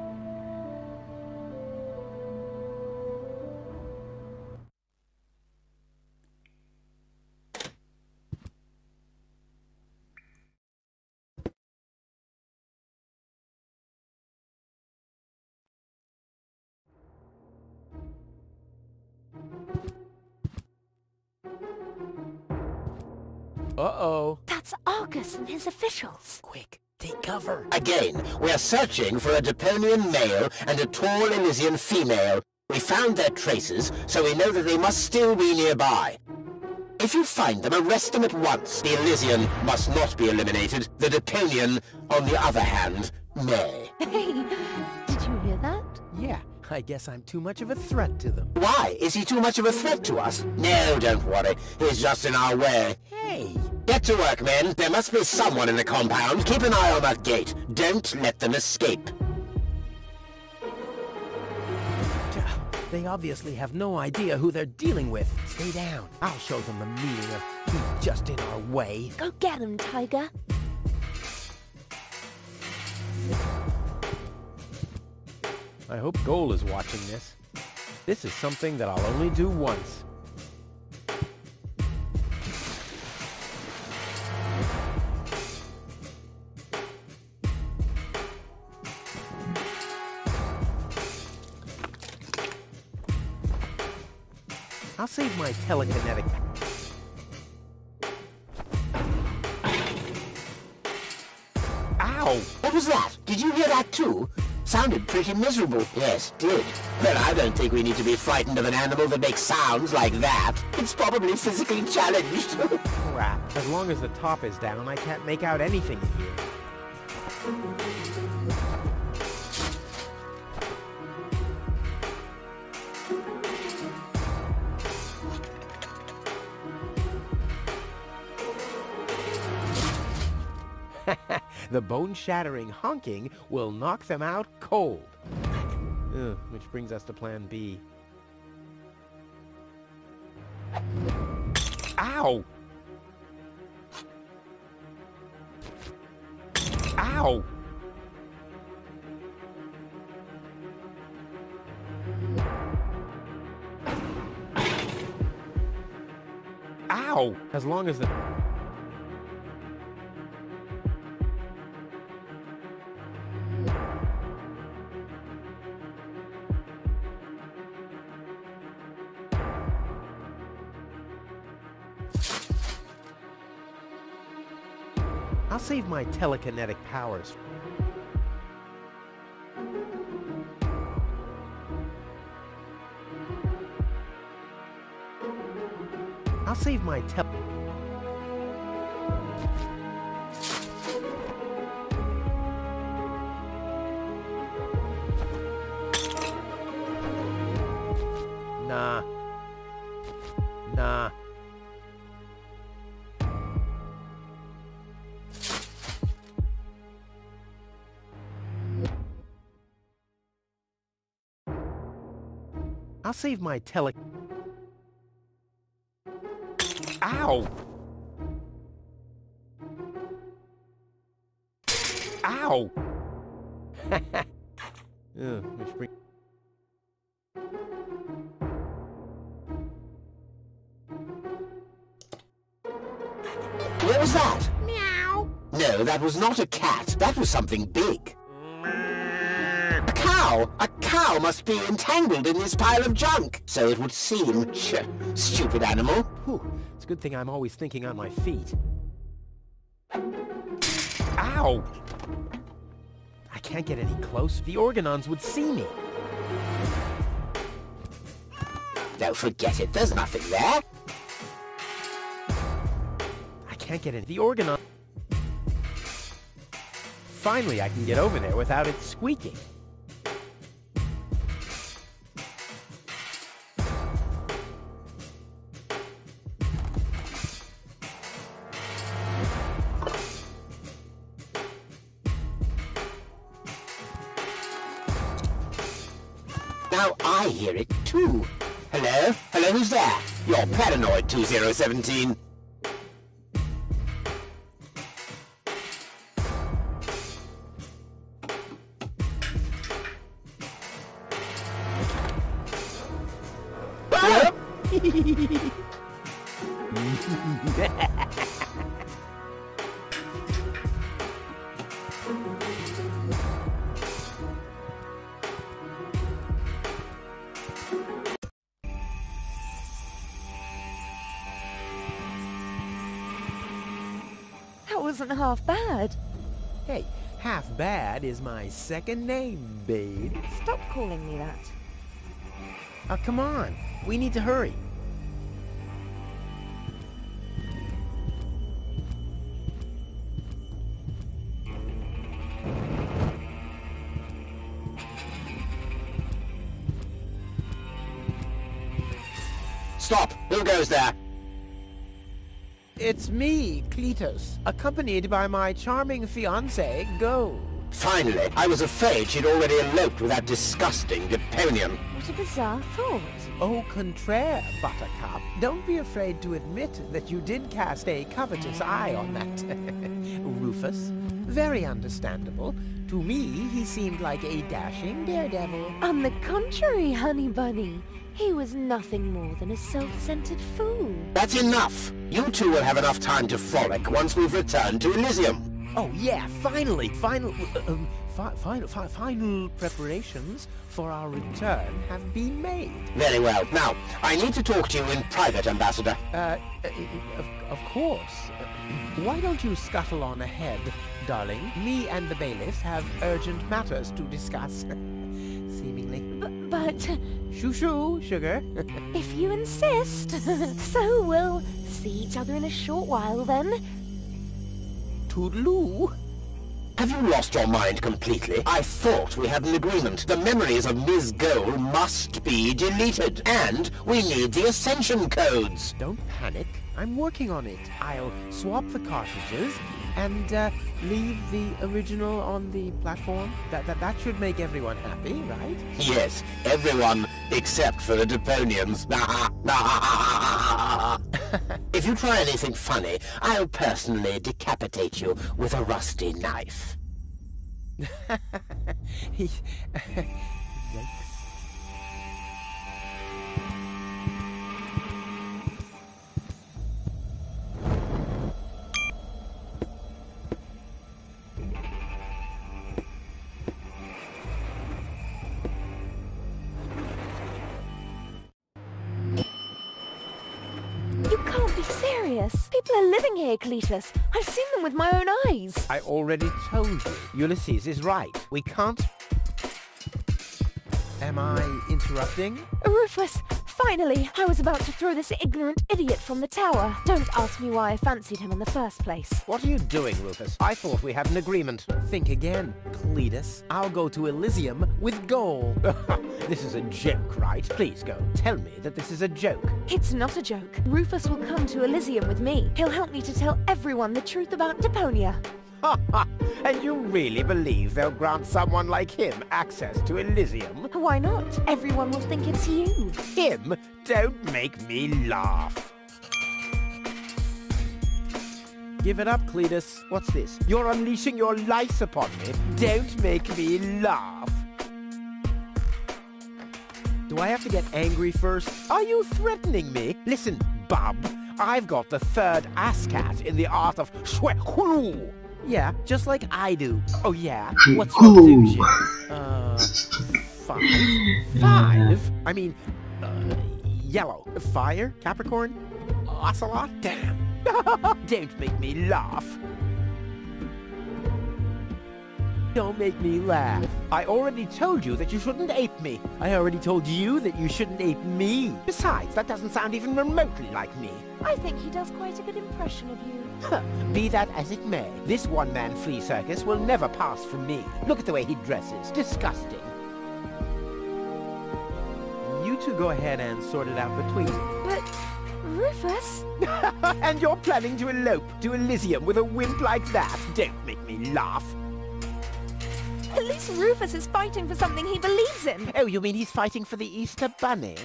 Uh-oh. That's Argus and his officials. Quick, take cover. Again, we are searching for a Deponian male and a tall Elysian female. We found their traces, so we know that they must still be nearby. If you find them, arrest them at once. The Elysian must not be eliminated. The Deponian, on the other hand, may. Hey, did you hear that? Yeah, I guess I'm too much of a threat to them. Why? Is he too much of a threat to us? No, don't worry. He's just in our way. Hey! Get to work, men. There must be someone in the compound. Keep an eye on that gate. Don't let them escape. They obviously have no idea who they're dealing with. Stay down. I'll show them the meaning of he's just in our way. Go get him, Tiger. I hope Goal is watching this. This is something that I'll only do once. I'll save my telekinetic. Ow! What was that? Did you hear that too? Sounded pretty miserable. Yes, did. Well, I don't think we need to be frightened of an animal that makes sounds like that. It's probably physically challenged. Crap. As long as the top is down, I can't make out anything here. The bone-shattering honking will knock them out cold. Which brings us to plan B. Ow! Ow! Ow! As long as the... I'll save my telekinetic powers. I'll save my Nah. Nah. I'll save my Ow! Ow! Which brings... What was that? Meow. No, that was not a cat. That was something big. A cow! A cow must be entangled in this pile of junk. So it would seem. Stupid animal. Whew. It's a good thing I'm always thinking on my feet. Ow! I can't get any close. The Organons would see me. Don't forget it. There's nothing there. I can't get in. The Organon... Finally, I can get over there without it squeaking. Now I hear it too. Hello? Hello, who's there? You're paranoid, 2017. That wasn't half bad. Hey, half bad is my second name, babe. Stop calling me that. Oh, come on. We need to hurry. Stop! Who goes there? It's me, Cletus, accompanied by my charming fiancée, Gold. Finally, I was afraid she'd already eloped with that disgusting Deponian. What a bizarre thought. Au contraire, Buttercup. Don't be afraid to admit that you did cast a covetous eye on that Rufus. Very understandable. To me, he seemed like a dashing daredevil. On the contrary, honey bunny. He was nothing more than a self-centered fool. That's enough! You two will have enough time to frolic once we've returned to Elysium. Oh yeah, final preparations for our return have been made. Very well. Now, I need to talk to you in private, Ambassador. Of course. Why don't you scuttle on ahead, darling? Me and the bailiff have urgent matters to discuss. Seemingly. But Shoo-shoo, sugar. if you insist. So we'll see each other in a short while then. Toodaloo. Have you lost your mind completely? I thought we had an agreement. The memories of Ms. Goal must be deleted. And we need the Ascension codes. Don't panic. I'm working on it. I'll swap the cartridges and leave the original on the platform. That should make everyone happy, right? Yes, everyone except for the Deponians. If you try anything funny, I'll personally decapitate you with a rusty knife. Yikes. You can't be serious. People are living here, Cletus. I've seen them with my own eyes. I already told you. Ulysses is right. We can't... Am I interrupting? Rufus, finally! I was about to throw this ignorant idiot from the tower. Don't ask me why I fancied him in the first place. What are you doing, Rufus? I thought we had an agreement. Think again, Cletus. I'll go to Elysium with Goal. This is a joke, right? Please go. Tell me that this is a joke. It's not a joke. Rufus will come to Elysium with me. He'll help me to tell everyone the truth about Deponia. And you really believe they'll grant someone like him access to Elysium? Why not? Everyone will think it's you. Him? Don't make me laugh. Give it up, Cletus. What's this? You're unleashing your lice upon me. Don't make me laugh. Do I have to get angry first? Are you threatening me? Listen, bub. I've got the third ASCAT in the art of shwekulu. Yeah, just like I do. Oh yeah? What's your douche? 5? 5? I mean, yellow. Fire? Capricorn? Ocelot? Damn. Don't make me laugh. Don't make me laugh. I already told you that you shouldn't ape me. I already told you that you shouldn't ape me. Besides, that doesn't sound even remotely like me. I think he does quite a good impression of you. Be that as it may, this one-man flea circus will never pass for me. Look at the way he dresses. Disgusting. You two go ahead and sort it out between you. But, Rufus? And you're planning to elope to Elysium with a wimp like that? Don't make me laugh. At least Rufus is fighting for something he believes in. Oh, you mean he's fighting for the Easter Bunny?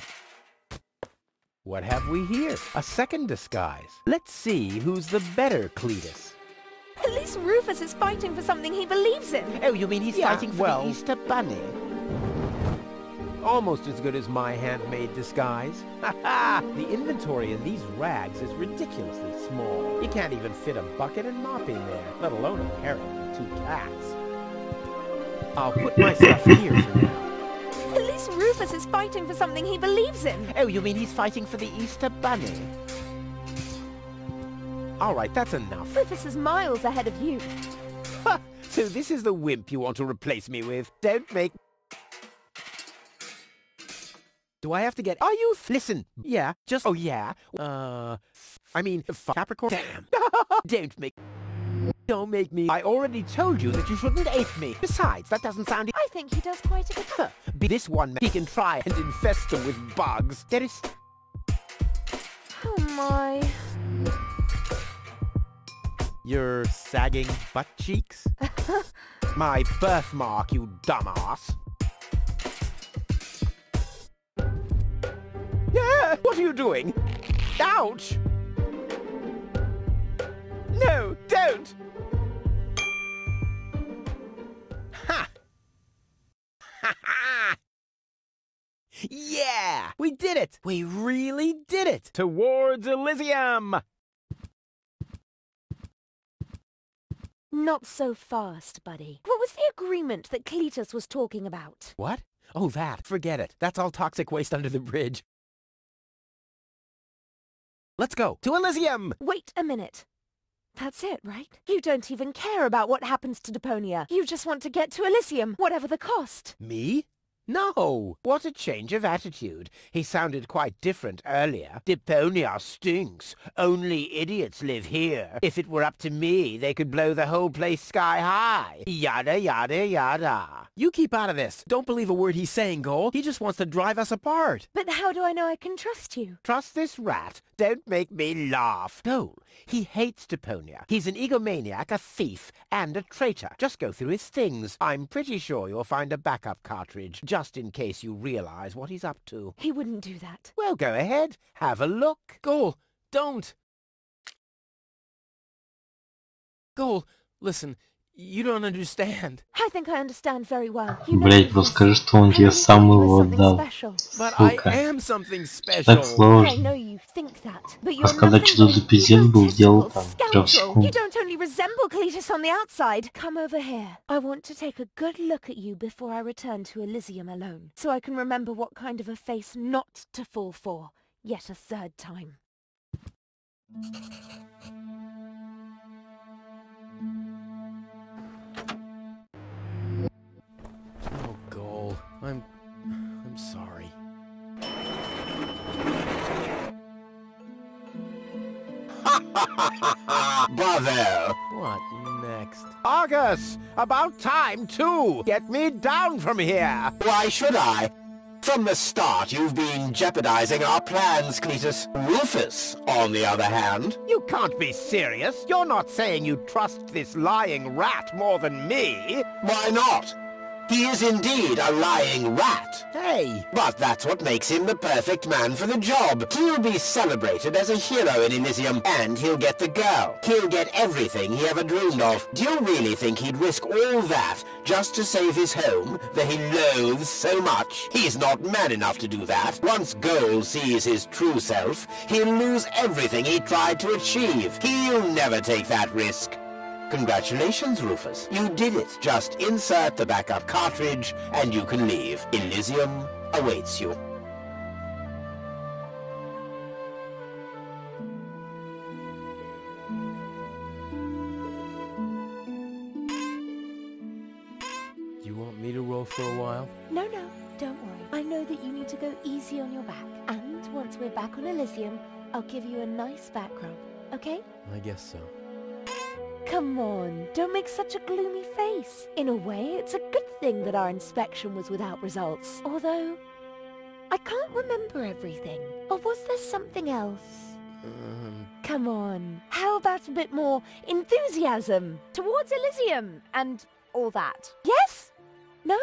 What have we here? A second disguise. Let's see who's the better Cletus. At least Rufus is fighting for something he believes in. Oh, you mean he's fighting for the Easter Bunny? Almost as good as my handmade disguise. The inventory in these rags is ridiculously small. You can't even fit a bucket and mop in there, let alone a parrot and 2 cats. I'll put my stuff here for now. At least Rufus is fighting for something he believes in. Oh, you mean he's fighting for the Easter Bunny? All right, that's enough. Rufus is miles ahead of you. So this is the wimp you want to replace me with? Don't make... Do I have to get... Are you... Listen. Yeah, just... Oh, yeah. I mean... Capricorn... Damn. Don't make me... I already told you that you shouldn't ape me. Besides, that doesn't sound... I think he does quite a good... Be this one, he can try and infest them with bugs. There is... Oh, my... Your sagging butt cheeks? My birthmark, you dumbass. Yeah, what are you doing? Ouch! No, don't! Ha! Ha ha! Yeah! We did it! We really did it! Towards Elysium! Not so fast, buddy. What was the agreement that Cletus was talking about? What? Oh, that. Forget it. That's all toxic waste under the bridge. Let's go. To Elysium! Wait a minute. That's it, right? You don't even care about what happens to Deponia. You just want to get to Elysium, whatever the cost. Me? No! What a change of attitude. He sounded quite different earlier. Deponia stinks. Only idiots live here. If it were up to me, they could blow the whole place sky high. Yada, yada, yada. You keep out of this. Don't believe a word he's saying, Cole. He just wants to drive us apart. But how do I know I can trust you? Trust this rat? Don't make me laugh. Cole, he hates Deponia. He's an egomaniac, a thief, and a traitor. Just go through his things. I'm pretty sure you'll find a backup cartridge, just in case you realize what he's up to. He wouldn't do that. Well, go ahead. Have a look. Cole, don't. Cole, listen. You don't understand. I think I understand very well. You know Блять, просто скажи, что он тебе сам его отдал. But I Сука. am something special. Так сложно. I know you think that, but you're Просто когда nothing что-то but a за пиздец был, сделал там scoundrel. 3 секунд. You don't only resemble Cletus on the outside. Come over here. I want to take a good look at you before I return to Elysium alone, so I can remember what kind of a face not to fall for, yet a third time. Oh, Cole, I'm sorry. Bravo! What next? Argus! About time, too! Get me down from here! Why should I? From the start, you've been jeopardizing our plans, Cletus. Rufus, on the other hand... You can't be serious! You're not saying you trust this lying rat more than me! Why not? He is indeed a lying rat. Hey! But that's what makes him the perfect man for the job. He'll be celebrated as a hero in Elysium, and he'll get the girl. He'll get everything he ever dreamed of. Do you really think he'd risk all that just to save his home that he loathes so much? He's not man enough to do that. Once Gold sees his true self, he'll lose everything he tried to achieve. He'll never take that risk. Congratulations, Rufus. You did it. Just insert the backup cartridge and you can leave. Elysium awaits you. You want me to roll for a while? No, don't worry. I know that you need to go easy on your back. And once we're back on Elysium, I'll give you a nice back rub, okay? I guess so. Come on, don't make such a gloomy face. In a way, it's a good thing that our inspection was without results. Although, I can't remember everything. Or was there something else? Come on, how about a bit more enthusiasm towards Elysium and all that? Yes? No?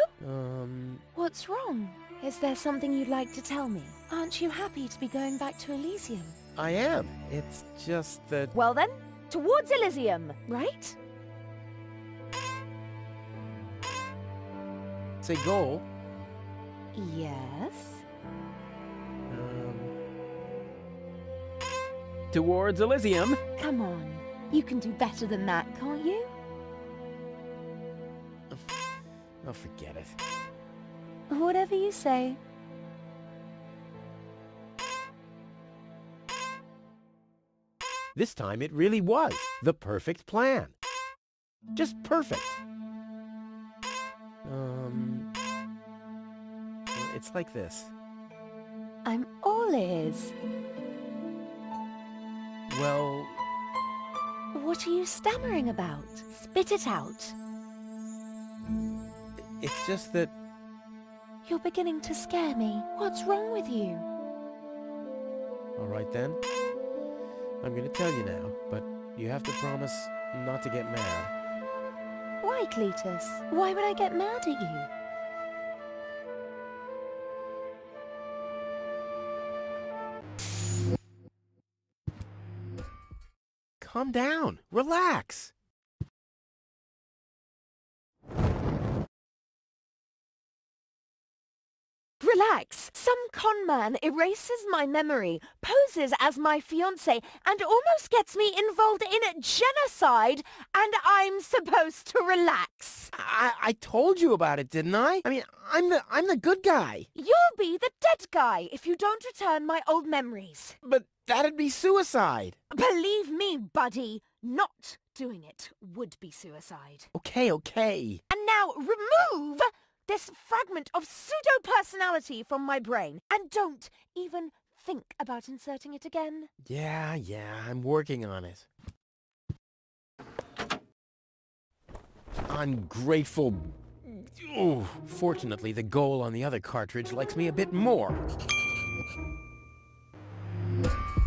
What's wrong? Is there something you'd like to tell me? Aren't you happy to be going back to Elysium? I am. It's just that... Well then, towards Elysium, right? Say goal. Yes? Towards Elysium. Come on, you can do better than that, can't you? Oh, forget it. Whatever you say. This time it really was the perfect plan. Just perfect. It's like this. I'm all ears. Well... What are you stammering about? Spit it out. It's just that... You're beginning to scare me. What's wrong with you? All right then. I'm gonna tell you now, but you have to promise not to get mad. Why, Cletus? Why would I get mad at you? Calm down. Relax. Relax. Some con man erases my memory, poses as my fiancé, and almost gets me involved in genocide, and I'm supposed to relax. I told you about it, didn't I? I mean, I'm the good guy. You'll be the dead guy if you don't return my old memories. But that'd be suicide. Believe me, buddy, not doing it would be suicide. Okay. And now remove this fragment of pseudo-personality from my brain, and don't even think about inserting it again. Yeah, I'm working on it. Ungrateful... Ooh, fortunately, the goal on the other cartridge likes me a bit more.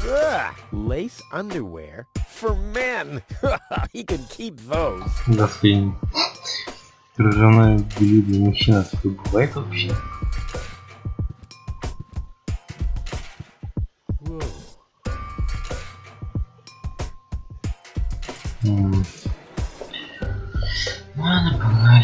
Ugh, lace underwear for men. He can keep those. Господин. Кружевное белье для мужчин, а такое бывает вообще? Ладно, погнали.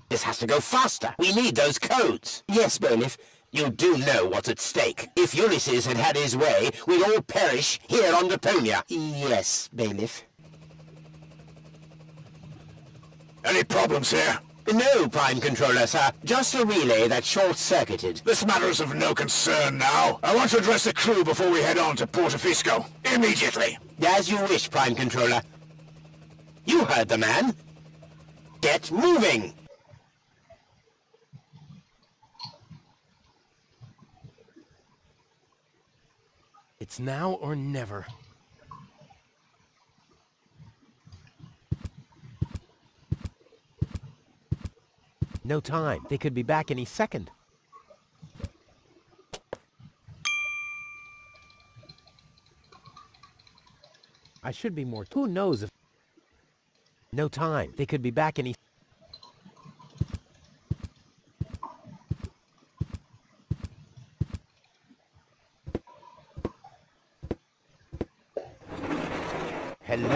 This has to go faster. We need those codes. Yes, bailiff. You do know what's at stake. If Ulysses had had his way, we'd all perish here on Deponia. Yes, bailiff. Any problems here? No, Prime Controller, sir. Just a relay that short-circuited. This matter is of no concern now. I want to address the crew before we head on to Portofisco. Immediately. As you wish, Prime Controller. You heard the man. Get moving! It's now or never. No time. They could be back any second. I should be more... Who knows if... No time. They could be back any... Hello.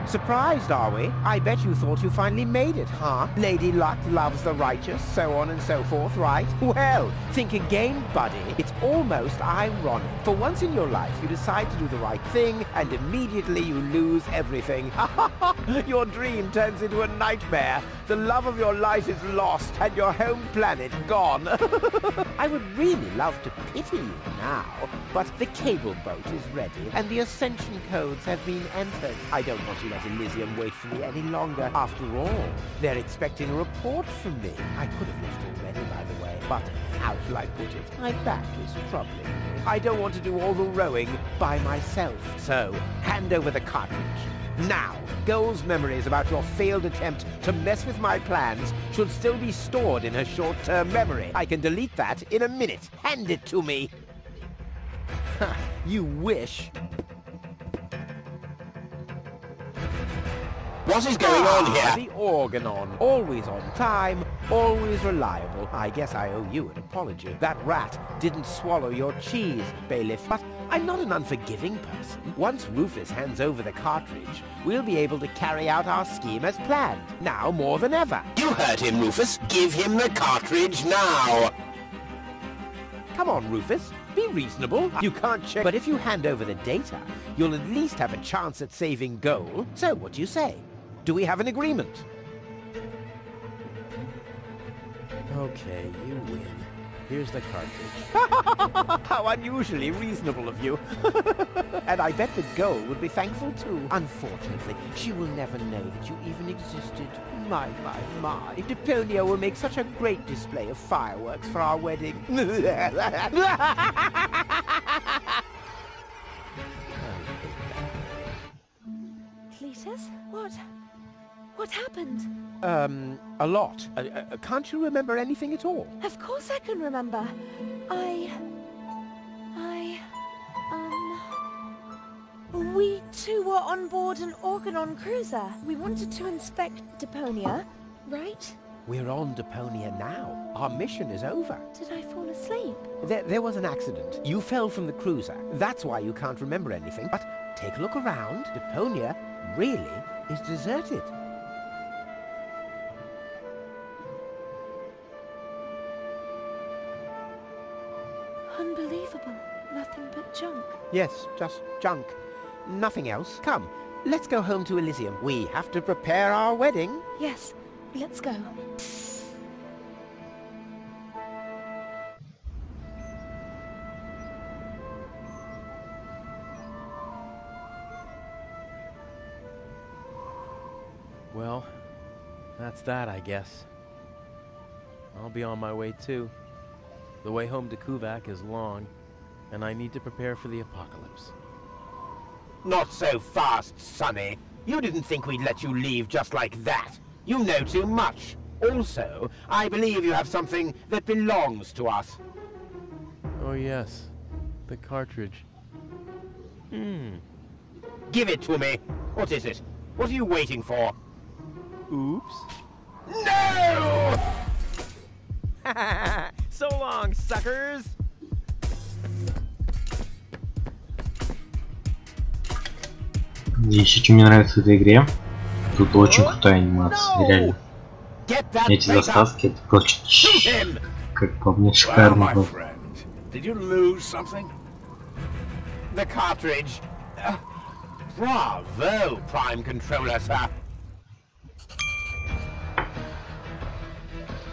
Surprised, are we? I bet you thought you finally made it, huh? Lady Luck loves the righteous, so on and so forth, right? Well, think again, buddy. It's almost ironic. For once in your life, you decide to do the right thing, and immediately you lose everything. Your dream turns into a nightmare. The love of your life is lost, and your home planet gone. I would really love to pity you now, but the cable boat is ready, and the ascension codes have been entered. I don't want to let Elysium wait for me any longer. After all, they're expecting a report from me. I could have left already, by the way, but how shall I put it? My back is troubling me. I don't want to do all the rowing by myself. So, hand over the cartridge. Now, Goal's memories about your failed attempt to mess with my plans should still be stored in her short-term memory. I can delete that in a minute. Hand it to me. You wish. What is going on here? The Organon. Always on time, always reliable. I guess I owe you an apology. That rat didn't swallow your cheese, bailiff. But I'm not an unforgiving person. Once Rufus hands over the cartridge, we'll be able to carry out our scheme as planned. Now more than ever. You heard him, Rufus. Give him the cartridge now. Come on, Rufus. Be reasonable. You can't check. But if you hand over the data, you'll at least have a chance at saving Goal. So what do you say? Do we have an agreement? Okay, you win. Here's the cartridge. How unusually reasonable of you. And I bet that Goal would be thankful too. Unfortunately, she will never know that you even existed. My. Deponia will make such a great display of fireworks for our wedding. Cletus? What happened? A lot. Can't you remember anything at all? Of course I can remember. We two were on board an Organon cruiser. We wanted to inspect Deponia, right? We're on Deponia now. Our mission is over. Did I fall asleep? There was an accident. You fell from the cruiser. That's why you can't remember anything. But take a look around. Deponia really is deserted. Unbelievable. Nothing but junk. Yes, just junk. Nothing else. Come, let's go home to Elysium. We have to prepare our wedding. Yes, let's go. Well, that's that, I guess. I'll be on my way too. The way home to Kuvak is long, and I need to prepare for the apocalypse. Not so fast, Sonny. You didn't think we'd let you leave just like that. You know too much. Also, I believe you have something that belongs to us. Oh yes, the cartridge. Give it to me. What is it? What are you waiting for? Oops. No! So long, suckers! Еще что мне нравится в этой игре, тут очень крутая анимация, реально. Эти засаски, это просто, как по мне, шикарно. Did you lose something? The cartridge. Bravo, Prime Controller, sir.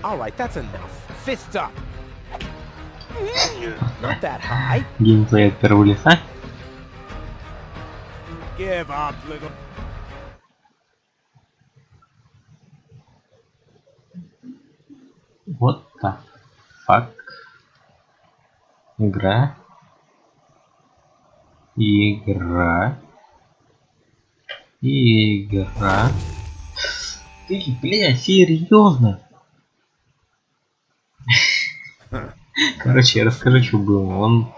Alright, that's enough. Fists up. Not that high. Геймплей от первого лица. Give up, little. Вот так. Факт. Игра. Игра. Игра. Ты, бля, серьезно? Короче, я расскажу, что было. Он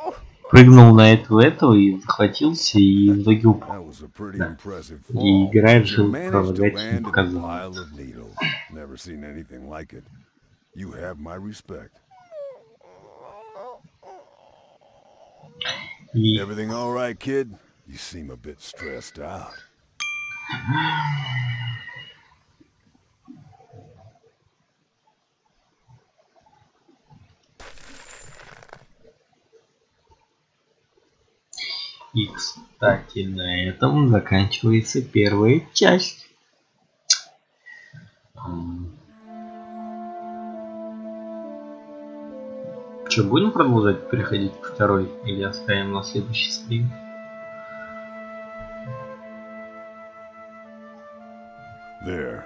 прыгнул на этого и захватился, и в итоге упал. Да. И игра решила пролагать и показать. И... Everything all right, kid? You seem a bit stressed out. И, кстати, на этом заканчивается первая часть. Что, будем продолжать переходить к второй или оставим на следующий стрим? There.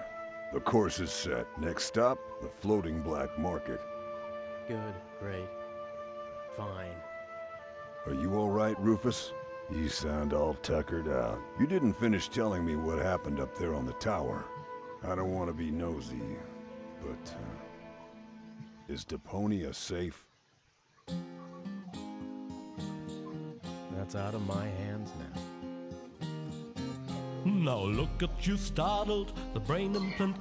The course is set. Next stop, the floating black market. Good, great, fine. Are you all right, Rufus? You sound all tuckered out. You didn't finish telling me what happened up there on the tower. I don't want to be nosy, but is Deponia safe? That's out of my hands now. Now look at you startled, the brain implant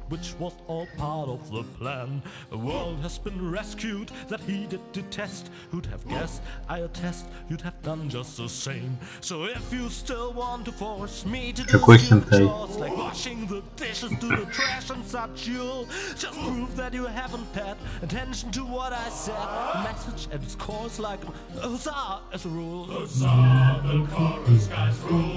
which was all part of the plan. A world has been rescued that he did detest. Who'd have guessed, I attest, you'd have done just the same. So if you still want to force me to do chores like washing the dishes to the trash and such, you'll just prove that you haven't paid attention to what I said. The message at its core is like a huzzah as a rule. Huzzah, the chorus guys rule.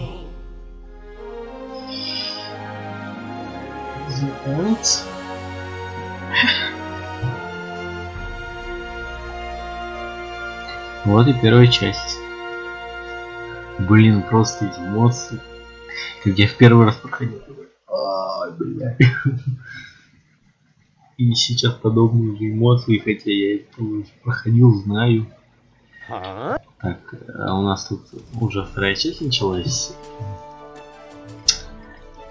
Вот и первая часть. Блин, просто эти эмоции. Как я в первый раз проходил. Бля. И сейчас подобные же эмоции, хотя я это уже проходил, знаю. Так, а у нас тут уже вторая часть началась.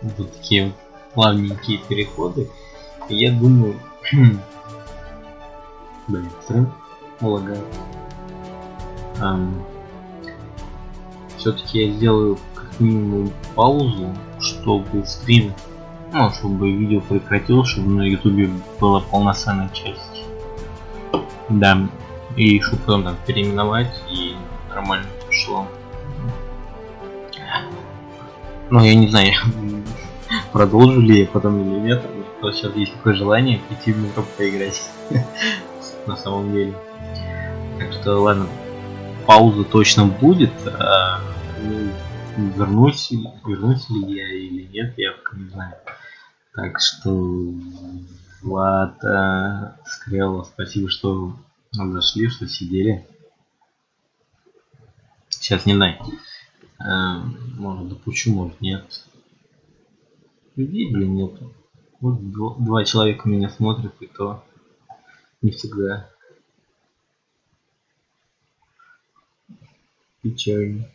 Вот такие плавненькие переходы. И я думаю... Блин, стрим лагает. Все-таки я сделаю как минимум паузу, чтобы стрим, ну, чтобы видео прекратилось, чтобы на ютубе была полноценная часть. Да, и чтобы потом там переименовать и нормально шло. Ну, я не знаю, продолжу ли я потом или нет, потому что сейчас есть такое желание прийти в метро поиграть. На самом деле. Так что, ладно, пауза точно будет. Вернусь ли я или нет, я пока не знаю. Так что, Влад, Скрелла, спасибо, что зашли, что сидели. Сейчас не знаю. Может допущу, может нет. Людей, блин, нету. Вот два человека меня смотрят, и то не всегда. Печально.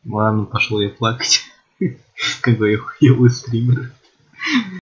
Ладно, пошел я плакать. Какой я хуёвый стример.